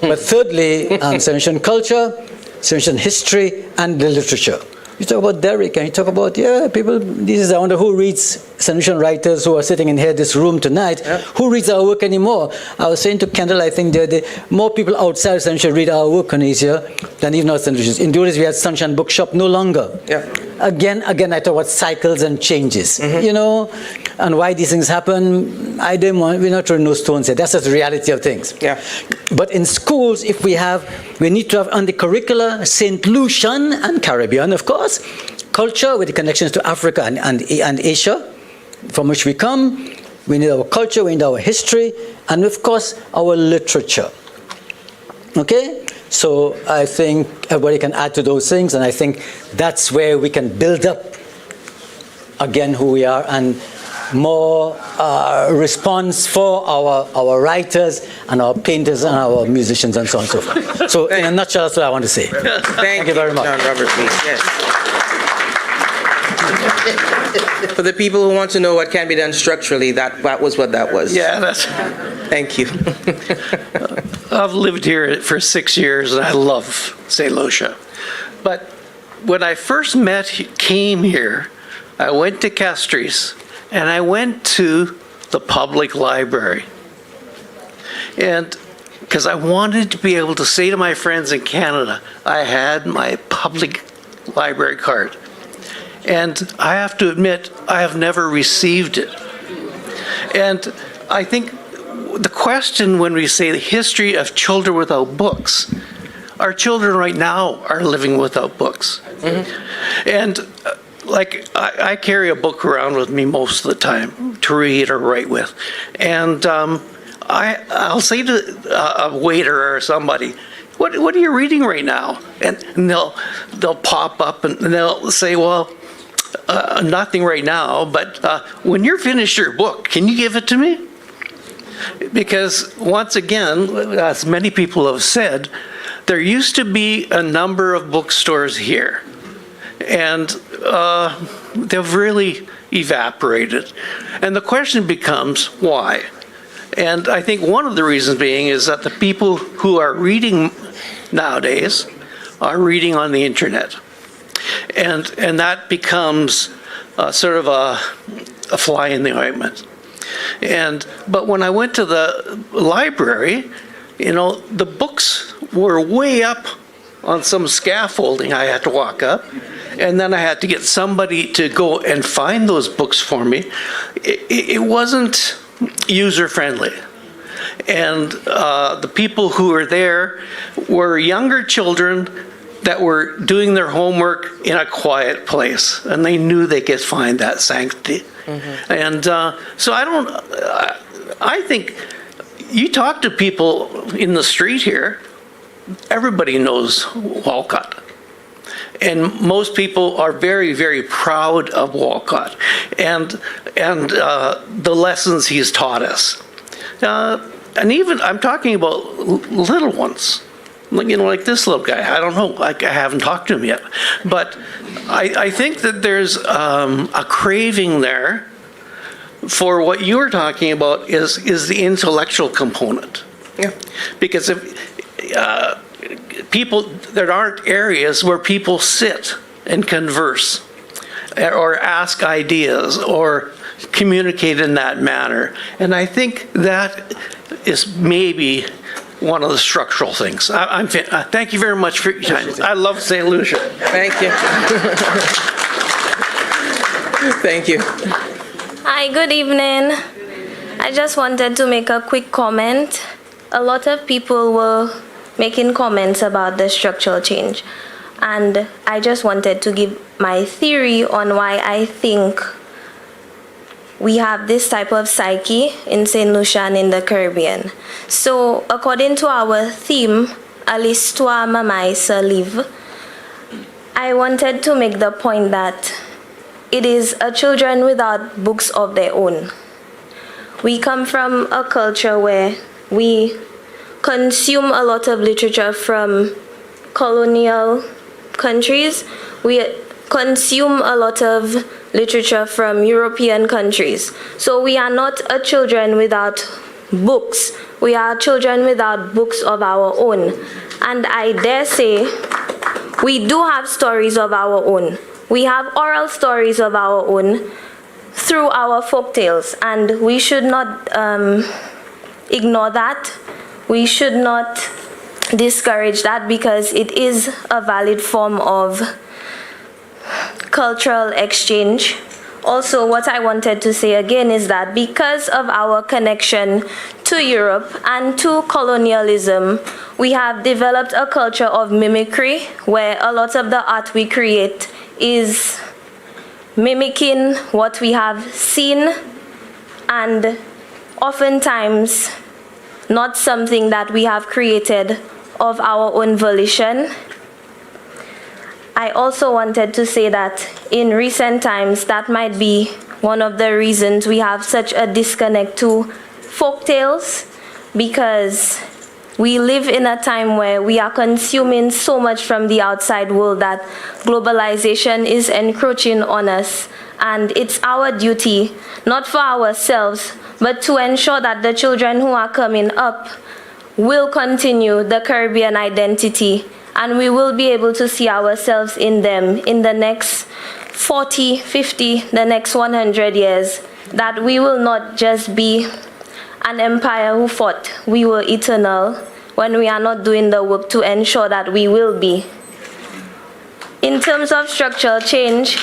But thirdly, St. culture, St. history, and the literature. You talk about Derek, and you talk about, people, I wonder who reads St. writers who are sitting in here, this room tonight, who reads our work anymore? I was saying to Kendall, I think more people outside St. read our work, Canisia, than even outside St. In those days, we had Sunshine Bookshop, no longer. Yeah. Again, I talk about cycles and changes, and why these things happen. We're not throwing no stones here. That's just the reality of things. Yeah. But in schools, we need to have on the curricula St. Lucian and Caribbean, of course, culture with the connections to Africa and Asia, from which we come. We need our culture, we need our history, and of course, our literature. Okay? So I think everybody can add to those things, and I think that's where we can build up again who we are, and more response for our writers and our painters and our musicians and so on and so forth. So in a nutshell, that's what I want to say. Thank you very much. John Robert, please. Yes. For the people who want to know what can be done structurally, that was what that was. Yeah, that's. Thank you. I've lived here for 6 years, and I love St. Lucia. But when I first came here, I went to Castries, and I went to the public library. And because I wanted to be able to say to my friends in Canada, I had my public library card. And I have to admit, I have never received it. And I think the question when we say the history of children without books, our children right now are living without books. Mm-hmm. And I carry a book around with me most of the time to read or write with. And I'll say to a waiter or somebody, what are you reading right now? And they'll pop up and they'll say, well, nothing right now, but when you're finished your book, can you give it to me? Because once again, as many people have said, there used to be a number of bookstores here, and they've really evaporated. And the question becomes, why? And I think one of the reasons being is that the people who are reading nowadays are reading on the internet. And that becomes sort of a fly in the ointment. But when I went to the library, the books were way up on some scaffolding I had to walk up, and then I had to get somebody to go and find those books for me. It wasn't user-friendly. And the people who were there were younger children that were doing their homework in a quiet place, and they knew they could find that sanctity. Mm-hmm. And so I think you talk to people in the street here, everybody knows Walcott. And most people are very, very proud of Walcott and the lessons he's taught us. And even, I'm talking about little ones. Like this little guy. I don't know. I haven't talked to him yet. But I think that there's a craving there for what you're talking about is the intellectual component. Yeah. Because if there aren't areas where people sit and converse or ask ideas or communicate in that manner. And I think that is maybe one of the structural things. Thank you very much for your time. I love St. Lucia. Thank you. Thank you. Hi, good evening. I just wanted to make a quick comment. A lot of people were making comments about the structural change, and I just wanted to give my theory on why I think we have this type of psyche in St. Lucia and in the Caribbean. So according to our theme, à l'histoire maman se livre, I wanted to make the point that it is a children without books of their own. We come from a culture where we consume a lot of literature from colonial countries. We consume a lot of literature from European countries. So we are not a children without books. We are children without books of our own. And I dare say, we do have stories of our own. We have oral stories of our own through our folk tales, and we should not ignore that. We should not discourage that, because it is a valid form of cultural exchange. Also, what I wanted to say again is that because of our connection to Europe and to colonialism, we have developed a culture of mimicry where a lot of the art we create is mimicking what we have seen, and oftentimes not something that we have created of our own volition. I also wanted to say that in recent times, that might be one of the reasons we have such a disconnect to folk tales, because we live in a time where we are consuming so much from the outside world that globalization is encroaching on us. And it's our duty, not for ourselves, but to ensure that the children who are coming up will continue the Caribbean identity, and we will be able to see ourselves in them in the next 40, 50, the next 100 years, that we will not just be an empire who thought we were eternal when we are not doing the work to ensure that we will be. In terms of structural change,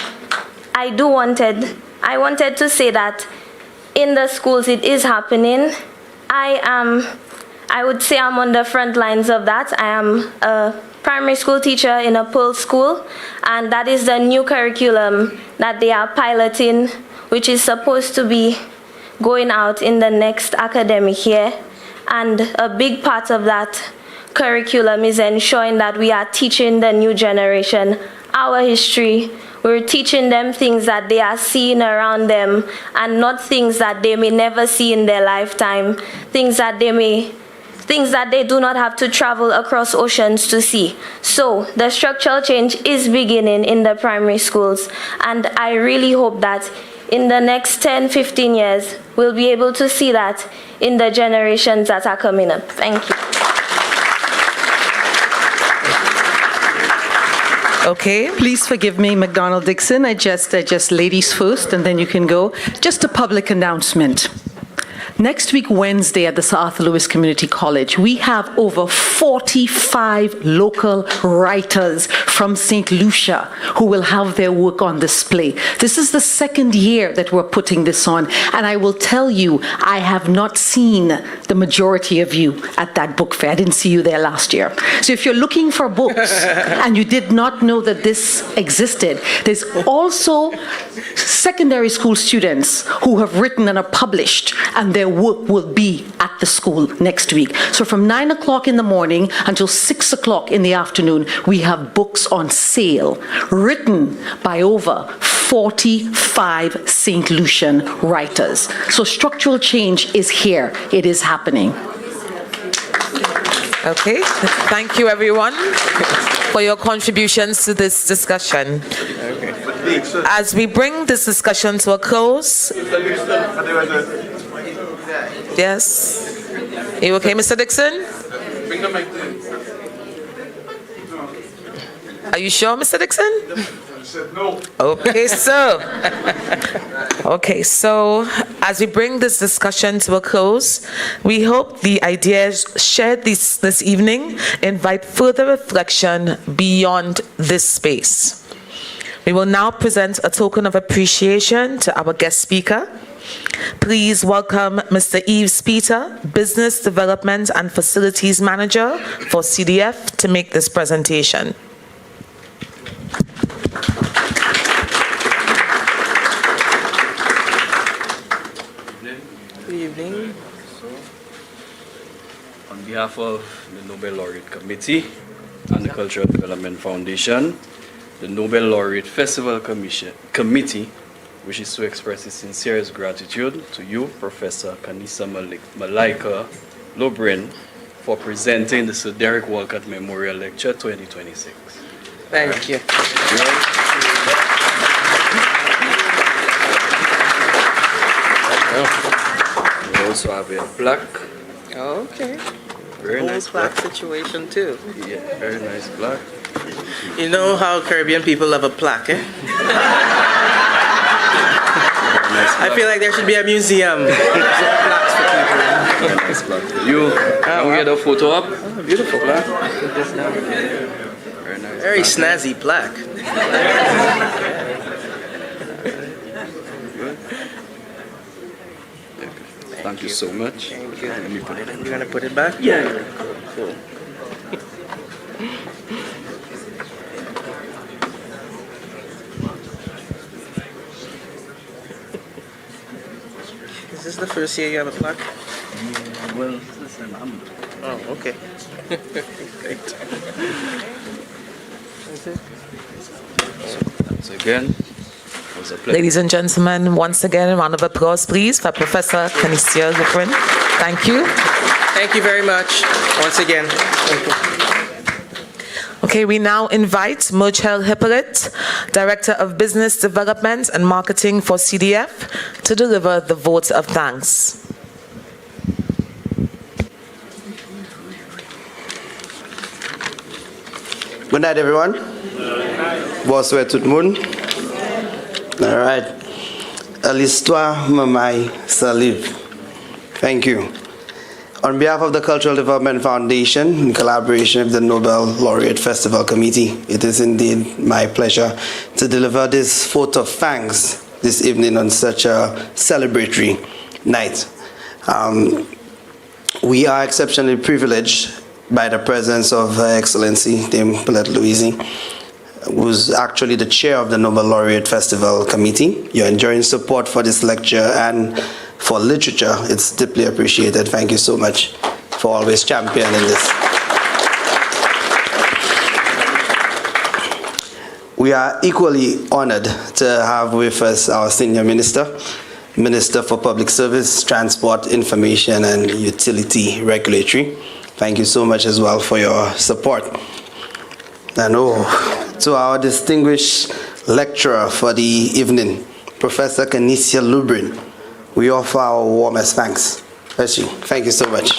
I wanted to say that in the schools it is happening. I would say I'm on the front lines of that. I am a primary school teacher in a Pearl school, and that is the new curriculum that they are piloting, which is supposed to be going out in the next academic year. And a big part of that curriculum is ensuring that we are teaching the new generation our history. We're teaching them things that they are seeing around them, and not things that they may never see in their lifetime, things that they do not have to travel across oceans to see. So the structural change is beginning in the primary schools, and I really hope that in the next 10, 15 years, we'll be able to see that in the generations that are coming up. Thank you. Okay, please forgive me, McDonald Dixon. I just ladies first, and then you can go. Just a public announcement. Next week, Wednesday, at the Sir Arthur Lewis Community College, we have over 45 local writers from St. Lucia who will have their work on display. This is the second year that we're putting this on, and I will tell you, I have not seen the majority of you at that book fair. I didn't see you there last year. So if you're looking for books and you did not know that this existed, there's also secondary school students who have written and are published, and their work will be at the school next week. So from 9 o'clock in the morning until 6 o'clock in the afternoon, we have books on sale written by over 45 St. Lucian writers. So structural change is here. It is happening. Okay, thank you everyone for your contributions to this discussion. As we bring this discussion to a close, yes, you okay, Mr. Dixon? Are you sure, Mr. Dixon? No. Okay, so as we bring this discussion to a close, we hope the ideas shared this evening invite further reflection beyond this space. We will now present a token of appreciation to our guest speaker. Please welcome Mr. Yves Peter, Business Development and Facilities Manager for CDF, to make this presentation. Good evening. On behalf of the Nobel Laureate Committee and the Cultural Development Foundation, the Nobel Laureate Festival Committee wishes to express its sincerest gratitude to you, Professor Canisia Lubrin, for presenting the Sir Derek Walcott Memorial Lecture 2026. Thank you. We also have a plaque. Okay. Very nice plaque situation too. Yeah, very nice plaque. You know how Caribbean people love a plaque, eh? I feel like there should be a museum. Plaques for people. Very nice plaque for you. Can we get a photo up? Oh, beautiful plaque. Very nice. Very snazzy plaque. Thank you so much. Thank you. Let me put it in. You're gonna put it back? Yeah. Cool. Is this the first year you have a plaque? Well, listen, Oh, okay. Great. Once again, it was a pleasure. Ladies and gentlemen, once again, a round of applause, please, for Professor Canisia Lubrin. Thank you. Thank you very much. Once again. Thank you. Okay, we now invite Mochel Hippolyte, Director of Business Development and Marketing for CDF, to deliver the vote of thanks. Good night, everyone. Bonsoir tout le monde. All right. L'histoire mamai salive. Thank you. On behalf of the Cultural Development Foundation, in collaboration with the Nobel Laureate Festival Committee, it is indeed my pleasure to deliver this vote of thanks this evening on such a celebratory night. We are exceptionally privileged by the presence of Her Excellency, Dame Paulette Louise, who's actually the chair of the Nobel Laureate Festival Committee. You're enjoying support for this lecture and for literature. It's deeply appreciated. Thank you so much for always championing this. We are equally honored to have with us our senior minister, Minister for Public Service, Transport, Information and Utility Regulatory. Thank you so much as well for your support. And to our distinguished lecturer for the evening, Professor Canisia Lubrin, we offer our warmest thanks. Bless you. Thank you so much.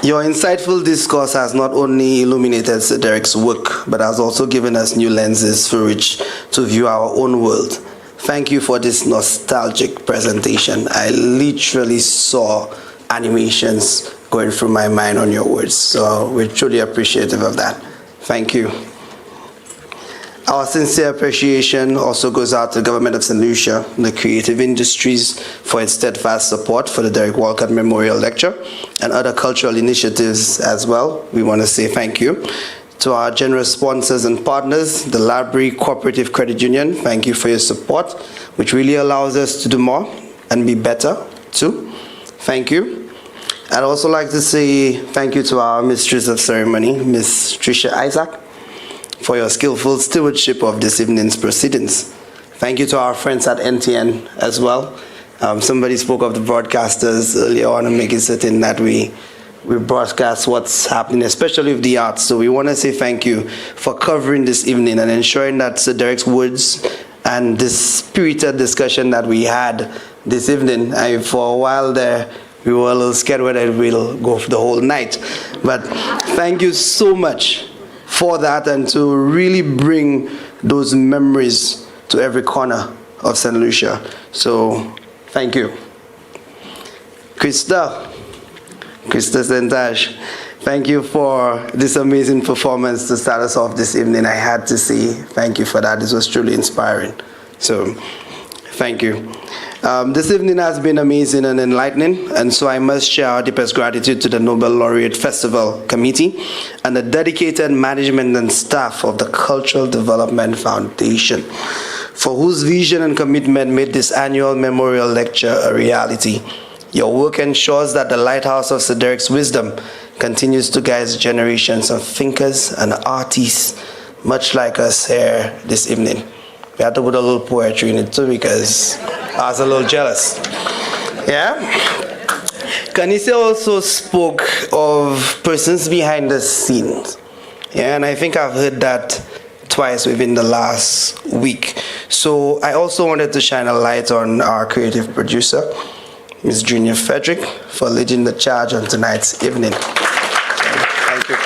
Your insightful discourse has not only illuminated Sir Derek's work, but has also given us new lenses through which to view our own world. Thank you for this nostalgic presentation. I literally saw animations going through my mind on your words, so we're truly appreciative of that. Thank you. Our sincere appreciation also goes out to the government of St. Lucia, the creative industries for its steadfast support for the Derek Walcott Memorial Lecture and other cultural initiatives as well. We want to say thank you. To our generous sponsors and partners, the Library Cooperative Credit Union, thank you for your support, which really allows us to do more and be better too. Thank you. I'd also like to say thank you to our Mistress of Ceremony, Miss Tricia Isaac, for your skillful stewardship of this evening's proceedings. Thank you to our friends at NTN as well. Somebody spoke of the broadcasters earlier on and making certain that we broadcast what's happening, especially with the arts. So we want to say thank you for covering this evening and ensuring that Sir Derek's words and this spirited discussion that we had this evening, for a while there, we were a little scared whether we'll go for the whole night. But thank you so much for that and to really bring those memories to every corner of St. Lucia. So thank you. Krista Sentage, thank you for this amazing performance to start us off this evening. I had to say thank you for that. This was truly inspiring. So thank you. This evening has been amazing and enlightening, and so I must share our deepest gratitude to the Nobel Laureate Festival Committee and the dedicated management and staff of the Cultural Development Foundation, for whose vision and commitment made this annual memorial lecture a reality. Your work ensures that the lighthouse of Sir Derek's wisdom continues to guide generations of thinkers and artists, much like us here this evening. We had to put a little poetry in it too because I was a little jealous. Yeah? Canisia also spoke of persons behind the scenes. Yeah, and I think I've heard that twice within the last week. So I also wanted to shine a light on our creative producer, Ms. Junior Frederick, for leading the charge on tonight's evening. Thank you.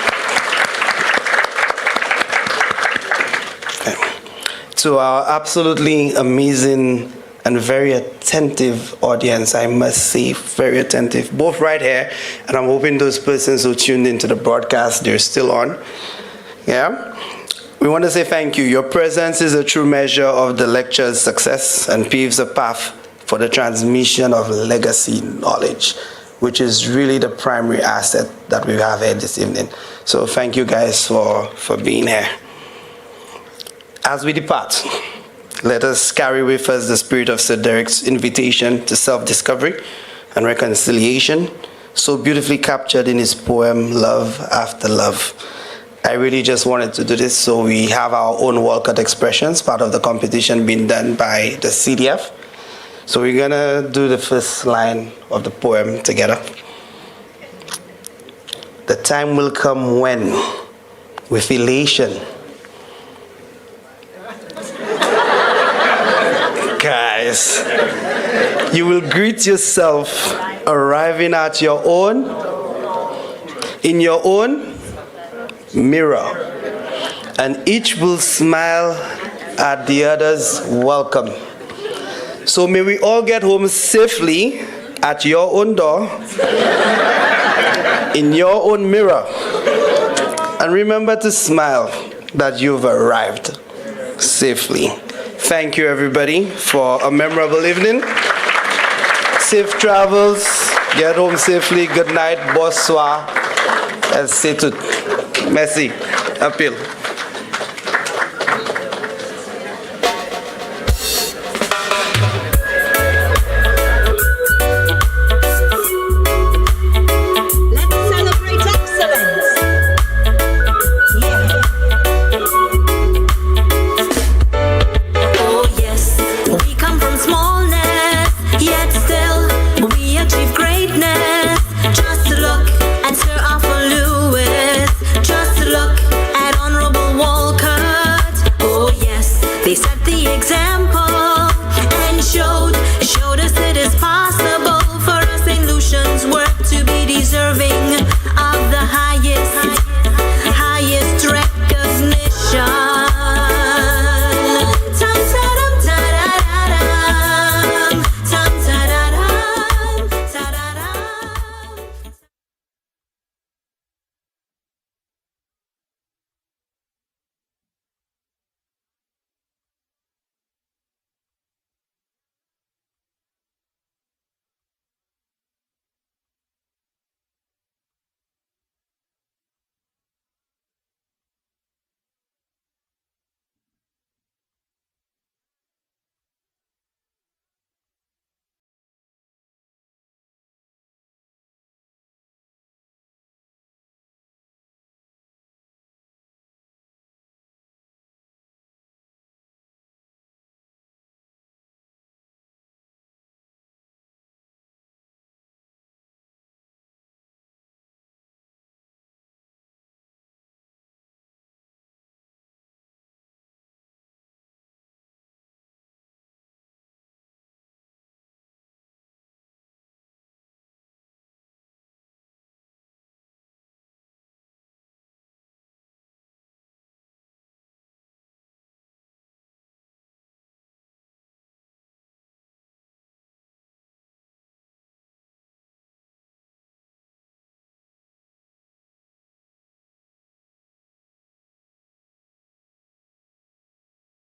To our absolutely amazing and very attentive audience, I must say, very attentive, both right here, and I'm hoping those persons who tuned into the broadcast, they're still on. Yeah? We want to say thank you. Your presence is a true measure of the lecture's success and paves a path for the transmission of legacy knowledge, which is really the primary asset that we have here this evening. So thank you guys for being here. As we depart, let us carry with us the spirit of Sir Derek's invitation to self-discovery and reconciliation, so beautifully captured in his poem, Love After Love. I really just wanted to do this so we have our own Walcott expressions, part of the competition being done by the CDF. So we're gonna do the first line of the poem together. The time will come when, with elation, guys, you will greet yourself arriving at your own, in your own mirror, and each will smile at the other's welcome. So may we all get home safely at your own door, in your own mirror, and remember to smile that you've arrived safely. Thank you, everybody, for a memorable evening. Safe travels. Get home safely. Good night. Bonsoir. Et c'est tout. Merci. Appeal.